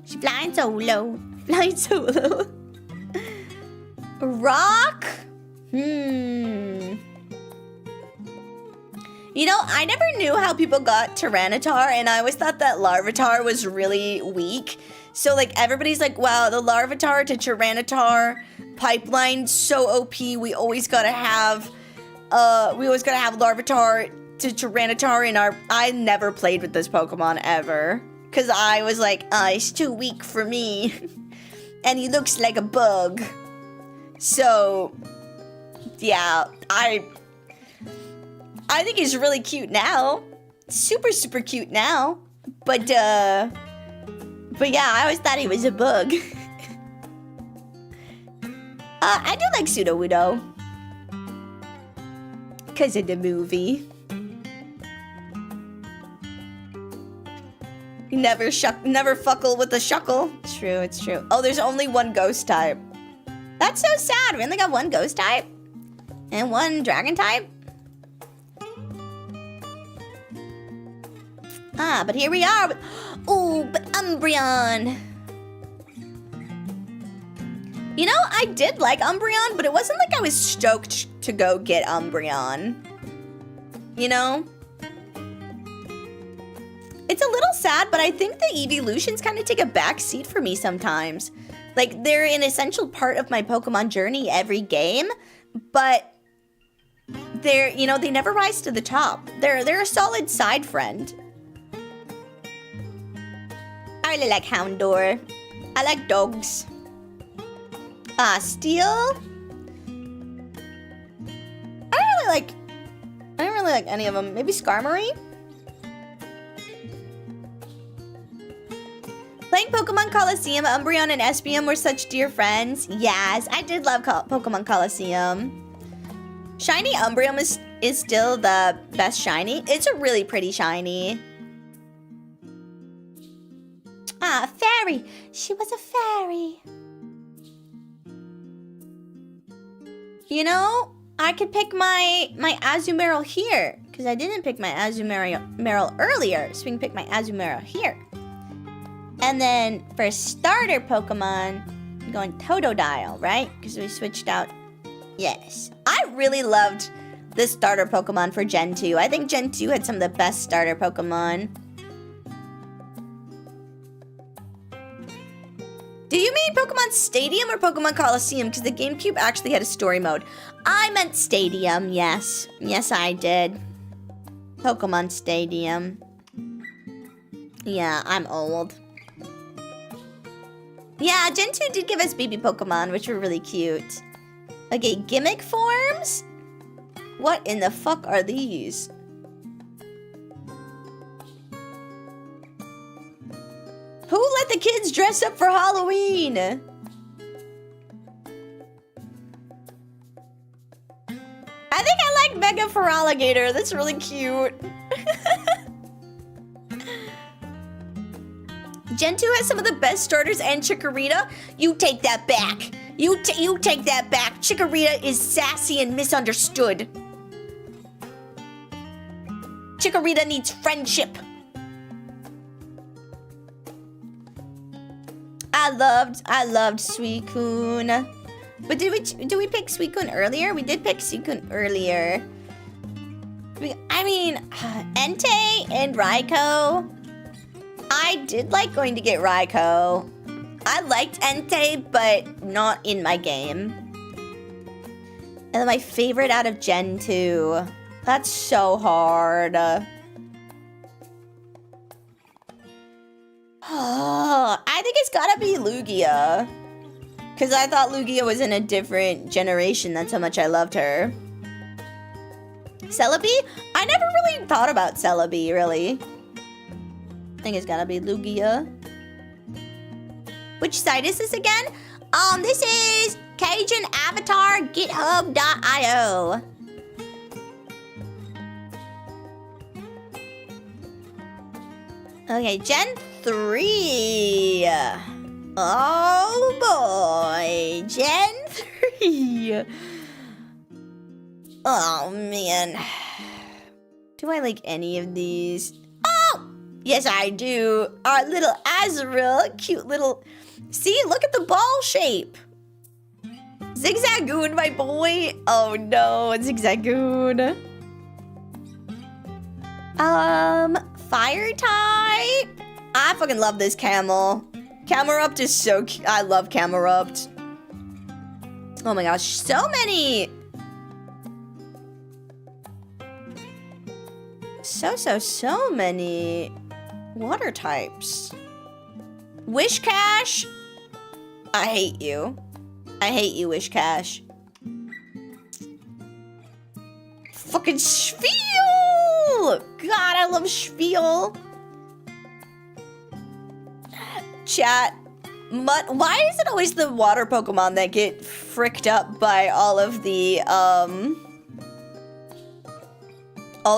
She's flying solo. Flying solo. Rock? You know, I never knew how people got Tyranitar, and I always thought that Larvitar was really weak. So, like, everybody's like, wow, the Larvitar to Tyranitar pipeline, so OP. We always gotta have Larvitar to Tyranitar in our... I never played with this Pokemon ever. Because I was like, he's too weak for me. And he looks like a bug. So, yeah, I think he's really cute now. Super, super cute now. But yeah, I always thought he was a bug. I do like Sudowoodo. Because of the movie. Never fuckle with a Shuckle. True, it's true. Oh, there's only one ghost type. That's so sad. We only got one ghost type. And one dragon type. But here we are. Ooh, but Umbreon. You know, I did like Umbreon, but it wasn't like I was stoked to go get Umbreon. You know? It's a little sad, but I think the evolutions kind of take a back seat for me sometimes. Like, they're an essential part of my Pokemon journey every game, but they're, you know, they never rise to the top. They're a solid side friend. I really like Houndour. I like dogs. Steel. I don't really like any of them. Maybe Skarmory? Playing Pokemon Coliseum, Umbreon and Espeon were such dear friends. Yes, I did love Pokemon Coliseum. Shiny Umbreon is still the best shiny. It's a really pretty shiny. Fairy. She was a fairy. You know, I could pick my Azumarill here, because I didn't pick my Azumarill earlier, so we can pick my Azumarill here. And then for starter Pokemon, I'm going Totodile, right? Because we switched out. Yes. I really loved this starter Pokemon for Gen 2. I think Gen 2 had some of the best starter Pokemon. Do you mean Pokemon Stadium or Pokemon Coliseum? Because the GameCube actually had a story mode. I meant Stadium, yes. Yes, I did. Pokemon Stadium. Yeah, I'm old. Yeah, Gen 2 did give us baby Pokemon, which were really cute. Okay, gimmick forms? What in the fuck are these? Who let the kids dress up for Halloween? I think I like Mega Feraligatr. That's really cute. Gen 2 has some of the best starters and Chikorita. You take that back. You take that back. Chikorita is sassy and misunderstood. Chikorita needs friendship. I loved Suicune. But did we pick Suicune earlier? We did pick Suicune earlier. I mean, Entei and Raikou. I did like going to get Raikou. I liked Entei, but not in my game. And then my favorite out of Gen 2. That's so hard. I think it's gotta be Lugia. Because I thought Lugia was in a different generation. That's how much I loved her. Celebi? I never really thought about Celebi, really. I think it's gotta be Lugia. Which site is this again? This is Cajun Avatar GitHub.io. Okay, Gen 3. Oh boy, Gen 3. Oh man. Do I like any of these? Oh, yes I do. Our little Azurill, cute little... See, look at the ball shape. Zigzagoon, my boy. Oh no, Zigzagoon. Fire type. I fucking love this camel. Camerupt is so cute. I love Camerupt. Oh my gosh, so many. So many water types. Wishcash. I hate you. I hate you, Wishcash. Fucking Spiel! God, I love Spiel. Chat. Why is it always the water Pokemon that get fricked up by all of the, all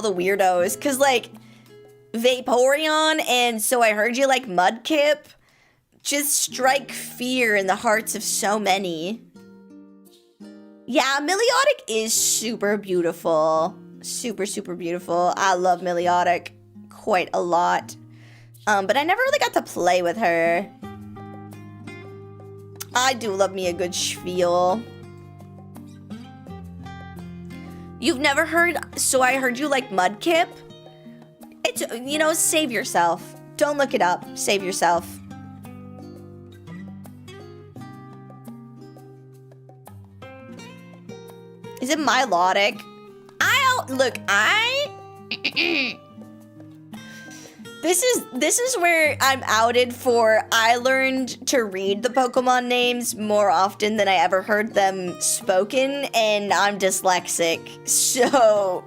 the weirdos? Cause like, Vaporeon and So I Heard You Like Mudkip just strike fear in the hearts of so many. Yeah, Meliotic is super beautiful. Super beautiful. I love Meliotic quite a lot. But I never really got to play with her. I do love me a good Spiel. You've never heard So I Heard You Like Mudkip? It's, you know, save yourself. Don't look it up. Save yourself. Is it Milotic? This is where I'm outed for. I learned to read the Pokemon names more often than I ever heard them spoken, and I'm dyslexic. So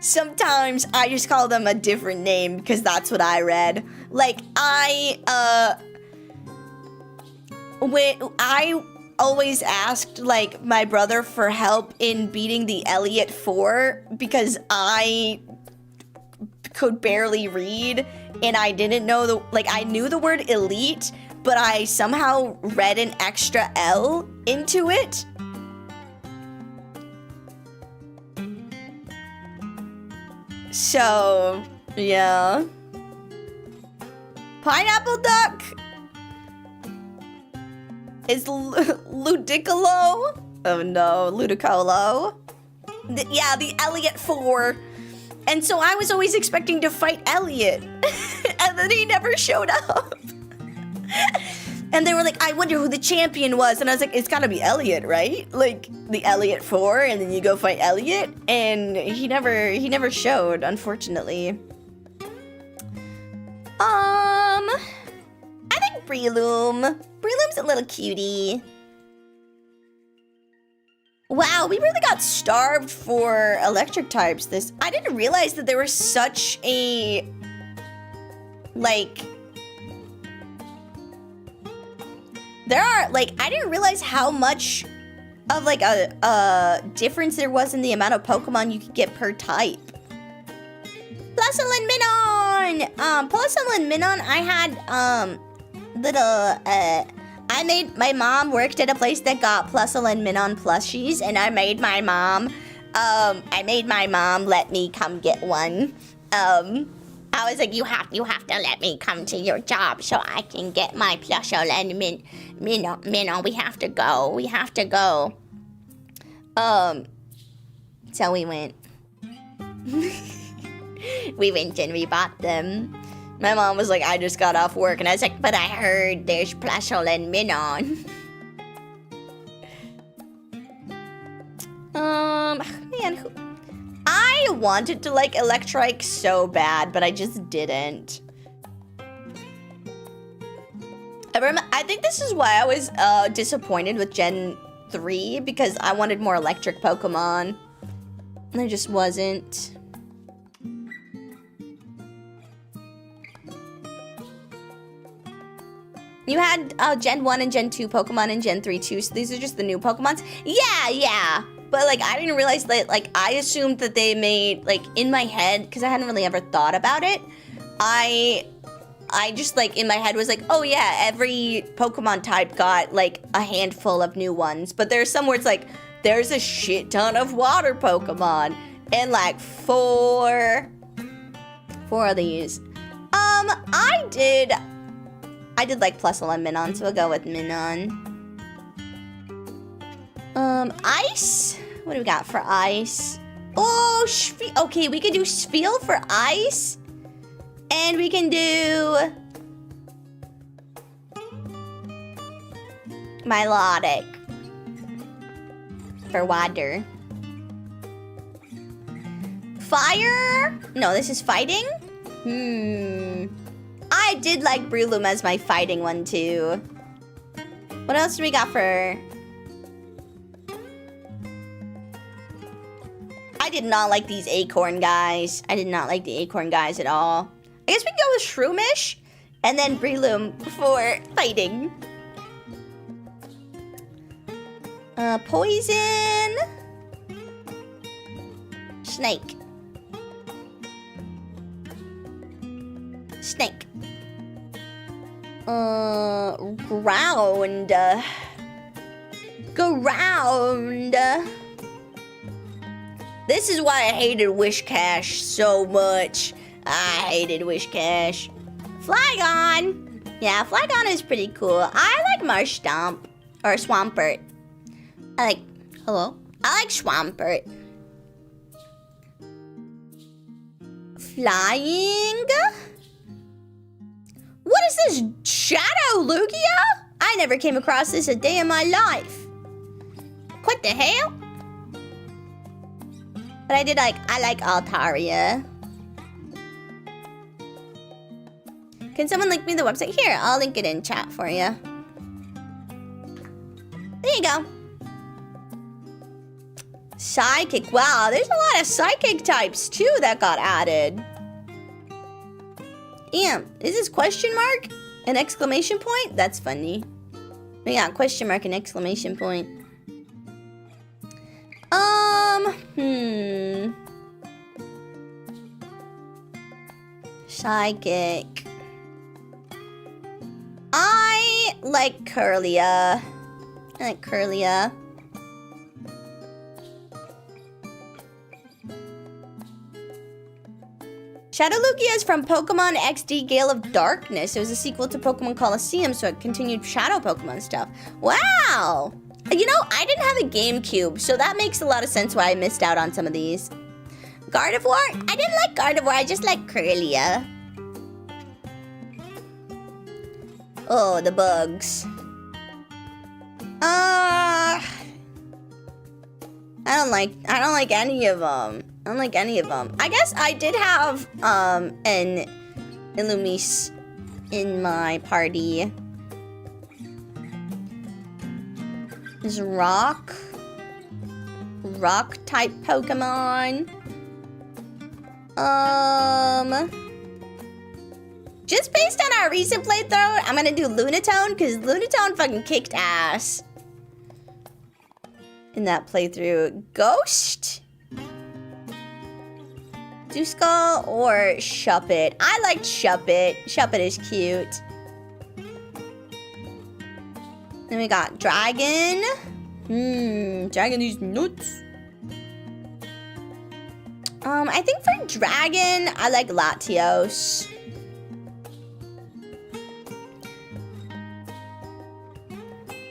sometimes I just call them a different name because that's what I read. Like when I always asked like my brother for help in beating the Elliott 4 because I could barely read and I didn't know I knew the word elite, but I somehow read an extra L into it. So, yeah. Pineapple Duck is Ludicolo. Oh no, Ludicolo. Yeah, the Elliott 4. And so I was always expecting to fight Elliott. And then he never showed up. And they were like, I wonder who the champion was. And I was like, it's gotta be Elliott, right? Like, the Elliott 4, and then you go fight Elliott. And he never showed, unfortunately. I think Breloom. Breloom's a little cutie. Wow, we really got starved for electric types I didn't realize that there was such a, I didn't realize how much of, a difference there was in the amount of Pokemon you could get per type. Plusle and Minun! Plusle and Minun, I had, my mom worked at a place that got Plusle and Minun plushies, and I made my mom let me come get one. I was like, you have to let me come to your job so I can get my plushie and Minnow, we have to go. So we went. We went and we bought them. My mom was like, I just got off work, and I was like, but I heard there's plushie and Minnow. Man, I wanted to like Electrike so bad, but I just didn't. I think this is why I was disappointed with Gen 3, because I wanted more electric Pokemon. And there just wasn't. You had Gen 1 and Gen 2 Pokemon and Gen 3 too, so these are just the new Pokemons? Yeah. But, like, I didn't realize that, like, I assumed that they made, like, in my head, because I hadn't really ever thought about it, I just, like, in my head was like, oh, yeah, every Pokemon type got, like, a handful of new ones. But there's some where it's like, there's a shit ton of water Pokemon, and, like, four of these. I did, like, Plusle and Minun, so we'll go with Minun. Ice? What do we got for ice? Oh, okay, we can do Spiel for ice. And we can do Milotic for water. Fire? No, this is fighting? I did like Breloom as my fighting one too. What else do we got for... I did not like these acorn guys. I did not like the acorn guys at all. I guess we can go with Shroomish and then Breloom for fighting. Poison. Snake. Ground. This is why I hated Wishcash so much. I hated Wishcash. Flygon! Yeah, Flygon is pretty cool. I like Marshtomp. Or Swampert. Hello? I like Swampert. Flying? What is this? Shadow Lugia? I never came across this a day in my life. What the hell? But I like Altaria. Can someone link me the website? Here, I'll link it in chat for you. There you go. Psychic. Wow, there's a lot of psychic types too that got added. Damn, is this question mark? An exclamation point? That's funny. We got question mark and exclamation point. Psychic. I like Curlia. Shadow Lugia is from Pokemon XD Gale of Darkness. It was a sequel to Pokemon Colosseum, so it continued Shadow Pokemon stuff. Wow! You know, I didn't have a GameCube, so that makes a lot of sense why I missed out on some of these. Gardevoir? I didn't like Gardevoir, I just like Curlia. Oh, the bugs. I don't like any of them. I guess I did have an Illumise in my party. There's rock type Pokemon. Just based on our recent playthrough, I'm gonna do Lunatone, because Lunatone fucking kicked ass in that playthrough. Ghost? Duskull or Shuppet? I liked Shuppet. Shuppet is cute. Then we got Dragon. Dragon is nuts. I think for dragon, I like Latios.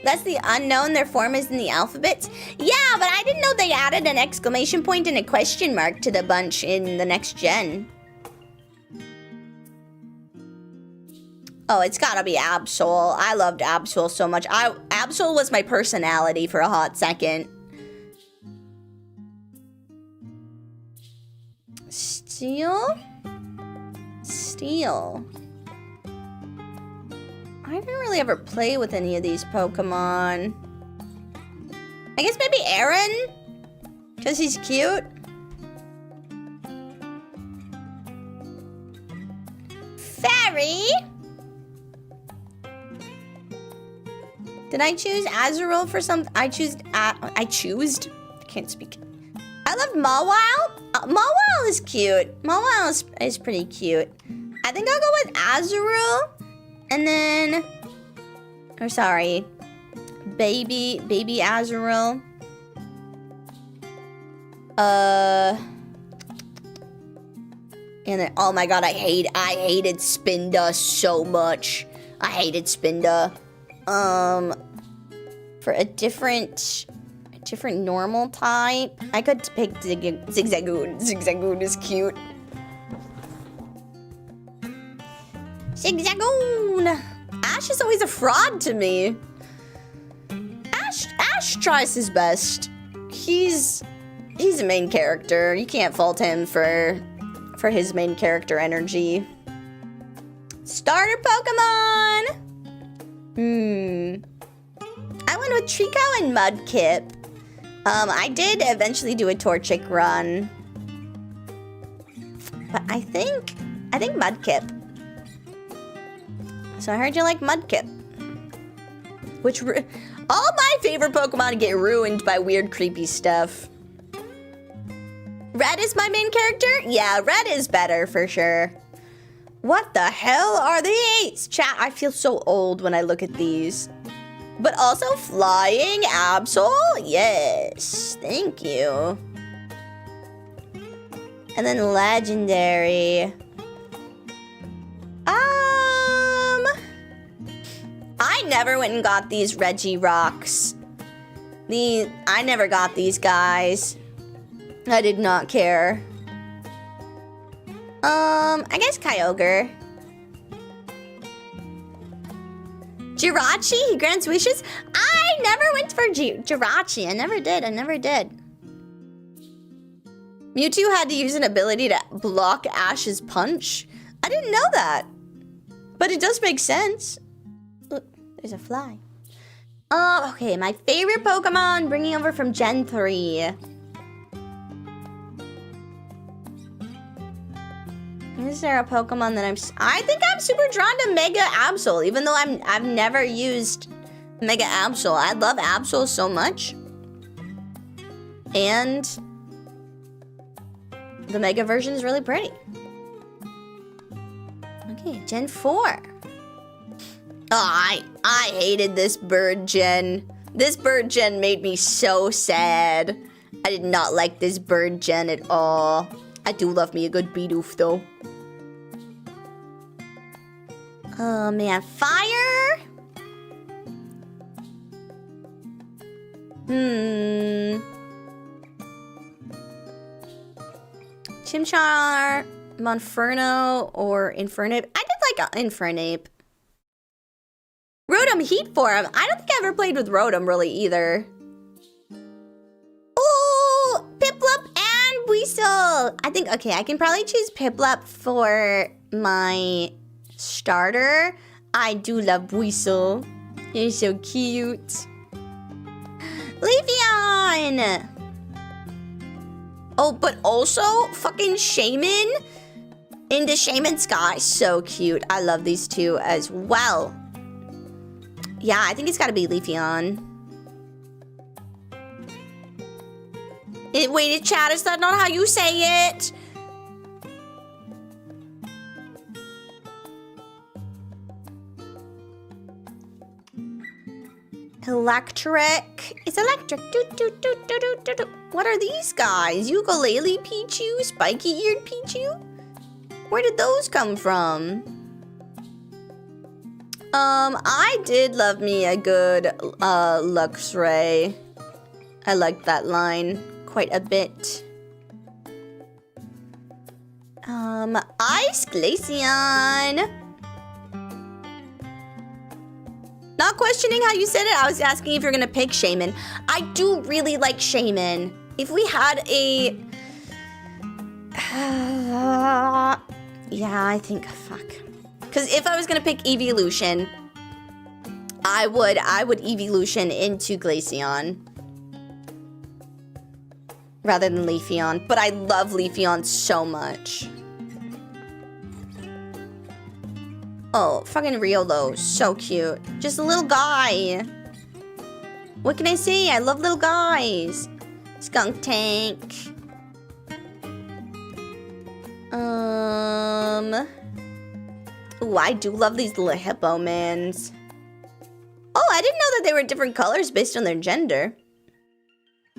That's the unknown, their form is in the alphabet. Yeah, but I didn't know they added an exclamation point and a question mark to the bunch in the next gen. Oh, it's gotta be Absol. I loved Absol so much. Absol was my personality for a hot second. Steel? Steel. I didn't really ever play with any of these Pokemon. I guess maybe Aaron? Because he's cute. Fairy? Did I choose Azurill for some? I choose. I can't speak. I love Mawile. Mawile is cute. Mawile is pretty cute. I think I'll go with Azurill, and then, or sorry, baby Azurill. And then, oh my god, I hated Spinda so much. I hated Spinda. For a different normal type, I could pick Zigzagoon. Zigzagoon is cute. Zigzagoon! Ash is always a fraud to me. Ash tries his best. He's a main character. You can't fault him for his main character energy. Starter Pokemon! I went with Trico and Mudkip. I did eventually do a Torchic run. But I think Mudkip. So I heard you like Mudkip. Which, all my favorite Pokemon get ruined by weird, creepy stuff. Red is my main character? Yeah, Red is better for sure. What the hell are these? Chat, I feel so old when I look at these. But also Flying Absol? Yes, thank you. And then Legendary. I never went and got these Regirocks. I never got these guys. I did not care. I guess Kyogre. Jirachi, he grants wishes. I never went for Jirachi. I never did. Mewtwo had to use an ability to block Ash's punch. I didn't know that. But it does make sense. Look, there's a fly. Okay, my favorite Pokemon bringing over from Gen 3. Is there a Pokemon that I think I'm super drawn to Mega Absol, even though I've never used Mega Absol. I love Absol so much. And the Mega version is really pretty. Okay, Gen 4. Oh, I hated this bird gen. This bird gen made me so sad. I did not like this bird gen at all. I do love me a good Bidoof though. Oh man, fire? Chimchar, Monferno, or Infernape. I did like Infernape. Rotom Heat Form. I don't think I ever played with Rotom really either. Ooh, Piplup and Weasel. I think, okay, I can probably choose Piplup for my starter. I do love Weasel. You're so cute. Leafeon. Oh, but also fucking Shaman into Shaman Sky. So cute. I love these two as well. Yeah, I think it's gotta be Leafeon. Wait, chat, is that not how you say it? Electric. It's electric. What are these guys? Ukulele Pichu? Spiky-eared Pichu? Where did those come from? I did love me a good Luxray. I liked that line quite a bit. Ice Glaceon. Not questioning how you said it. I was asking if you're gonna pick Shaman. I do really like Shaman. If we had a... yeah, I think... fuck. Because if I was gonna pick Evolution, I would Evolution into Glaceon. Rather than Leafeon. But I love Leafeon so much. Oh, fucking Riolo. So cute. Just a little guy. What can I say? I love little guys. Skunk Tank. Ooh, I do love these little hippo mans. Oh, I didn't know that they were different colors based on their gender.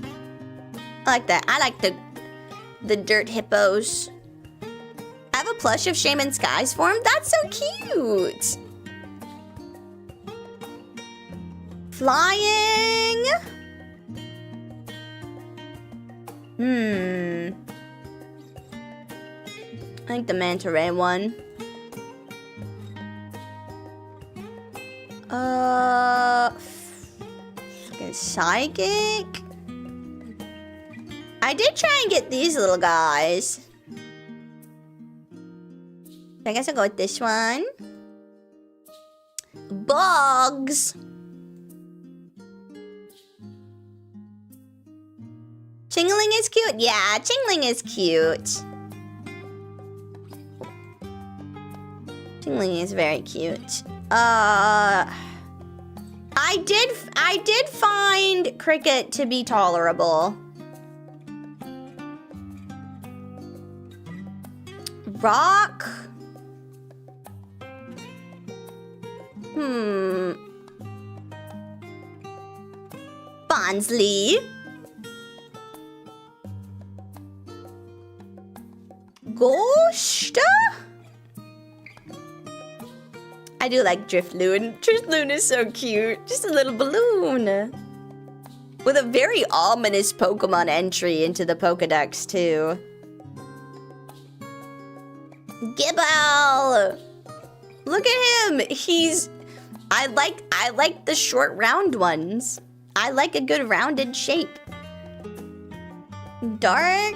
I like that. I like the dirt hippos. I have a plush of Shaman Skies for him. That's so cute. Flying. I like the manta ray one. Fucking psychic. I did try and get these little guys. I guess I'll go with this one. Bugs. Chingling is cute. Yeah, Chingling is cute. Chingling is very cute. I did find Cricket to be tolerable. Rock. Bonsley. Ghost. I do like Drifloon. Drifloon is so cute. Just a little balloon. With a very ominous Pokemon entry into the Pokedex, too. Gible! Look at him! I like the short round ones. I like a good rounded shape. Dark.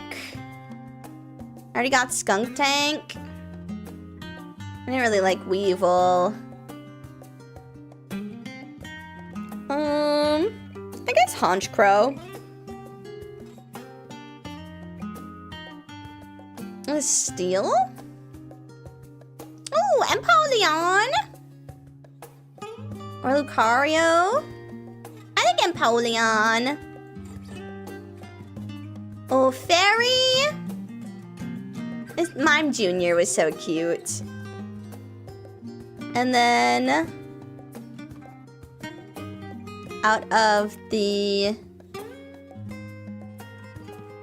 I already got Skunk Tank. I didn't really like Weevil. I guess Honchcrow. Steel? Ooh, Empoleon! Or Lucario? I think Empoleon. Oh, Fairy! This Mime Jr. was so cute. And then... out of the...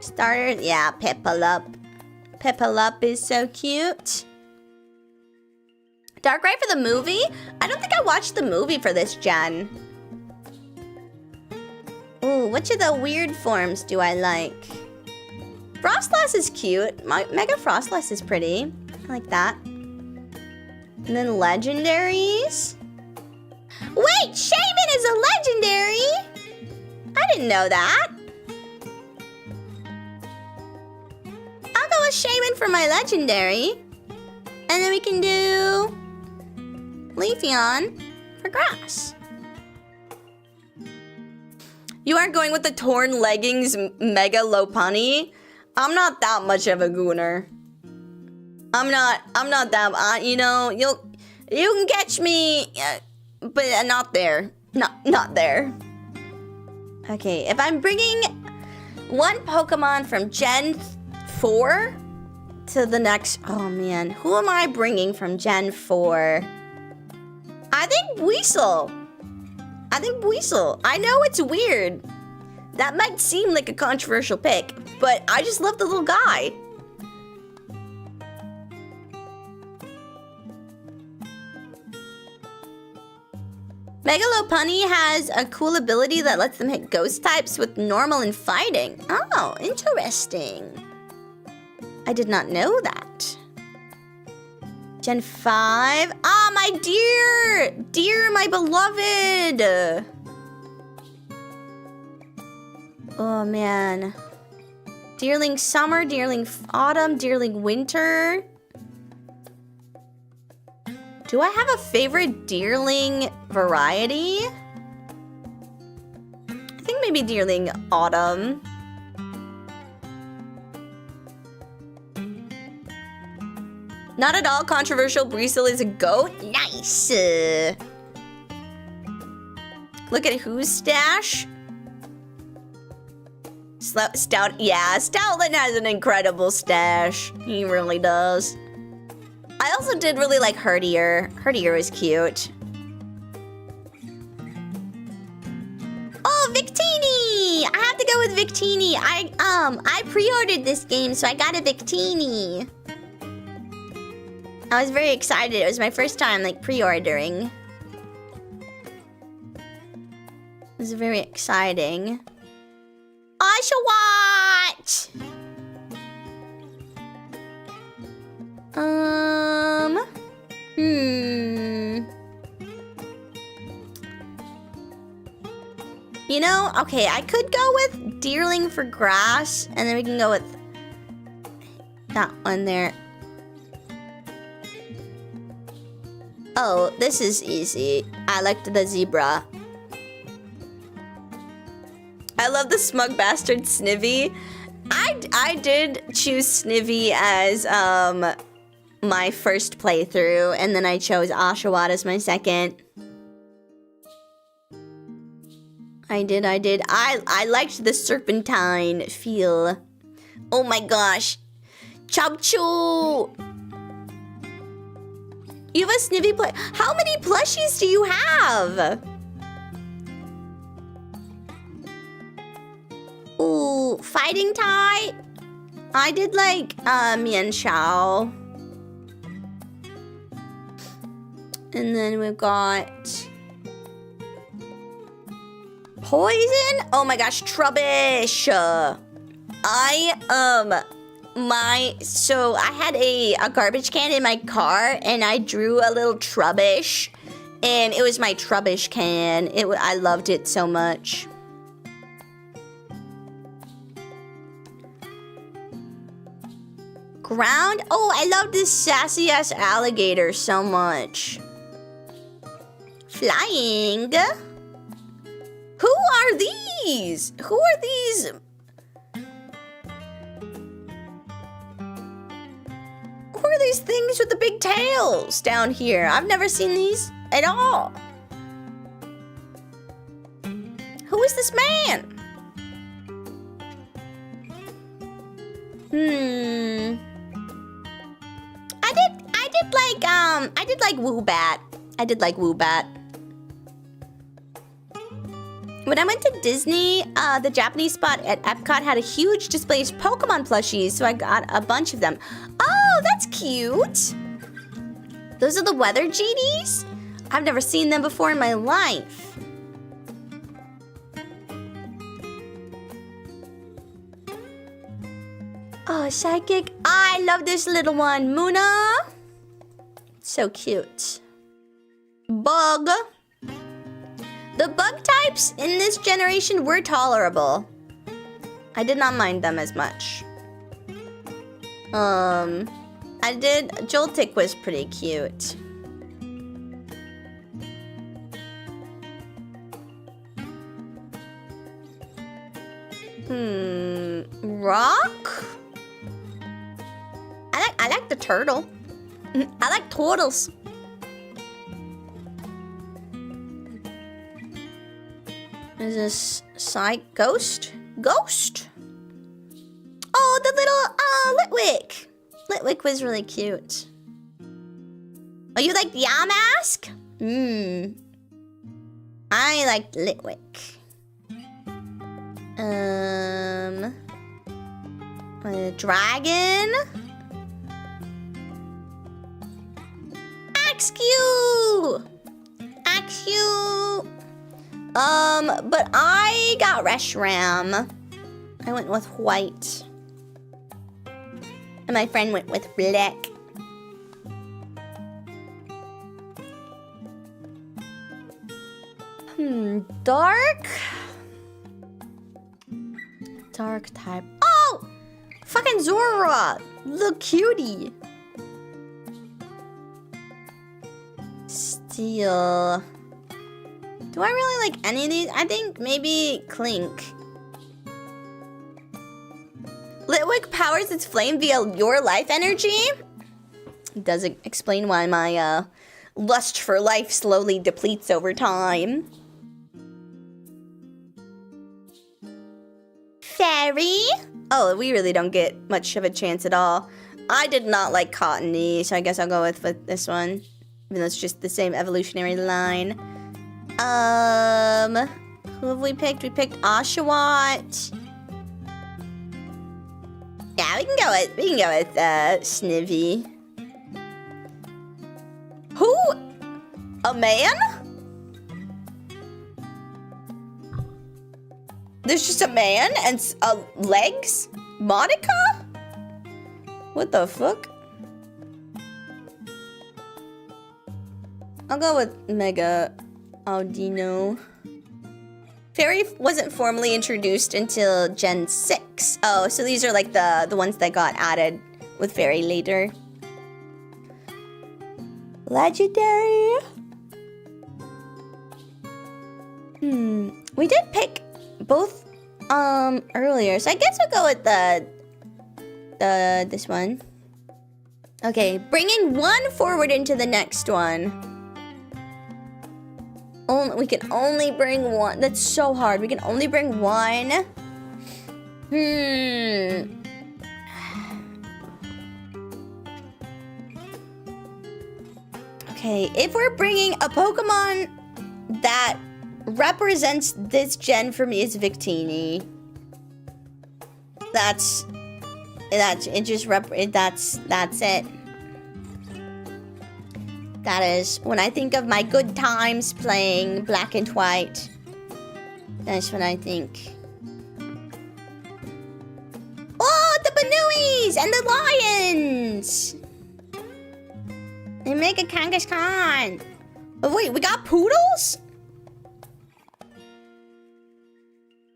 starters, yeah, Piplup. Piplup is so cute. Darkrai for the movie? I don't think I watched the movie for this gen. Ooh, which of the weird forms do I like? Frostlass is cute. Mega Frostlass is pretty. I like that. And then legendaries. Wait, Shaman is a legendary? I didn't know that. I'll go with Shaman for my legendary. And then we can do Leafeon for grass. You aren't going with the torn leggings Mega Lopunny? I'm not that much of a gooner. I'm not that, you know, you can catch me, but not there. Not there. Okay, if I'm bringing one Pokemon from Gen 4 to the next, oh man, who am I bringing from Gen 4? I think Weasel. I think Weasel. I know it's weird. That might seem like a controversial pick, but I just love the little guy. Megalopunny has a cool ability that lets them hit ghost types with normal and fighting. Oh, interesting. I did not know that. Gen 5. Ah, my deer! Deer, my beloved! Oh, man. Deerling Summer, Deerling Autumn, Deerling Winter. Do I have a favorite Deerling variety? I think maybe Deerling Autumn. Not at all controversial. Breezel is a goat. Nice. Look at whose stash. Stout. Yeah, Stoutland has an incredible stash. He really does. I also did really like Herdier. Herdier was cute. Oh, Victini! I have to go with Victini. I pre-ordered this game, so I got a Victini. I was very excited. It was my first time, like, pre-ordering. It was very exciting. Oshawott! You know, okay, I could go with Deerling for grass, and then we can go with that one there. Oh, this is easy. I liked the zebra. I love the smug bastard Snivy. I did choose Snivy as my first playthrough, and then I chose Oshawott as my second. I did. I liked the serpentine feel. Oh my gosh. Chubchu! You have a Snivy play. How many plushies do you have? Ooh, fighting type. I did like Mian Shao. And then we've got Poison. Oh my gosh, Trubbish. So I had a garbage can in my car, and I drew a little Trubbish, and it was my Trubbish can. I loved it so much. Ground. Oh, I love this sassy ass alligator so much. Flying. Who are these? Who are these? Who are these things with the big tails down here? I've never seen these at all. Who is this man? I did like Woobat. I did like Woobat. When I went to Disney, the Japanese spot at Epcot had a huge display of Pokemon plushies, so I got a bunch of them. Oh, that's cute. Those are the weather genies? I've never seen them before in my life. Oh, Psychic. I love this little one. Muna. So cute. Bug. The bug types in this generation were tolerable. I did not mind them as much. Joltik was pretty cute. Rock? I like the turtle. I like turtles. Is this Ghost? Ghost? Oh, the little Litwick. Litwick was really cute. Oh, you like Yamask? I like Litwick. Dragon. Axew. But I got Reshiram. I went with white. And my friend went with black. Dark? Dark type. Oh! Fucking Zora! Look cutie. Steel. Do I really like any of these? I think maybe Clink. Litwick powers its flame via your life energy. It doesn't explain why my lust for life slowly depletes over time. Fairy. Oh, we really don't get much of a chance at all. I did not like Cottony, so I guess I'll go with this one. Even though it's just the same evolutionary line. Who have we picked? We picked Oshawott. Yeah, we can go with Snivy. Who? A man? There's just a man and legs? Monica? What the fuck? I'll go with Mega Audino. Fairy wasn't formally introduced until Gen 6. Oh, so these are like the ones that got added with Fairy later. Legendary. We did pick both earlier, so I guess I'll go with this one. Okay, bringing one forward into the next one. We can only bring one. That's so hard. We can only bring one. Okay, if we're bringing a Pokemon that represents this gen for me is Victini. That's it. That is when I think of my good times playing Black and White. That's what I think. Oh, the Banuis and the lions! They make a Kangaskhan. Oh wait, we got poodles?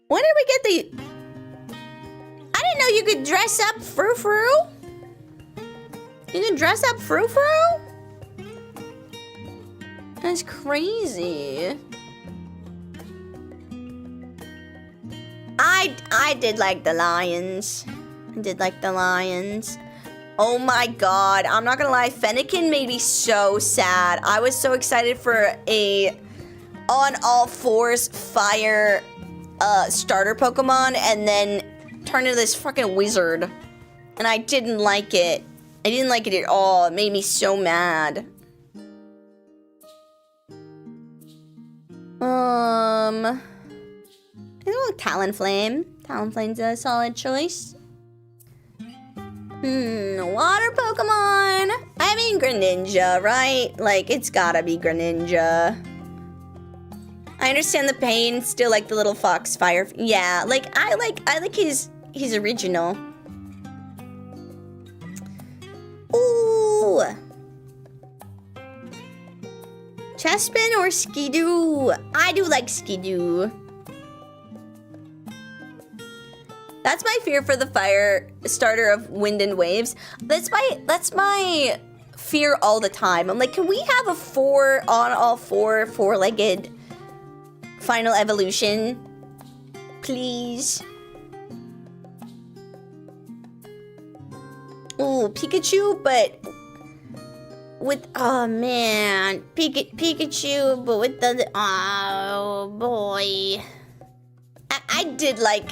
When did we get the... I didn't know you could dress up Frou-Frou. You can dress up Frou-Frou? That's crazy. I did like the lions. Oh my god, I'm not gonna lie, Fennekin made me so sad. I was so excited for a on all fours fire starter Pokemon and then turned into this fucking wizard. And I didn't like it. I didn't like it at all. It made me so mad. I think Talonflame. Talonflame's a solid choice. Water Pokemon. I mean Greninja, right? Like, it's gotta be Greninja. I understand the pain, still like the little Foxfire. Yeah, like I like his original. Ooh. Chespin or Skidoo? I do like Skidoo. That's my fear for the fire starter of Wind and Waves. That's my fear all the time. I'm like, can we have a four-legged final evolution? Please. Ooh, Pikachu, but with, oh man, Pikachu, but with the, oh boy. I did like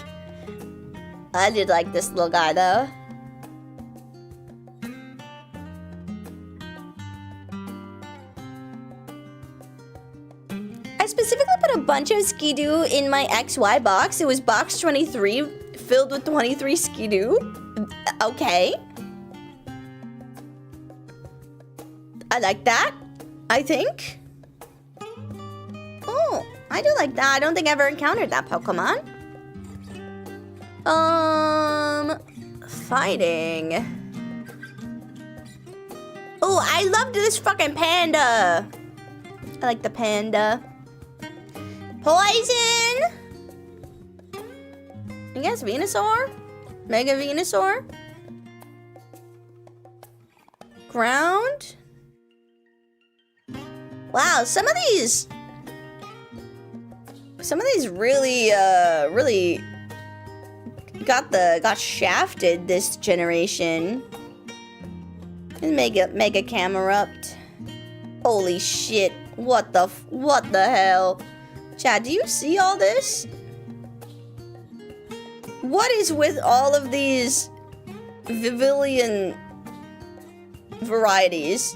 this little guy though. I specifically put a bunch of Skidoo in my XY box. It was box 23 filled with 23 Skidoo. Okay. I like that, I think. Oh, I do like that. I don't think I ever encountered that Pokemon. Fighting. Oh, I loved this fucking panda. I like the panda. Poison! I guess Venusaur? Mega Venusaur? Ground? Wow, some of these really, really got shafted this generation. And Mega Camerupt. Holy shit! What the hell? Chad, do you see all this? What is with all of these Vivillon varieties?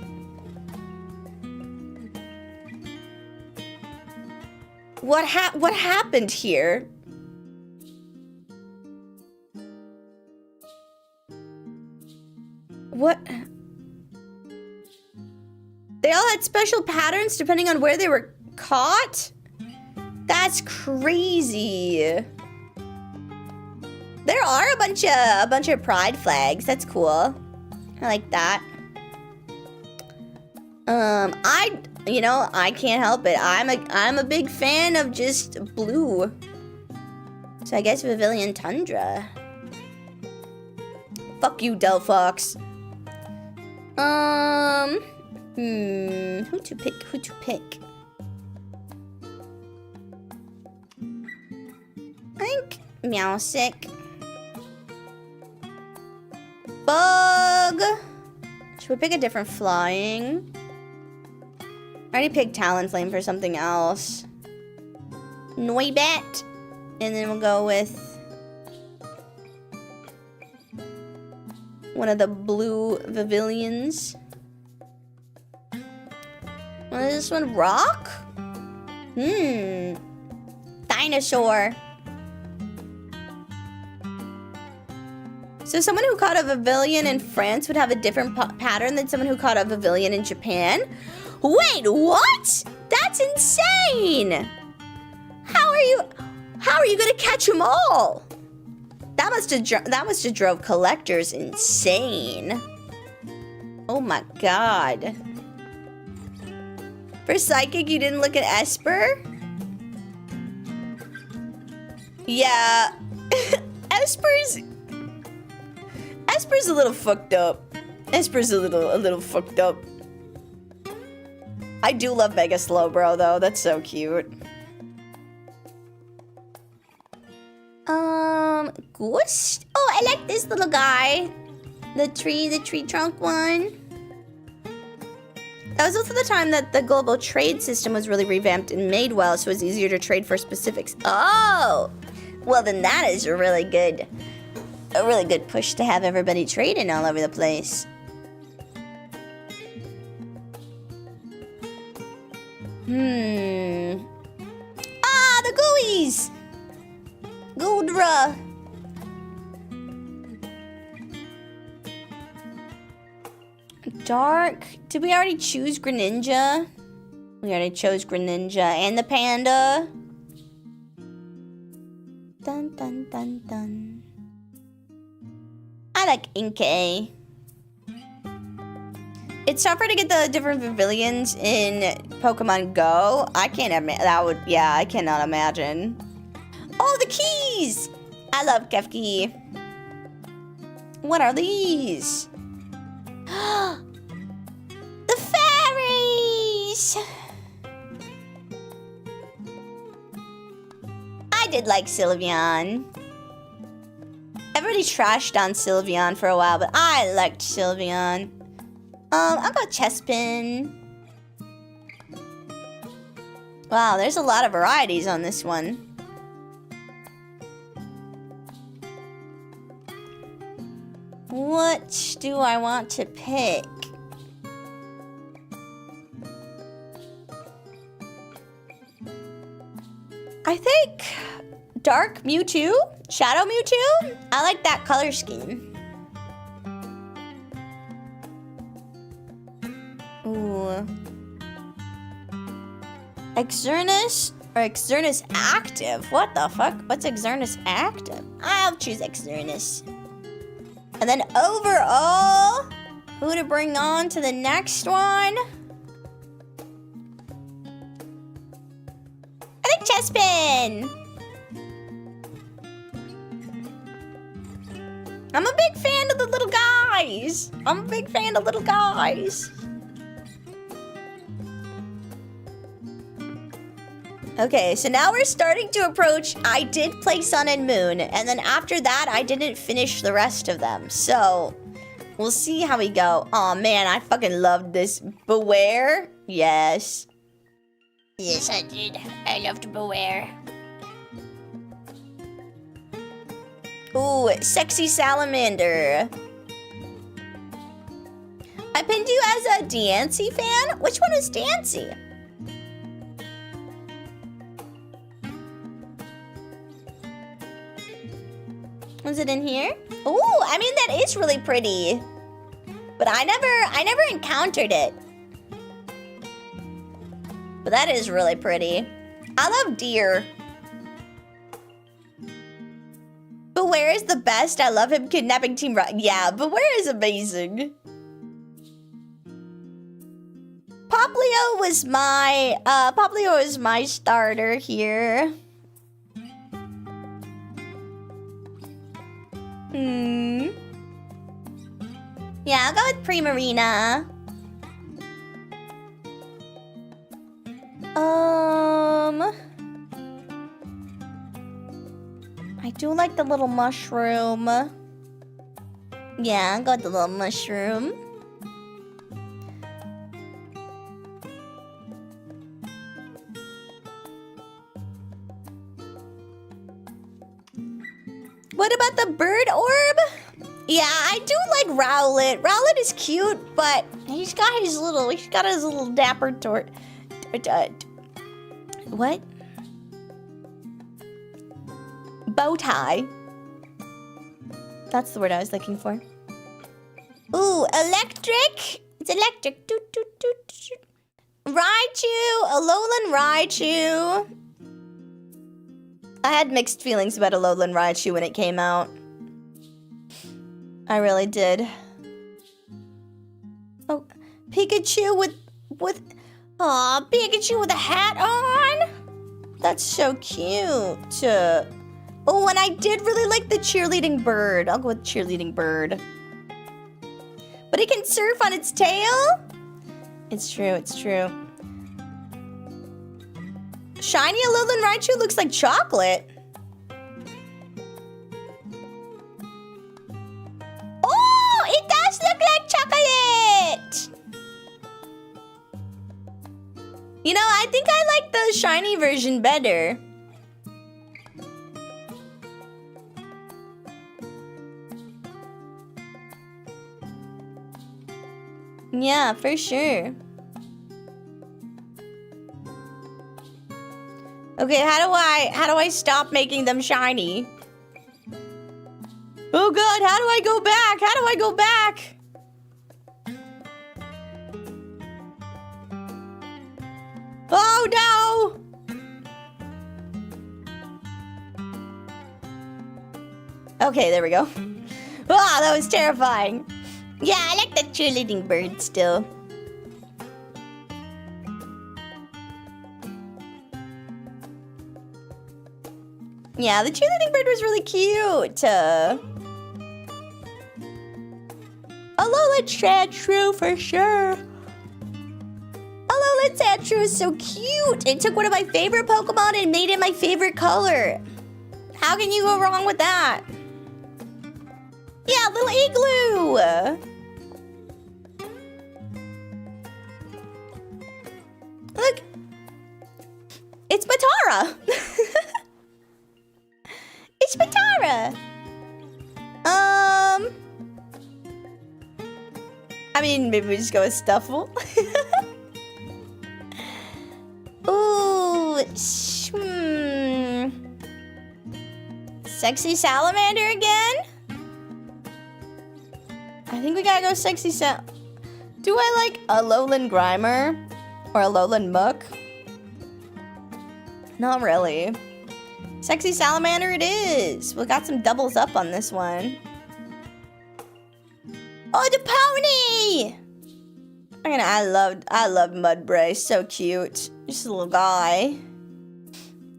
What happened here? What? They all had special patterns depending on where they were caught? That's crazy. There are a bunch of pride flags. That's cool. I like that. I can't help it. I'm a big fan of just blue. So I guess Vivillon Tundra. Fuck you, Delphox. Who to pick? I think Meowstic. Bug. Should we pick a different flying? I already picked Talonflame for something else. Noibat. And then we'll go with one of the blue Vivillons. What is this one? Rock? Dinosaur. So someone who caught a Vivillon in France would have a different pattern than someone who caught a Vivillon in Japan? Wait, what? That's insane! How are you gonna catch them all? That must have drove collectors insane. Oh my god. For Psychic, you didn't look at Esper? Yeah. Esper's a little fucked up. Esper's a little fucked up. I do love Mega Slowbro though. That's so cute. Ghost? Oh, I like this little guy. The tree trunk one. That was also the time that the global trade system was really revamped and made well, so it was easier to trade for specifics. Oh! Well, then that is a really good push to have everybody trading all over the place. Ah, the gooeys! Goldra! Dark. Did we already choose Greninja? We already chose Greninja and the panda. Dun dun dun dun. I like Inkay. It's tougher to get the different Vivillons in Pokemon Go. I cannot imagine. Oh, the keys! I love Kefki. What are these? The fairies! I did like Sylveon. Everybody trashed on Sylveon for a while, but I liked Sylveon. I'll go Chespin. Wow, there's a lot of varieties on this one. What do I want to pick? I think Dark Mewtwo, Shadow Mewtwo. I like that color scheme. Ooh. Xerneas or Xerneas Active? What the fuck? What's Xerneas Active? I'll choose Xerneas. And then overall, who to bring on to the next one? I think Chespin. I'm a big fan of the little guys. Okay, so now we're starting to approach. I did play Sun and Moon, and then after that, I didn't finish the rest of them. So, we'll see how we go. Oh man, I fucking loved this. Beware? Yes. Yes, I did. I loved Beware. Ooh, Sexy Salamander. I pinned you as a Dancy fan? Which one is Dancy? Was it in here? Ooh, I mean, that is really pretty. But I never encountered it. But that is really pretty. I love deer. Beware is the best. I love him kidnapping Team Rocket. Yeah, Beware is amazing. Poplio was my starter here. Yeah, I'll go with Primarina. I do like the little mushroom. Yeah, I'll go with the little mushroom. What about the bird orb? Yeah, I do like Rowlet. Rowlet is cute, but he's got his little dapper what? Bow tie. That's the word I was looking for. Ooh, electric. It's electric. Doot, doot, doot, doot. Raichu, Alolan Raichu. I had mixed feelings about Alolan Raichu when it came out. I really did. Oh, Pikachu with Pikachu with a hat on. That's so cute. Oh, and I did really like the cheerleading bird. I'll go with cheerleading bird. But it can surf on its tail? It's true, it's true. Shiny Alolan Raichu looks like chocolate. Oh, it does look like chocolate! You know, I think I like the shiny version better. Yeah, for sure. Okay, how do I stop making them shiny? Oh god, how do I go back? How do I go back? Oh no! Okay, there we go. Wow, that was terrifying. Yeah, I like the cheerleading bird still. Yeah, the cheerleading bird was really cute. Alola Sandshrew for sure. Alola Sandshrew is so cute. It took one of my favorite Pokemon and made it my favorite color. How can you go wrong with that? Yeah, little igloo. Look. It's Batara. It's Batara. I mean, maybe we just go with Stuffle. Ooh, Sexy salamander again? I think we gotta go sexy Do I like a lowland grimer? Or a lowland muck? Not really. Sexy salamander it is. We got some doubles up on this one. Oh, the pony! I love Mudbray. So cute. Just a little guy.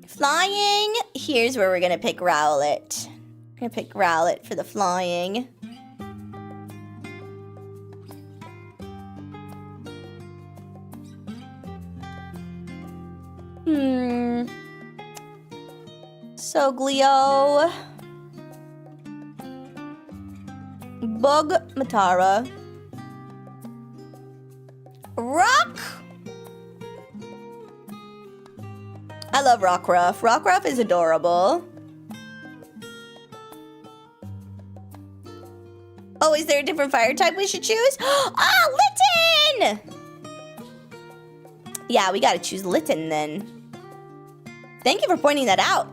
Flying. Here's where we're gonna pick Rowlet. We're gonna pick Rowlet for the flying. Soglio. Bug Matara. Rock. I love Rockruff. Rockruff is adorable. Oh, is there a different fire type we should choose? Oh, Litten! Yeah, we gotta choose Litten then. Thank you for pointing that out.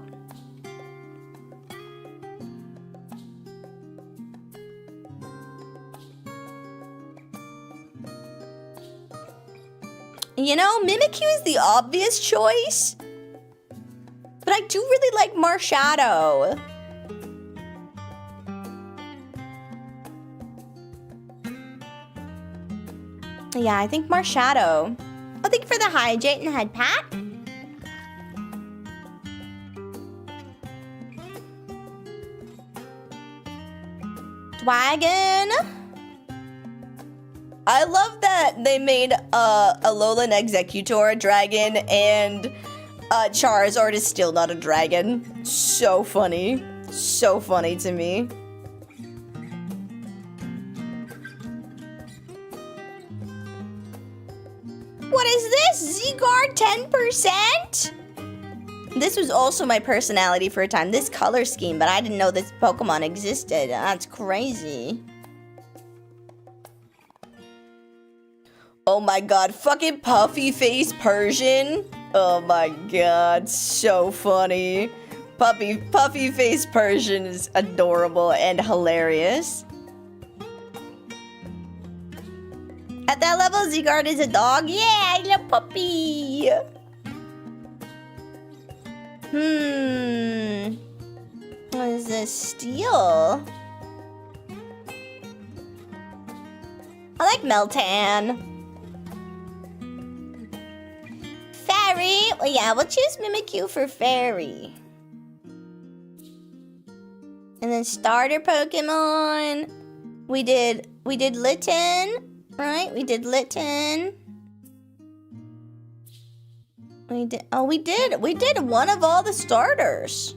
You know, Mimikyu is the obvious choice. But I do really like Marshadow. Yeah, I think Marshadow. Oh, thank you for the hydrate and head pat. Dragon. I love that they made a Alolan Executor a dragon and Charizard is still not a dragon. So funny. So funny to me. What is this? Z-Guard 10%? This was also my personality for a time. This color scheme, but I didn't know this Pokemon existed. That's crazy. Oh my god, fucking puffy face Persian. Oh my god, so funny. Puffy face Persian is adorable and hilarious. At that level, Z-Guard is a dog. Yeah, I love puppy. What is this? Steel? I like Meltan. Fairy? Well, yeah, we'll choose Mimikyu for Fairy. And then starter Pokemon. We did Litten. Right, we did Litten. We did one of all the starters.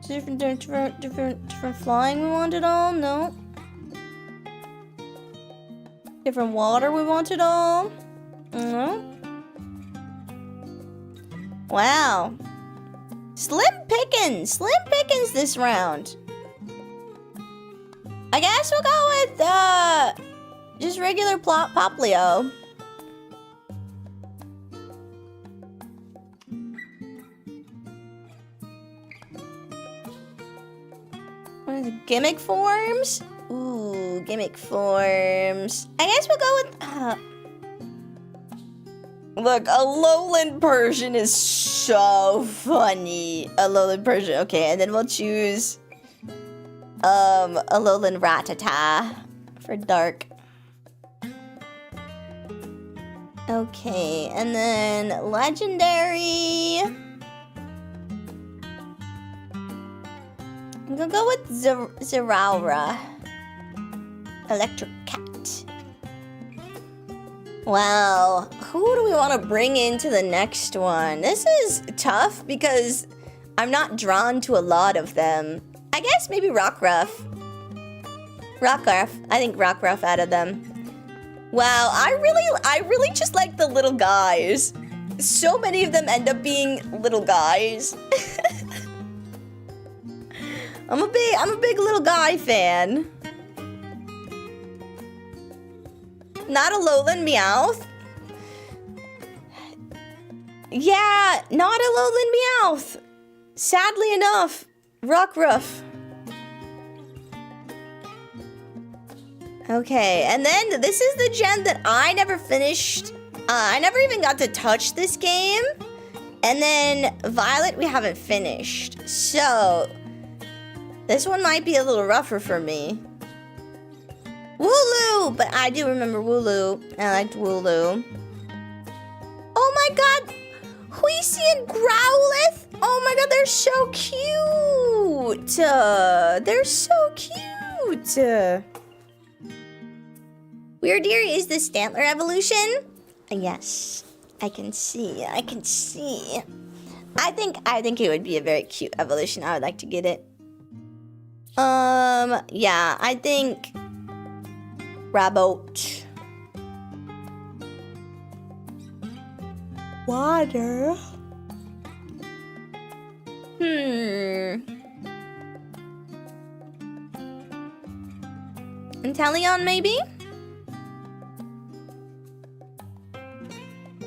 Different flying we wanted all? No. Different water we wanted all? No. Wow. Slim pickings this round. I guess we'll go with, just regular Poplio. What is it? Gimmick forms? Ooh, gimmick forms. I guess we'll go with, Look, Alolan Persian is so funny. Alolan Persian, okay, and then we'll choose... Alolan Rattata for dark. Okay, and then legendary. I'm gonna go with Zeraora. Electric Cat. Wow, who do we want to bring into the next one? This is tough because I'm not drawn to a lot of them. I guess maybe Rockruff. I think Rockruff out of them. Wow, I really just like the little guys. So many of them end up being little guys. I'm a big little guy fan. Not a Alolan Meowth. Yeah, not a Alolan Meowth. Sadly enough, Rockruff. Okay, and then this is the gen that I never finished. I never even got to touch this game. And then Violet, we haven't finished. So, this one might be a little rougher for me. Wooloo! But I do remember Wooloo. I liked Wooloo. Oh my god! Huisi and Growlithe! Oh my god, they're so cute! They're so cute! Weirdeer is the Stantler evolution? Yes, I can see. I think it would be a very cute evolution. I would like to get it. Yeah, I think Rabot. Water. Inteleon, maybe?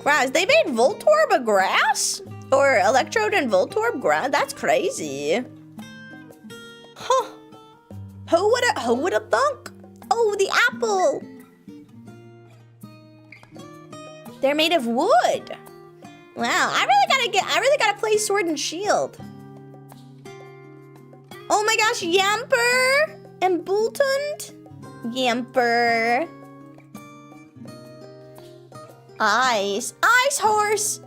Grass. They made Voltorb a grass? Or Electrode and Voltorb grass? That's crazy. Huh. Who would have thunk? Oh, the apple. They're made of wood. Wow, I really gotta play Sword and Shield. Oh my gosh, Yamper and Bultund. Yamper. Ice horse.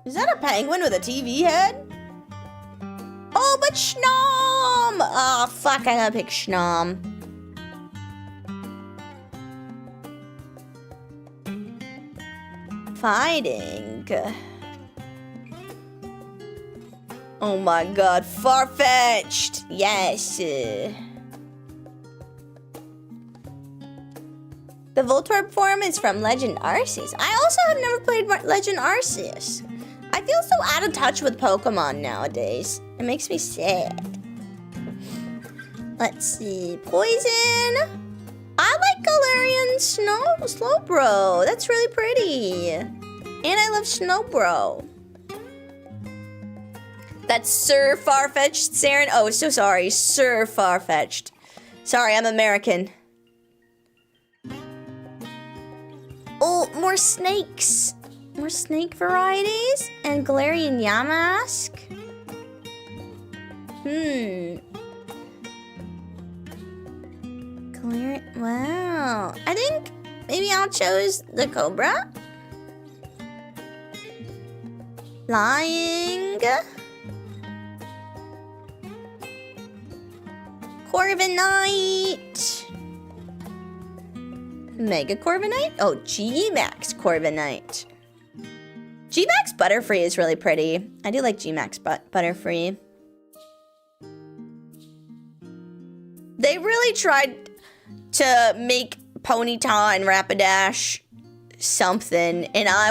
Is that a penguin with a TV head? Oh, but Schnom! Oh, fuck, I gotta pick Schnom. Fighting. Oh my god, Farfetch'd! Yes. The Voltorb form is from Legend Arceus. I also have never played Legend Arceus. I feel so out of touch with Pokemon nowadays. It makes me sad. Let's see. Poison. I like Galarian Slowbro. That's really pretty. And I love Snowbro. That's Sir Farfetch'd, Saren. Oh, so sorry. Sir Farfetch'd. Sorry, I'm American. Oh, more snakes. More snake varieties. And Galarian Yamask. Wow. I think maybe I'll choose the Cobra. Flying. Corviknight. Mega Corviknight? Oh, G-Max Corviknight. G-Max Butterfree is really pretty. I do like G-Max Butterfree. They really tried to make Ponyta and Rapidash something, and I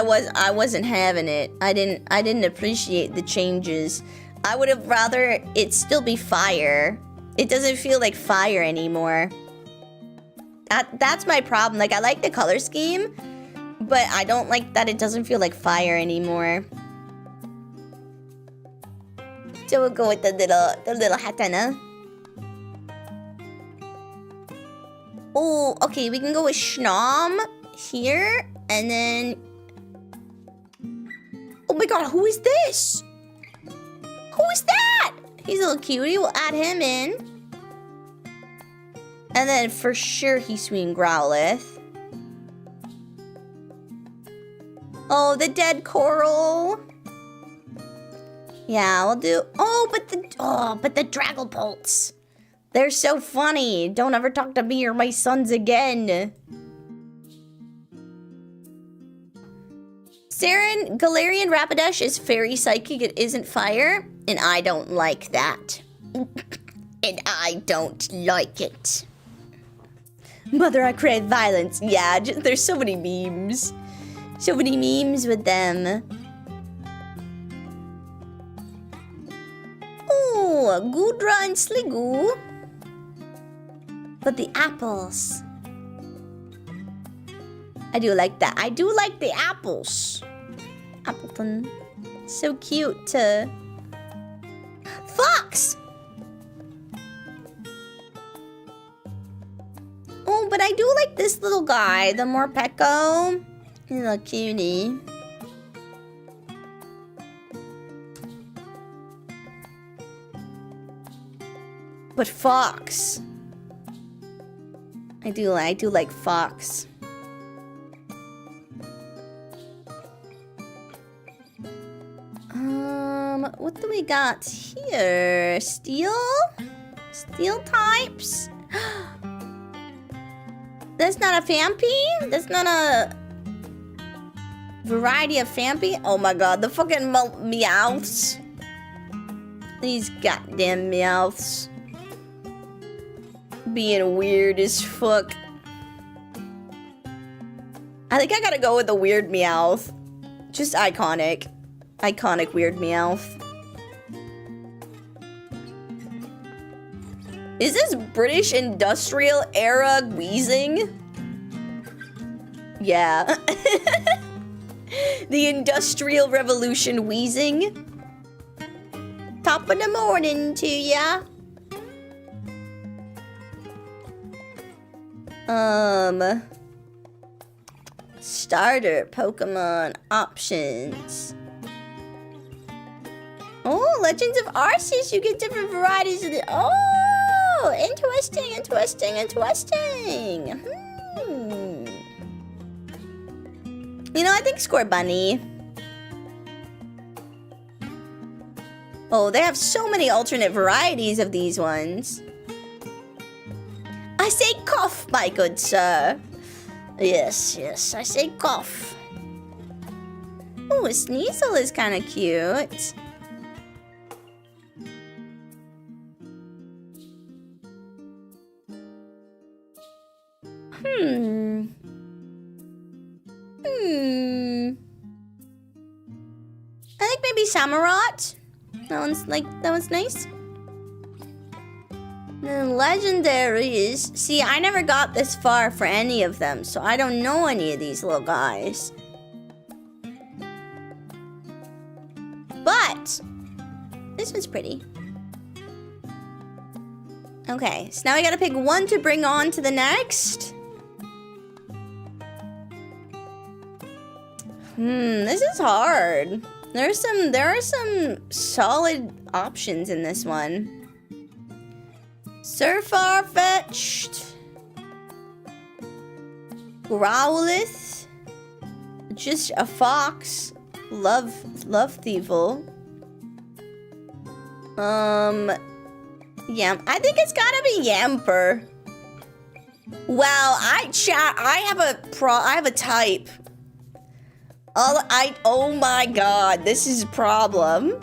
wasn't having it. I didn't appreciate the changes. I would have rather it still be fire. It doesn't feel like fire anymore. That's my problem. Like, I like the color scheme, but I don't like that it doesn't feel like fire anymore. So we'll go with the little Hatana. Oh, okay, we can go with Schnom here, and then... Oh my god, who is this? Who is that? He's a little cutie, we'll add him in. And then for sure he's Swing Growlithe. Oh, the dead coral. Yeah, we'll do... Oh, but the Dragglepults. They're so funny. Don't ever talk to me or my sons again. Saren, Galarian Rapidash is fairy psychic. It isn't fire. And I don't like that. And I don't like it. Mother, I crave violence. Yeah, there's so many memes. So many memes with them. Oh, Goodra and Sliggoo. But the apples. I do like that. I do like the apples. Appleton. So cute. Fox! Oh, but I do like this little guy, the Morpeko. He's a cutie. But Fox. I do like Fox. What do we got here? Steel? Steel types? That's not a Fampi? That's not a variety of Fampi? Oh my god, the fucking Meowths. These goddamn Meowths. Being weird as fuck. I think I gotta go with the weird Meowth. Just iconic. Iconic weird Meowth. Is this British industrial era wheezing? Yeah. The Industrial Revolution wheezing. Top of the morning to ya. Starter Pokemon options. Oh, Legends of Arceus, you get different varieties of the... Oh, interesting, interesting, interesting. You know, I think Scorbunny. Oh, they have so many alternate varieties of these ones. I say cough, my good sir. Yes, yes, I say cough. Oh, Sneasel is kind of cute. I think maybe Samurott. That one's nice. And legendaries. See, I never got this far for any of them, so I don't know any of these little guys. But this one's pretty. Okay, so now I gotta pick one to bring on to the next. This is hard. There are some solid options in this one. Surfarfetch'd. Growlithe. Just a fox. Love Thievul. Yeah, I think it's gotta be Yamper. Wow, I have a type. Oh my god, this is a problem.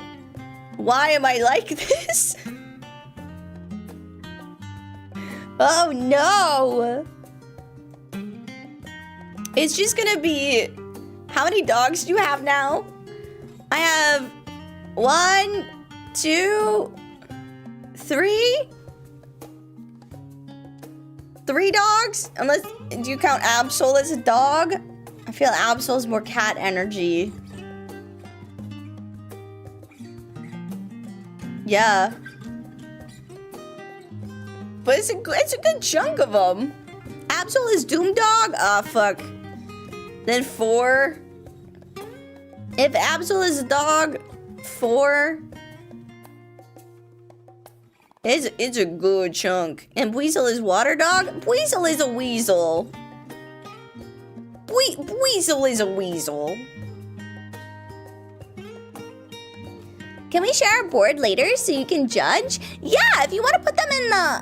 Why am I like this? Oh no! It's just gonna be... How many dogs do you have now? I have 1, 2, 3? 3 dogs? Unless, do you count Absol as a dog? I feel Absol's more cat energy. Yeah. But it's a good chunk of them. Absol is Doom Dog? Ah, fuck. Then 4. If Absol is a dog, 4. It's a good chunk. And Weasel is Water Dog? Weasel is a weasel. Weasel is a weasel. Can we share our board later so you can judge? Yeah, if you want to put them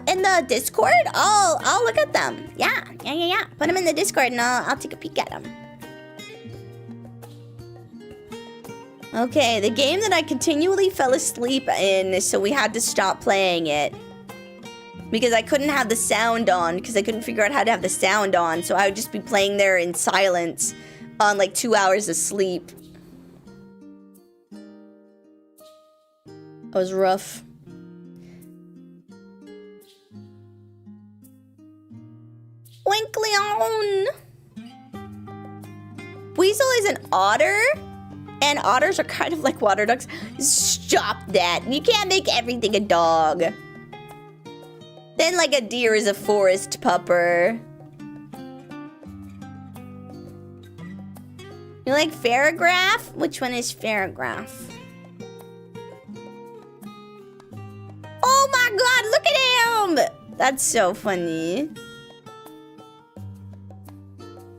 in the Discord, I'll look at them. Yeah. Put them in the Discord and I'll take a peek at them. Okay, the game that I continually fell asleep in, so we had to stop playing it. Because I couldn't have the sound on, because I couldn't figure out how to have the sound on, so I would just be playing there in silence on like 2 hours of sleep. It was rough. Winkleon! Weasel is an otter, And otters are kind of like water ducks. Stop that. You can't make everything a dog. Then like a deer is a forest pupper. You like Farragraph? Which one is Farragraph? Oh my god, look at him! That's so funny.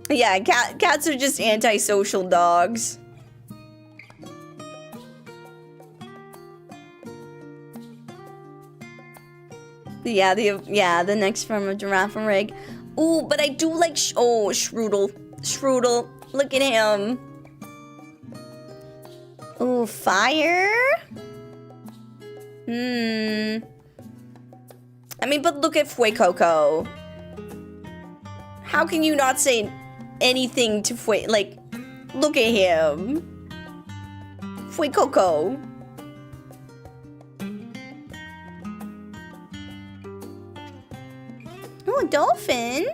Yeah, cats are just antisocial dogs. Yeah, the next form of giraffe and rig. Ooh, but I do like Strudel. Strudel. Look at him. Ooh, fire. I mean, but look at Fuecoco. How can you not say anything to Fue? Like, look at him. Fuecoco. Oh, a dolphin.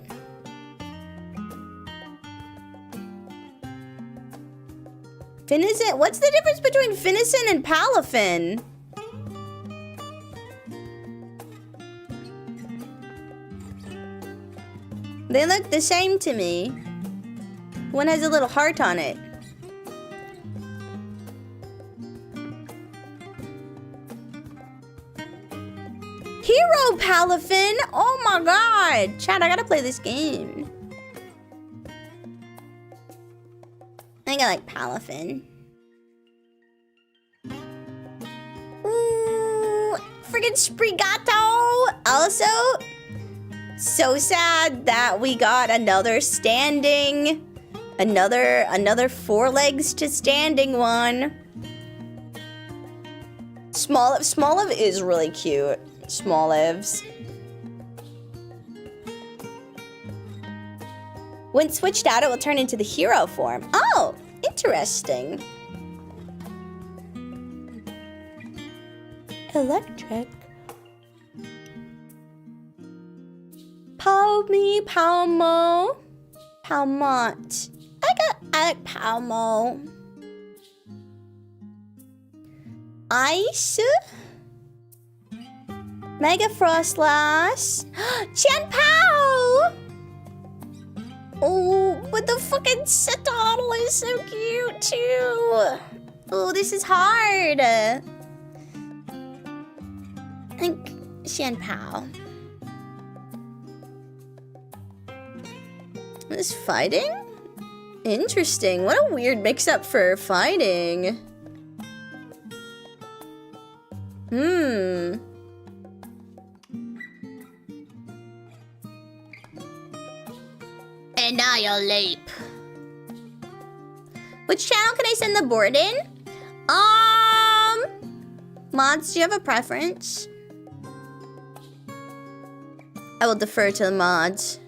Finnison? What's the difference between Finnison and Palafin? They look the same to me. One has a little heart on it. Hero Palafin! Oh my god! Chad, I gotta play this game. I think I like Palafin. Ooh, friggin' Sprigato! Also, so sad that we got another standing, another four legs to standing one. Smoliv is really cute. Smolivs. When switched out, it will turn into the hero form. Oh, interesting. Electric. Palmo. Palmont. I like Palmo. Ice. Mega Frostlass. Chanpao! Oh, but the fucking Citadel is so cute too. Oh, this is hard. I think Chanpao. This fighting? Interesting. What a weird mix-up for fighting. Annihilate. Which channel can I send the board in? Mods, do you have a preference? I will defer to the mods.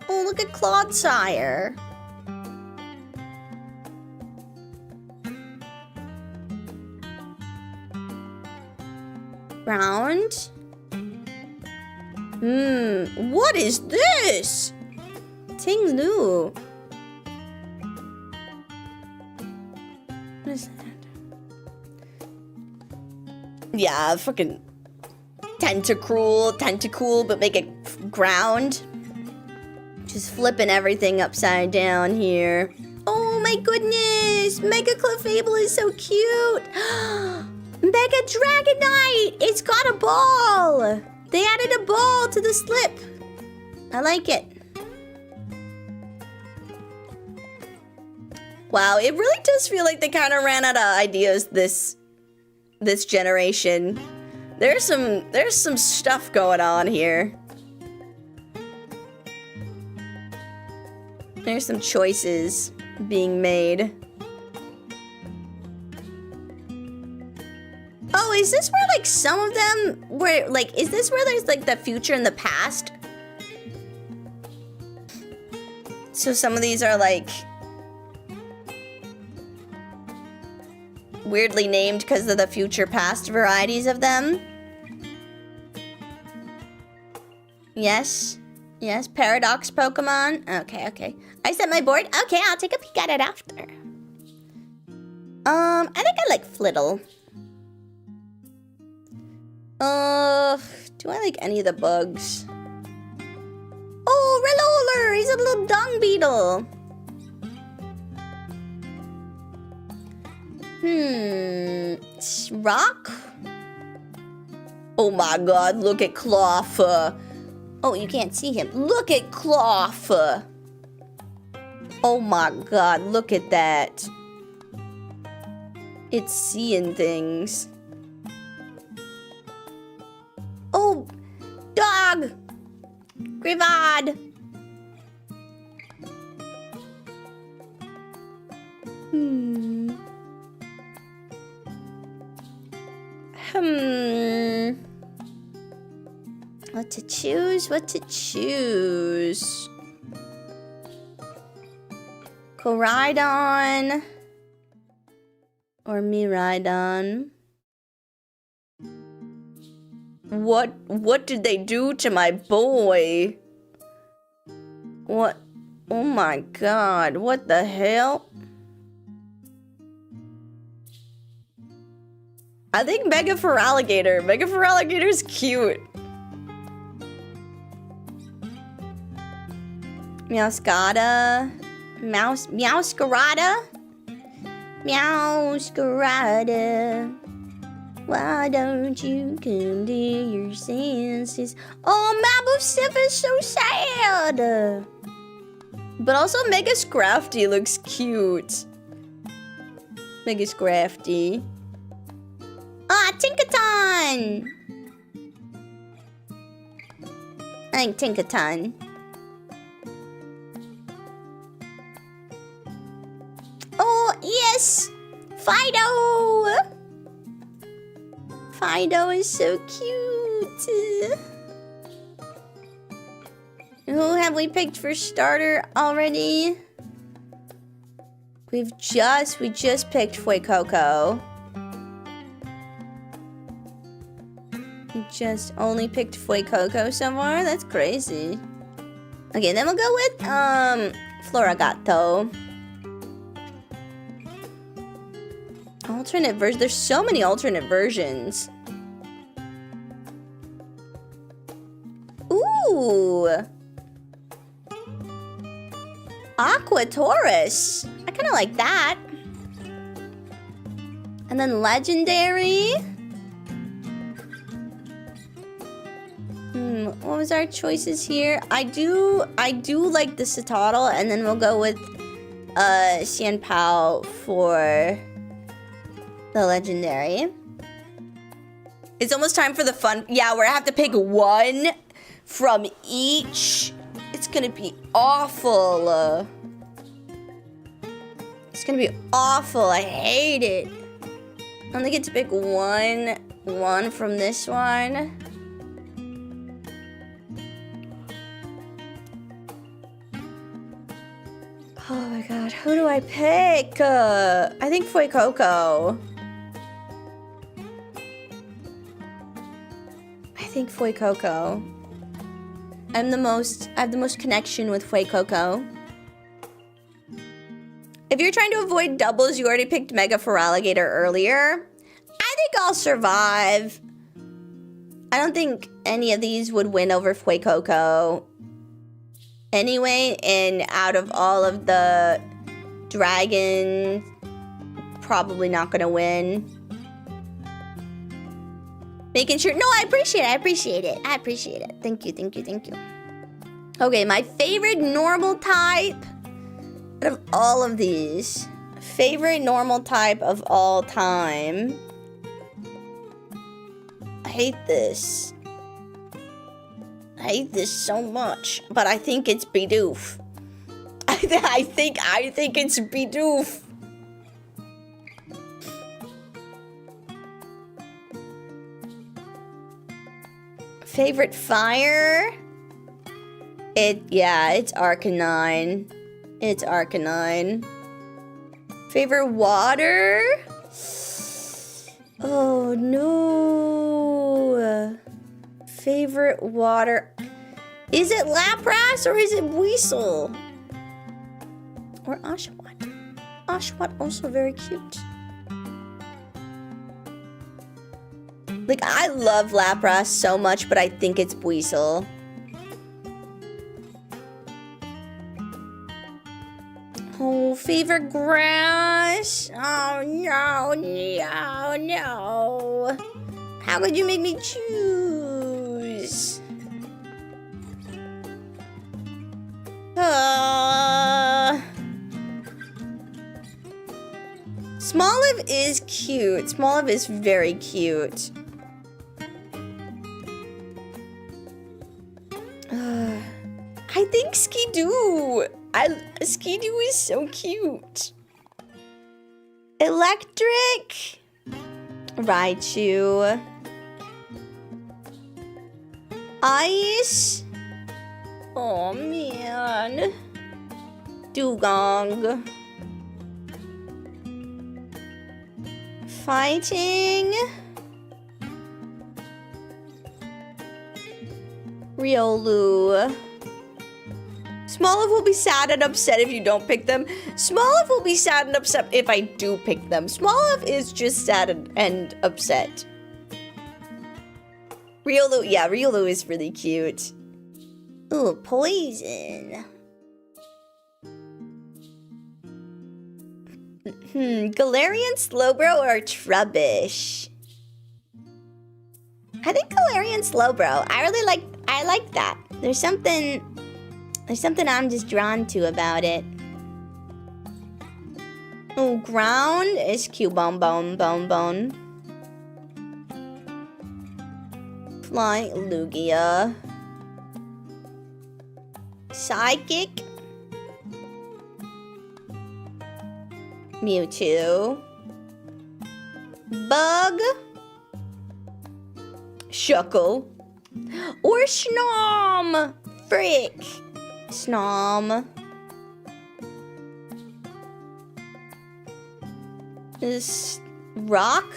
Oh, look at Clodsire. Round. What is this? Ting Lu. What is that? Yeah, fucking tentacle, but make it ground. Just flipping everything upside down here. Oh my goodness! Mega Clefable is so cute! Mega Dragonite! It's got a ball! They added a ball to the slip. I like it. Wow, it really does feel like they kind of ran out of ideas this generation. There's some stuff going on here. There's some choices being made. Oh, is this where like some of them were like, is this where there's like the future and the past? So some of these are like weirdly named because of the future past varieties of them. Yes. Yes, Paradox Pokemon. Okay. I set my board. Okay, I'll take a peek at it after. I think I like Flittle. Do I like any of the bugs? Oh, Reloler! He's a little dung beetle. Rock? Oh my god, look at Cloth. Oh, you can't see him. Look at Cloth. Oh my god, look at that. It's seeing things. Oh, dog! Grivad! What to choose? What to choose? Koraidon or Miraidon? What did they do to my boy? What? Oh my god, what the hell? I think Mega Feraligatr. Mega Feraligator's cute. Meowscarada. Meowscarada? Meowscarada. Why don't you come to your senses? Oh, Mabosif is so sad. But also Mega Scrafty looks cute. Mega Scrafty. Ah, Tinkaton! I think Tinkaton. Oh, yes! Fido! Fido is so cute. Who have we picked for starter already? We just picked Fuecoco. We just only picked Fuecoco so far? That's crazy. Okay, then we'll go with Floragato. Alternate version. There's so many alternate versions. Ooh. Aquataurus. I kind of like that. And then legendary. What was our choices here? I do like the Citadel, and then we'll go with Xianpao for the legendary. It's almost time for the fun. Yeah, we're gonna have to pick one from each. It's gonna be awful. It's gonna be awful. I hate it. I only get to pick one from this one. Oh my god, who do I pick? I think Fuecoco. I think Fuecoco. I have the most connection with Fuecoco. If you're trying to avoid doubles, you already picked Mega Feraligatr earlier. I think I'll survive. I don't think any of these would win over Fuecoco. Anyway, and out of all of the dragons, probably not gonna win. Making sure. No, I appreciate it. I appreciate it. Thank you. Okay, my favorite normal type out of all of these. Favorite normal type of all time. I hate this. I hate this so much, but I think it's Bidoof. I think it's Bidoof. Favorite fire? It's Arcanine. It's Arcanine. Favorite water? Oh no. Favorite water. Is it Lapras or is it Weasel? Or Oshawott? Oshawott also very cute. Like, I love Lapras so much, but I think it's Weasel. Oh, Fever Grass. Oh, no, no, no. How could you make me choose? Smoliv is cute. Smoliv is very cute. I think Skidoo. Skidoo is so cute. Electric. Raichu. Ice. Oh man. Dugong. Fighting. Riolu. Smoliv will be sad and upset if you don't pick them. Smoliv will be sad and upset if I do pick them. Smoliv is just sad and upset. Riolu, yeah, Riolu is really cute. Ooh, poison. Galarian, Slowbro, or Trubbish? I think Galarian Slowbro. I like that. There's something I'm just drawn to about it. Oh, ground is cute. Bone. Flying Lugia. Psychic. Mewtwo. Bug. Shuckle. Or Snom. Frick. Snom. This rock?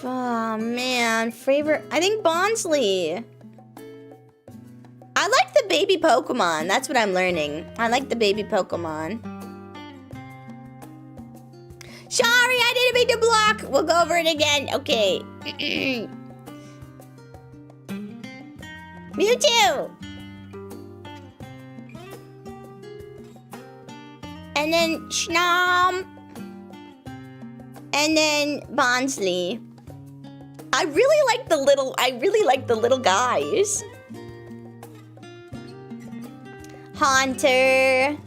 Oh man, favorite. I think Bonsly. I like the baby Pokemon. That's what I'm learning. I like the baby Pokemon. Sorry, I didn't make the block. We'll go over it again. Okay. Mewtwo. And then Snom. And then Bonsly. I really like the little guys. Haunter.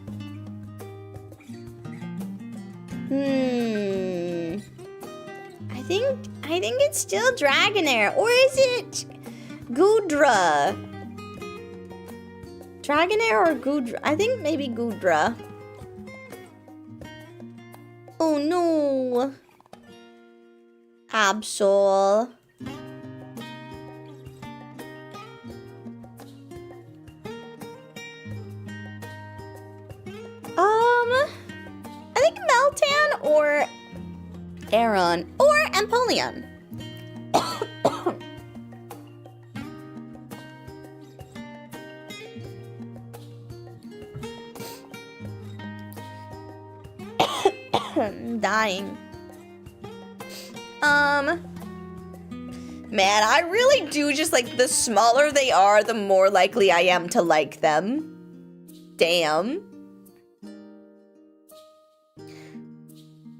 I think it's still Dragonair. Or is it Goodra? Dragonair or Goodra? I think maybe Goodra. Oh no. Absol. I think Meltan or Aron or Empoleon. I'm dying. Man, I really do just like the smaller they are, the more likely I am to like them. Damn.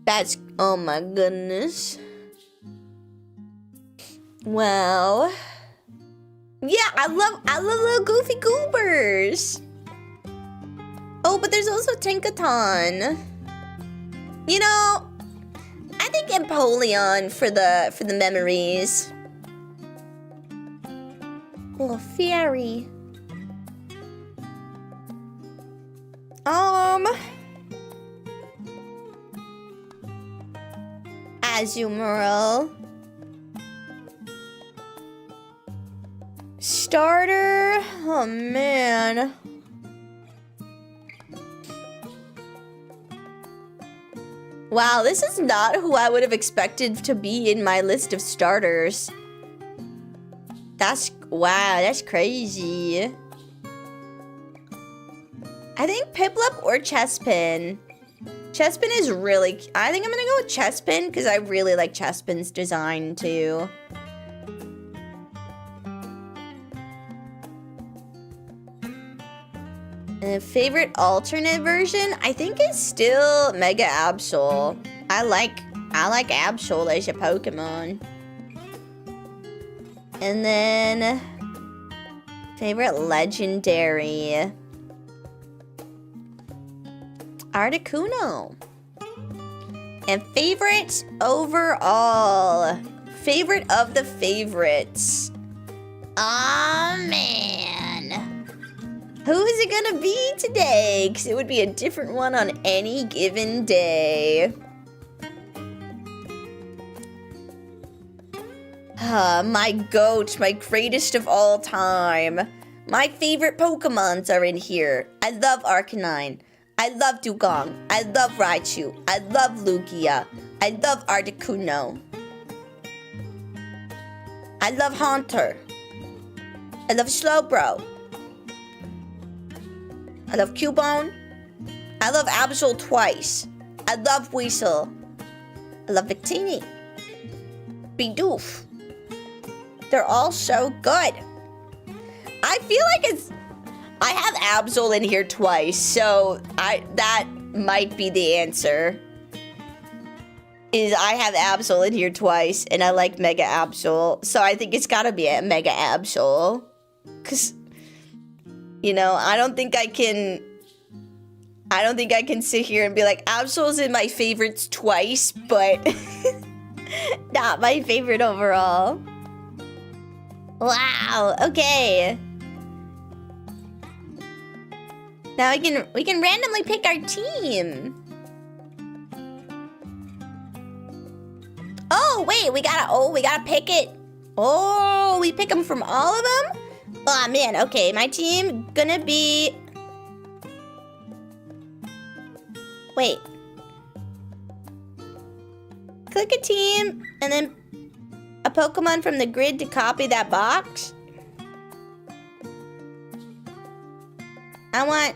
That's, oh my goodness. Well, yeah, I love little goofy goobers. Oh, but there's also Tinkaton. You know, I think Empoleon for the memories. Oh, fairy. Azumarill. Starter. Oh man. Wow, this is not who I would have expected to be in my list of starters. Wow, that's crazy. I think Piplup or Chespin. Chespin is really... I think I'm gonna go with Chespin because I really like Chespin's design too. And favorite alternate version, I think is still Mega Absol. I like Absol as a Pokemon. And then favorite legendary, Articuno. And favorite overall, favorite of the favorites. Aw, man. Who is it gonna be today? Because it would be a different one on any given day. My goat, my greatest of all time. My favorite Pokemons are in here. I love Arcanine. I love Dugong. I love Raichu. I love Lugia. I love Articuno. I love Haunter. I love Slowbro. I love Cubone. I love Absol twice. I love Weasel. I love Victini. Bidoof. They're all so good. I feel like I have Absol in here twice, so that might be the answer. Is I have Absol in here twice, and I like Mega Absol, so I think it's gotta be a Mega Absol. Cause, you know, I don't think I can sit here and be like, Absol's in my favorites twice, but not my favorite overall. Wow, okay. Now we can randomly pick our team. Oh, wait, we gotta pick it. Oh, we pick them from all of them? Oh, man, okay, my team gonna be... Wait. Click a team, and then a Pokemon from the grid to copy that box. I want...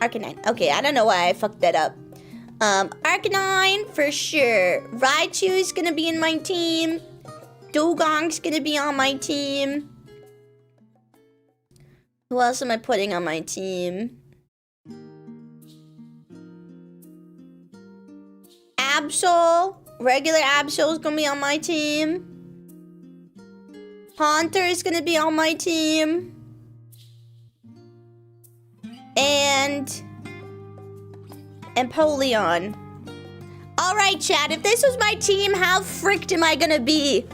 Arcanine. Okay, I don't know why I fucked that up. Arcanine, for sure. Raichu's gonna be in my team. Dugong's gonna be on my team. Who else am I putting on my team? Absol. Regular Absol's gonna be on my team. Haunter is gonna be on my team. And Empoleon. Alright, chat, if this was my team, how fricked am I gonna be?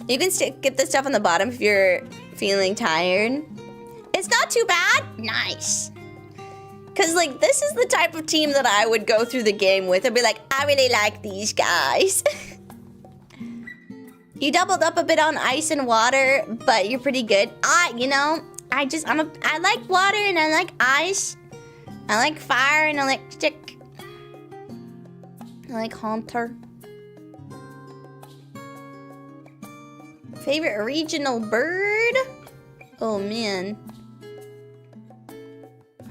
You can skip the stuff on the bottom if you're feeling tired. It's not too bad. Nice. Because, like, this is the type of team that I would go through the game with and be like, I really like these guys. You doubled up a bit on ice and water, but you're pretty good. You know, I like water and I like ice. I like fire and electric. I like Haunter. Favorite regional bird? Oh, man.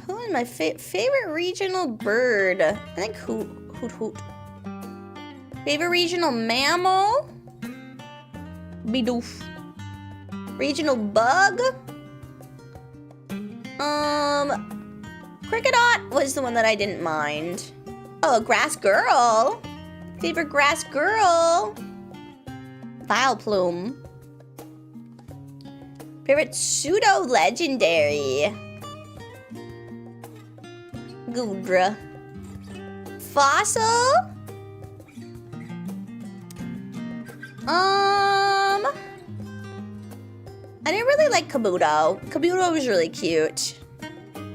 Who is my favorite regional bird? I think Hoot Hoot. Favorite regional mammal? Bidoof. Regional bug? Cricketot was the one that I didn't mind. Oh, grass girl. Favorite grass girl? Vileplume. Favorite pseudo legendary? Goodra. Fossil? I didn't really like Kabuto. Kabuto was really cute.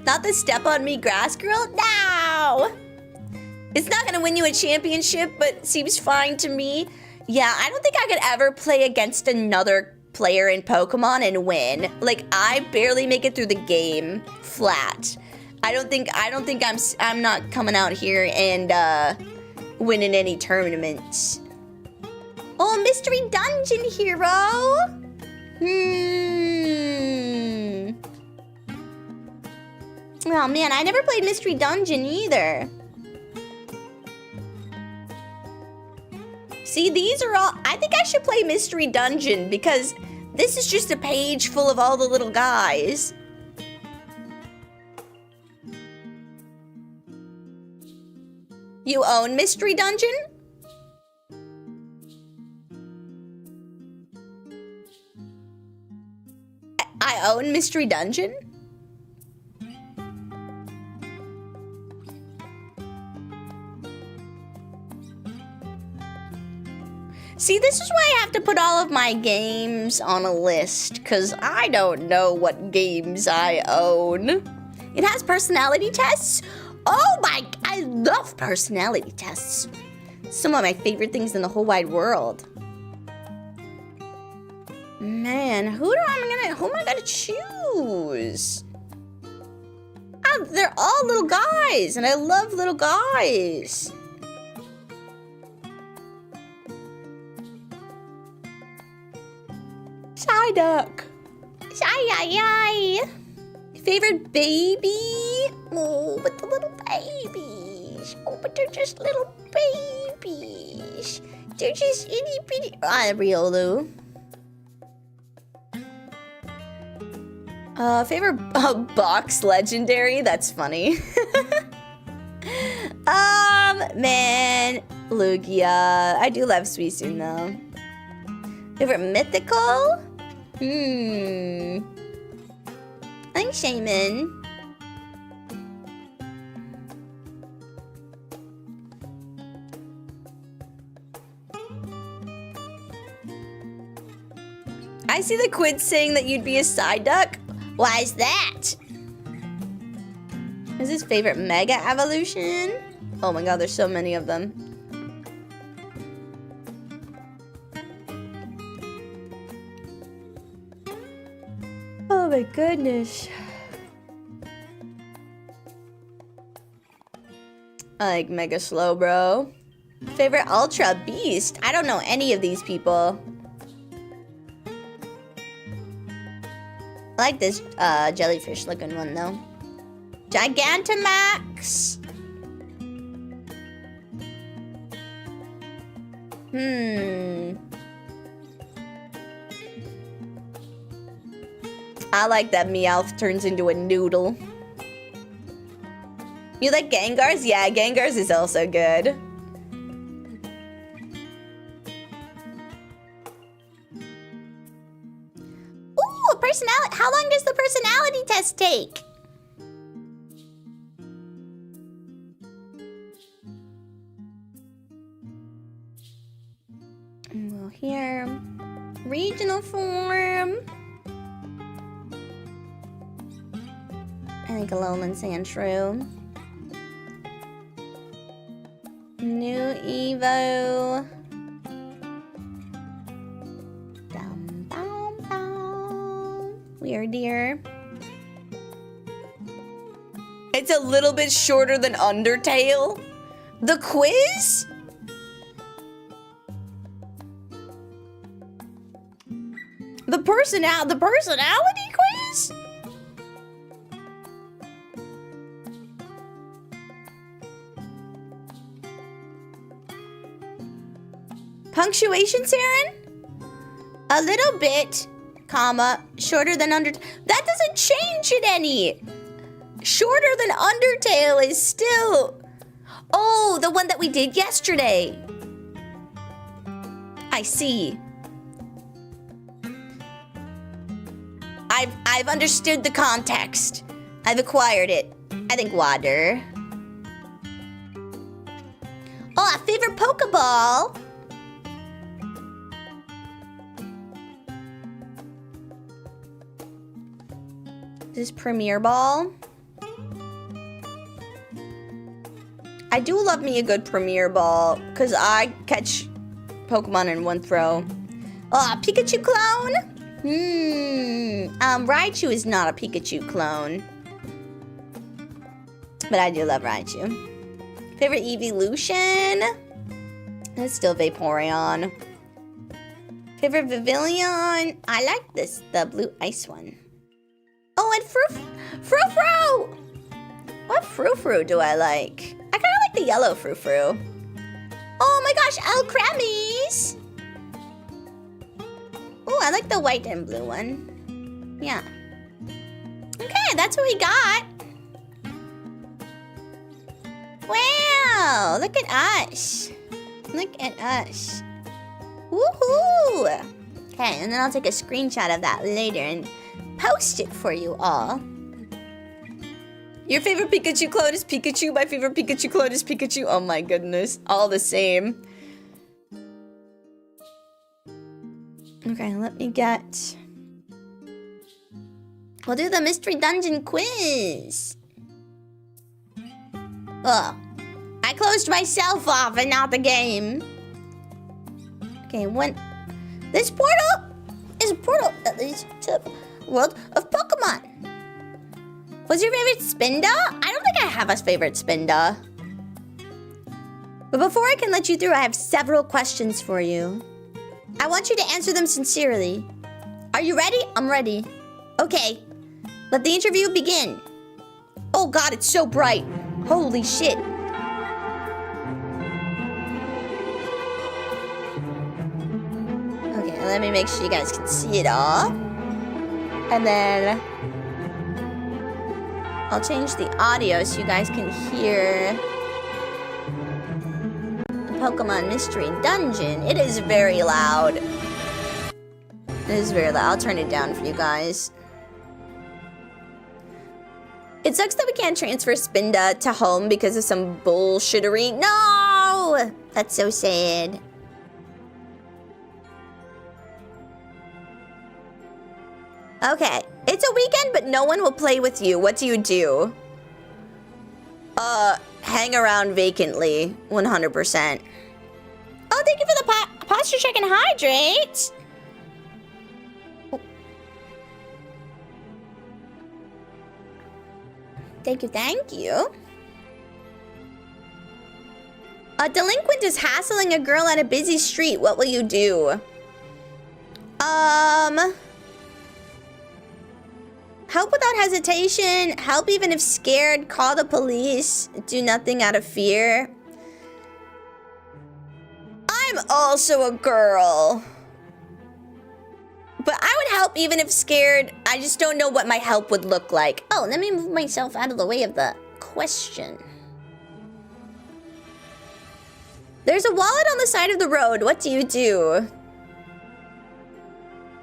Not the step on me grass girl? No! It's not gonna win you a championship, but seems fine to me. Yeah, I don't think I could ever play against another player in Pokemon and win. Like, I barely make it through the game flat. I don't think I'm not coming out here and winning any tournaments. Oh, mystery dungeon hero. Oh man, I never played mystery dungeon either. See, these are all, I think I should play Mystery Dungeon because this is just a page full of all the little guys. You own Mystery Dungeon? I own Mystery Dungeon? See, this is why I have to put all of my games on a list, because I don't know what games I own. It has personality tests? Oh my, I love personality tests. Some of my favorite things in the whole wide world. Man, who am I gonna choose? Oh, they're all little guys, and I love little guys. Psyduck. Shy. Favorite baby? Oh, but the little babies. Oh, but they're just little babies. They're just itty bitty. Riolu. Favorite box legendary? That's funny. Man, Lugia. I do love Suicune though. Favorite mythical? I think Shaman. I see the quid saying that you'd be a Psyduck. Why is that? Is his favorite Mega Evolution? Oh my god, there's so many of them. Oh my goodness. I like Mega Slowbro. Favorite Ultra Beast? I don't know any of these people. I like this jellyfish looking one though. Gigantamax. I like that Meowth turns into a noodle. You like Gengars? Yeah, Gengars is also good. Ooh, personality. How long does the personality test take? Well, here. Regional form. I think a Alolan Sandshrew. New Evo. Dum, bum, bum. Weird deer. It's a little bit shorter than Undertale. The quiz? The personality quiz? Punctuation, Saren? A little bit, comma, shorter than Undertale. That doesn't change it any. Shorter than Undertale is still... Oh, the one that we did yesterday. I see. I've understood the context. I've acquired it. I think water. Oh, a favorite Pokeball. This is Premier Ball. I do love me a good Premier Ball because I catch Pokemon in one throw. Oh, Pikachu clone? Raichu is not a Pikachu clone. But I do love Raichu. Favorite evolution? It's still Vaporeon. Favorite Pavilion? I like the blue ice one. Oh, and Frou-Frou! What Frou-Frou do I like? I kind of like the yellow Frou-Frou. Oh my gosh, El Cramis! Oh, I like the white and blue one. Yeah. Okay, that's what we got. Wow, look at us. Look at us. Woohoo! Okay, and then I'll take a screenshot of that later and post it for you all. Your favorite Pikachu clone is Pikachu. My favorite Pikachu clone is Pikachu. Oh my goodness. All the same. Okay, let me get... We'll do the mystery dungeon quiz. Ugh. I closed myself off and not the game. Okay, this portal is a portal that leads to the world of Pokemon. What's your favorite Spinda? I don't think I have a favorite Spinda. But before I can let you through, I have several questions for you. I want you to answer them sincerely. Are you ready? I'm ready. Okay, let the interview begin. Oh God, it's so bright. Holy shit. Okay, let me make sure you guys can see it all. And then I'll change the audio so you guys can hear the Pokemon Mystery Dungeon. It is very loud. It is very loud. I'll turn it down for you guys. It sucks that we can't transfer Spinda to home because of some bullshittery. No! That's so sad. Okay, it's a weekend, but no one will play with you. What do you do? Hang around vacantly, 100%. Oh, thank you for the posture check and hydrate. Thank you, thank you. A delinquent is hassling a girl at a busy street. What will you do? Help without hesitation. Help even if scared. Call the police. Do nothing out of fear. I'm also a girl. But I would help even if scared. I just don't know what my help would look like. Oh, let me move myself out of the way of the question. There's a wallet on the side of the road. What do you do?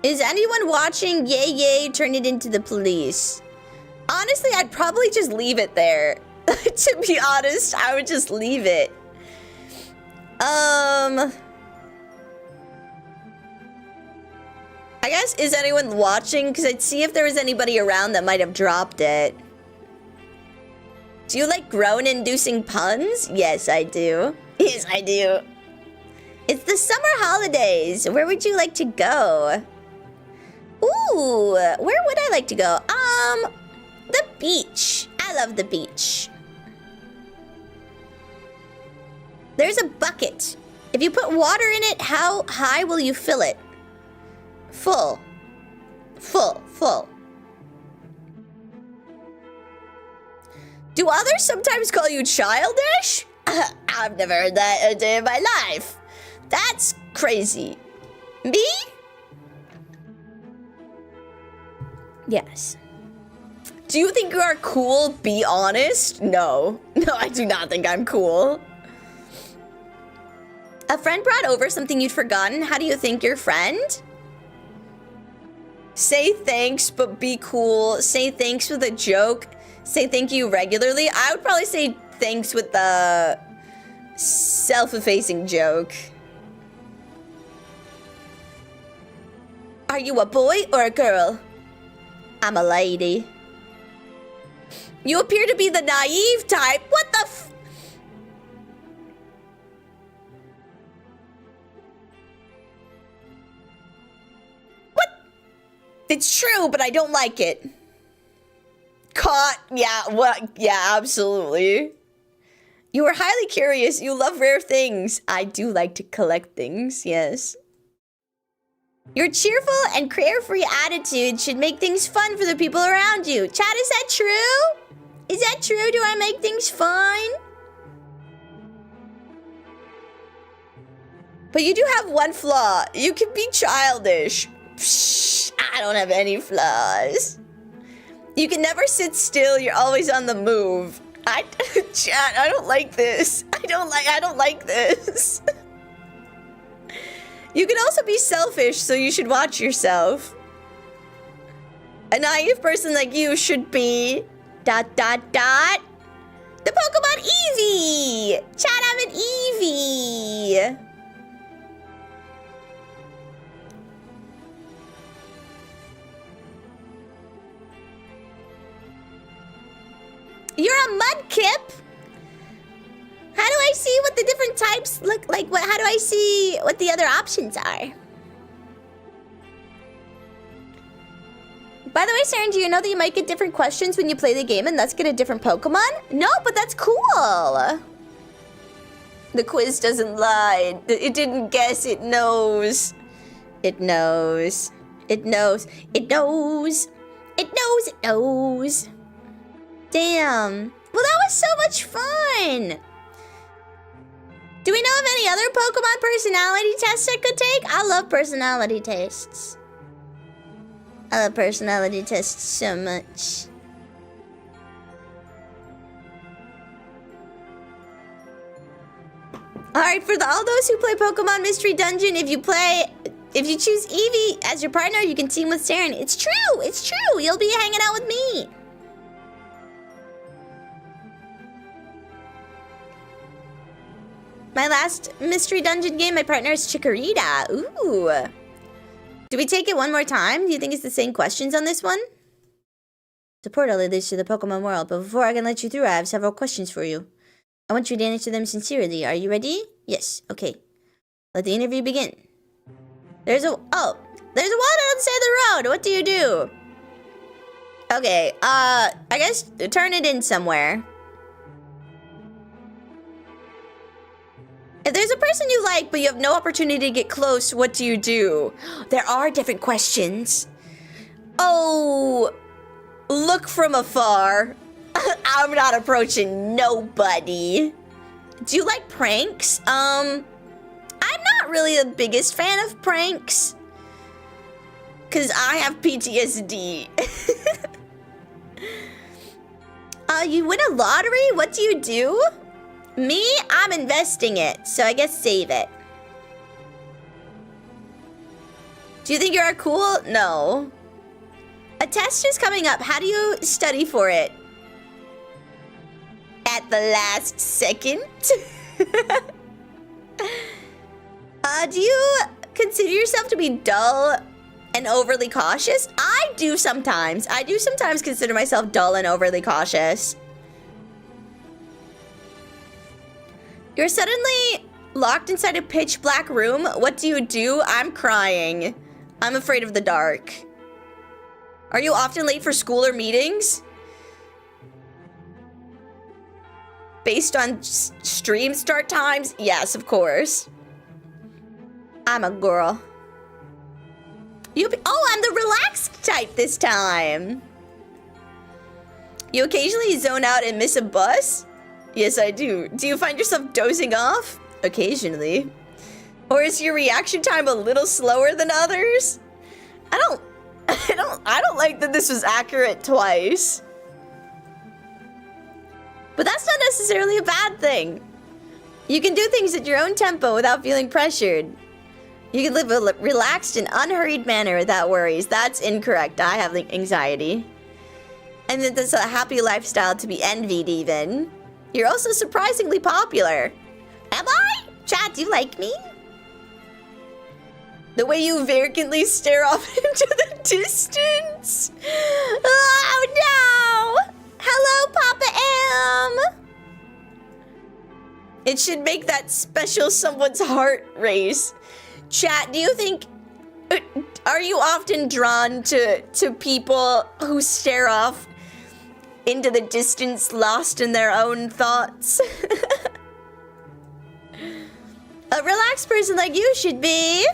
Is anyone watching? Yay, yay, turn it into the police. Honestly, I'd probably just leave it there. To be honest, I would just leave it. I guess, is anyone watching? Because I'd see if there was anybody around that might have dropped it. Do you like groan-inducing puns? Yes, I do. Yes, I do. It's the summer holidays. Where would you like to go? Ooh, where would I like to go? The beach. I love the beach. There's a bucket. If you put water in it, how high will you fill it? Full. Full, full. Do others sometimes call you childish? I've never heard that a day in my life. That's crazy. Me? Yes. Do you think you are cool? Be honest. No. No, I do not think I'm cool. A friend brought over something you'd forgotten. How do you thank your friend? Say thanks, but be cool. Say thanks with a joke. Say thank you regularly. I would probably say thanks with the self-effacing joke. Are you a boy or a girl? I'm a lady. You appear to be the naive type. What the It's true, but I don't like it. Caught. Yeah, well, yeah, absolutely. You are highly curious. You love rare things. I do like to collect things, yes. Your cheerful and carefree attitude should make things fun for the people around you. Chat, is that true? Is that true? Do I make things fun? But you do have one flaw. You can be childish. Psh, I don't have any flaws. You can never sit still. You're always on the move. Chat, I don't like this. I don't like this. You can also be selfish, so you should watch yourself. A naive person like you should be... ... The Pokemon Eevee! Chat, I'm an Eevee! You're a Mudkip? How do I see what the different types look like? How do I see what the other options are? By the way, Saren, do you know that you might get different questions when you play the game and thus get a different Pokemon? No, but that's cool. The quiz doesn't lie. It didn't guess, it knows. It knows. It knows. It knows. It knows. It knows. Damn. Well, that was so much fun. Do we know of any other Pokemon personality tests I could take? I love personality tests. I love personality tests so much. Alright, for all those who play Pokemon Mystery Dungeon, if you choose Eevee as your partner, you can team with Saren. It's true, it's true. You'll be hanging out with me. My last Mystery Dungeon game, my partner is Chikorita. Ooh. Do we take it one more time? Do you think it's the same questions on this one? The portal leads to the Pokemon world, but before I can let you through, I have several questions for you. I want you to answer them sincerely. Are you ready? Yes. Okay. Let the interview begin. There's a wall on the side of the road. What do you do? Okay, I guess turn it in somewhere. If there's a person you like, but you have no opportunity to get close, what do you do? There are different questions. Oh, look from afar. I'm not approaching nobody. Do you like pranks? I'm not really the biggest fan of pranks. 'Cause I have PTSD. You win a lottery? What do you do? Me? I'm investing it, so I guess save it. Do you think you're cool? No. A test is coming up. How do you study for it? At the last second? Do you consider yourself to be dull and overly cautious? I do sometimes. I do sometimes consider myself dull and overly cautious. You're suddenly locked inside a pitch black room. What do you do? I'm crying. I'm afraid of the dark. Are you often late for school or meetings? Based on stream start times? Yes, of course. I'm a girl. I'm the relaxed type this time. You occasionally zone out and miss a bus? Yes, I do. Do you find yourself dozing off? Occasionally. Or is your reaction time a little slower than others? I don't like that this was accurate twice. But that's not necessarily a bad thing. You can do things at your own tempo without feeling pressured. You can live a relaxed and unhurried manner without worries. That's incorrect. I have anxiety. And that that's a happy lifestyle to be envied even. You're also surprisingly popular. Am I? Chat, do you like me? The way you vacantly stare off into the distance. Oh no! Hello, Papa M. It should make that special someone's heart race. Chat, do you think Are you often drawn to people who stare off into the distance, lost in their own thoughts? A relaxed person like you should be...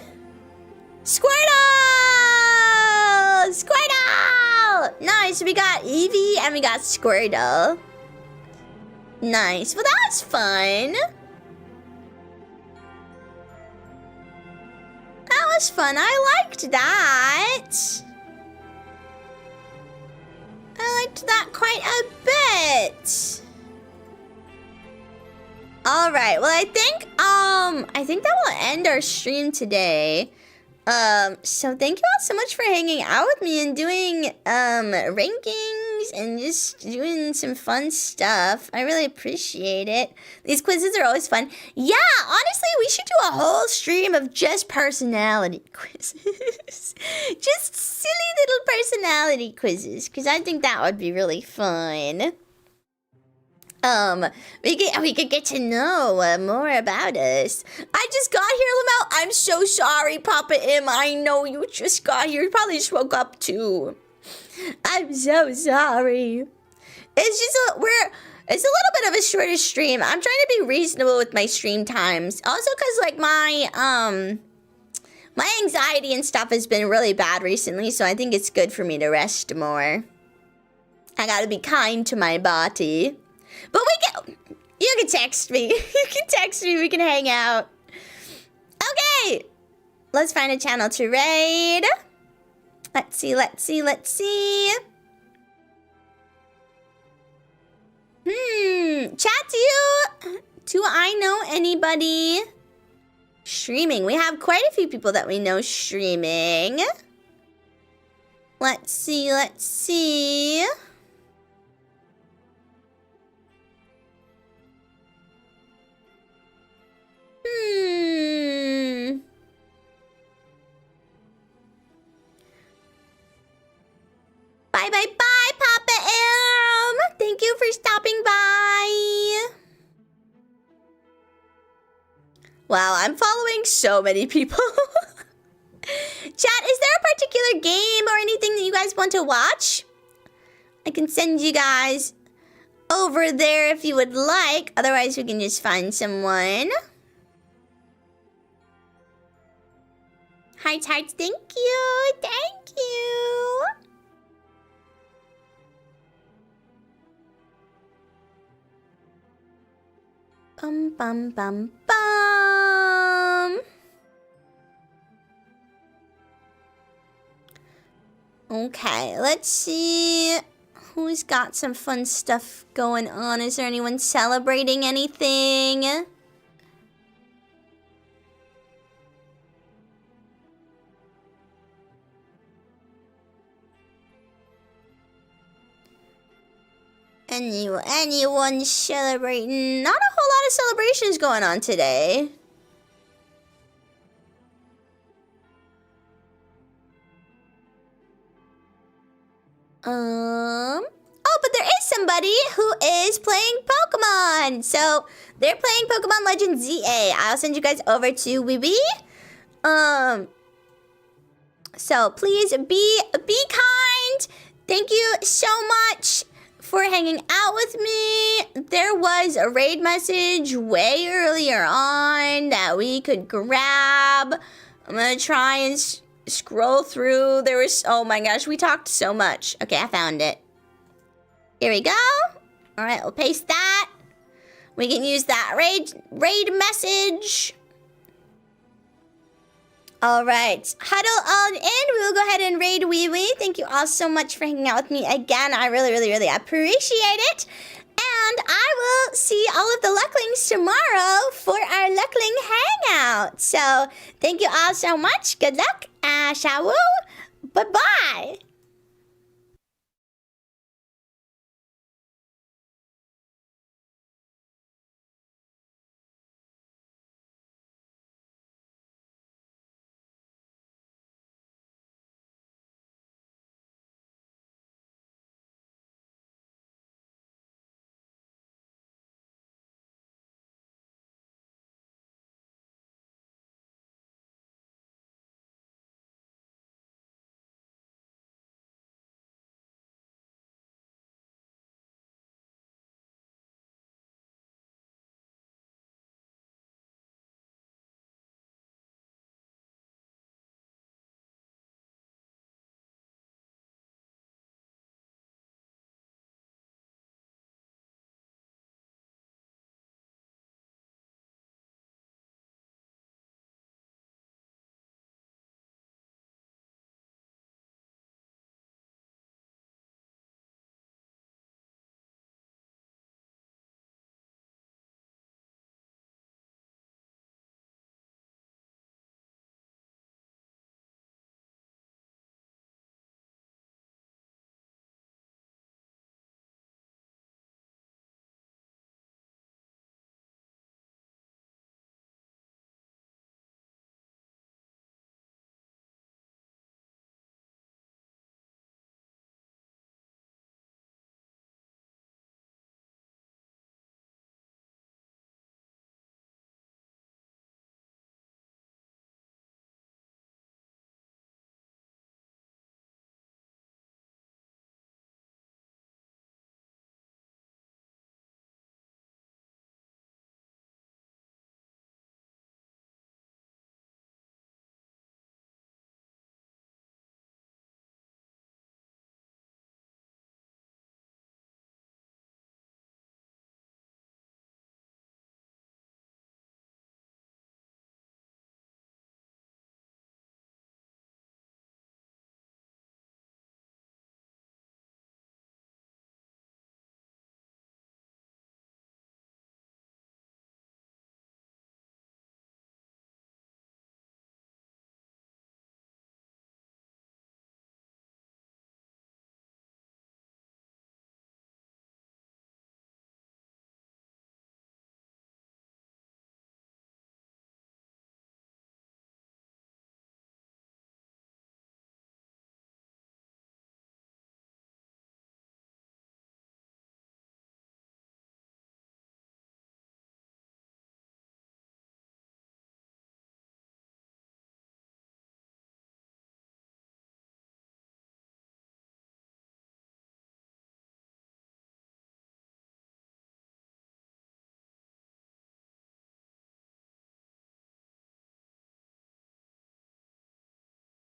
Squirtle! Squirtle! Nice, we got Eevee and we got Squirtle. Nice, well that was fun. That was fun, I liked that. I liked that quite a bit. All right, well I think that will end our stream today. So thank you all so much for hanging out with me and doing rankings and just doing some fun stuff. I really appreciate it. These quizzes are always fun. Yeah, honestly, we should do a whole stream of just personality quizzes. Just silly little personality quizzes, because I think that would be really fun. We could get to know more about us. I just got here, Lamel. I'm so sorry, Papa M. I know you just got here. You probably just woke up too. I'm so sorry. It's just it's a little bit of a shorter stream. I'm trying to be reasonable with my stream times. Also, cause like my anxiety and stuff has been really bad recently, so I think it's good for me to rest more. I gotta be kind to my body. But you can text me. You can text me, we can hang out. Okay, let's find a channel to raid. Let's see. Chat, do I know anybody streaming? We have quite a few people that we know streaming. Let's see. Bye, Papa M. Thank you for stopping by. Wow, I'm following so many people. Chat, is there a particular game or anything that you guys want to watch? I can send you guys over there if you would like. Otherwise, we can just find someone. Hearts, thank you. Thank you. Bum. Okay, let's see who's got some fun stuff going on. Is there anyone celebrating anything? Anyone celebrating? Not a whole lot of celebrations going on today. Oh, but there is somebody who is playing Pokemon. So they're playing Pokemon Legends ZA. I'll send you guys over to Weeby. So please be kind. Thank you so much for hanging out with me. There was a raid message way earlier on that we could grab. I'm gonna try and scroll through. There was, oh my gosh, we talked so much. Okay, I found it. Here we go. All right, we'll paste that. We can use that raid message. All right, huddle on in. We will go ahead and raid Wee Wee. Thank you all so much for hanging out with me again. I really appreciate it. And I will see all of the Lucklings tomorrow for our Luckling Hangout. So thank you all so much. Good luck. Shawoo. Bye-bye.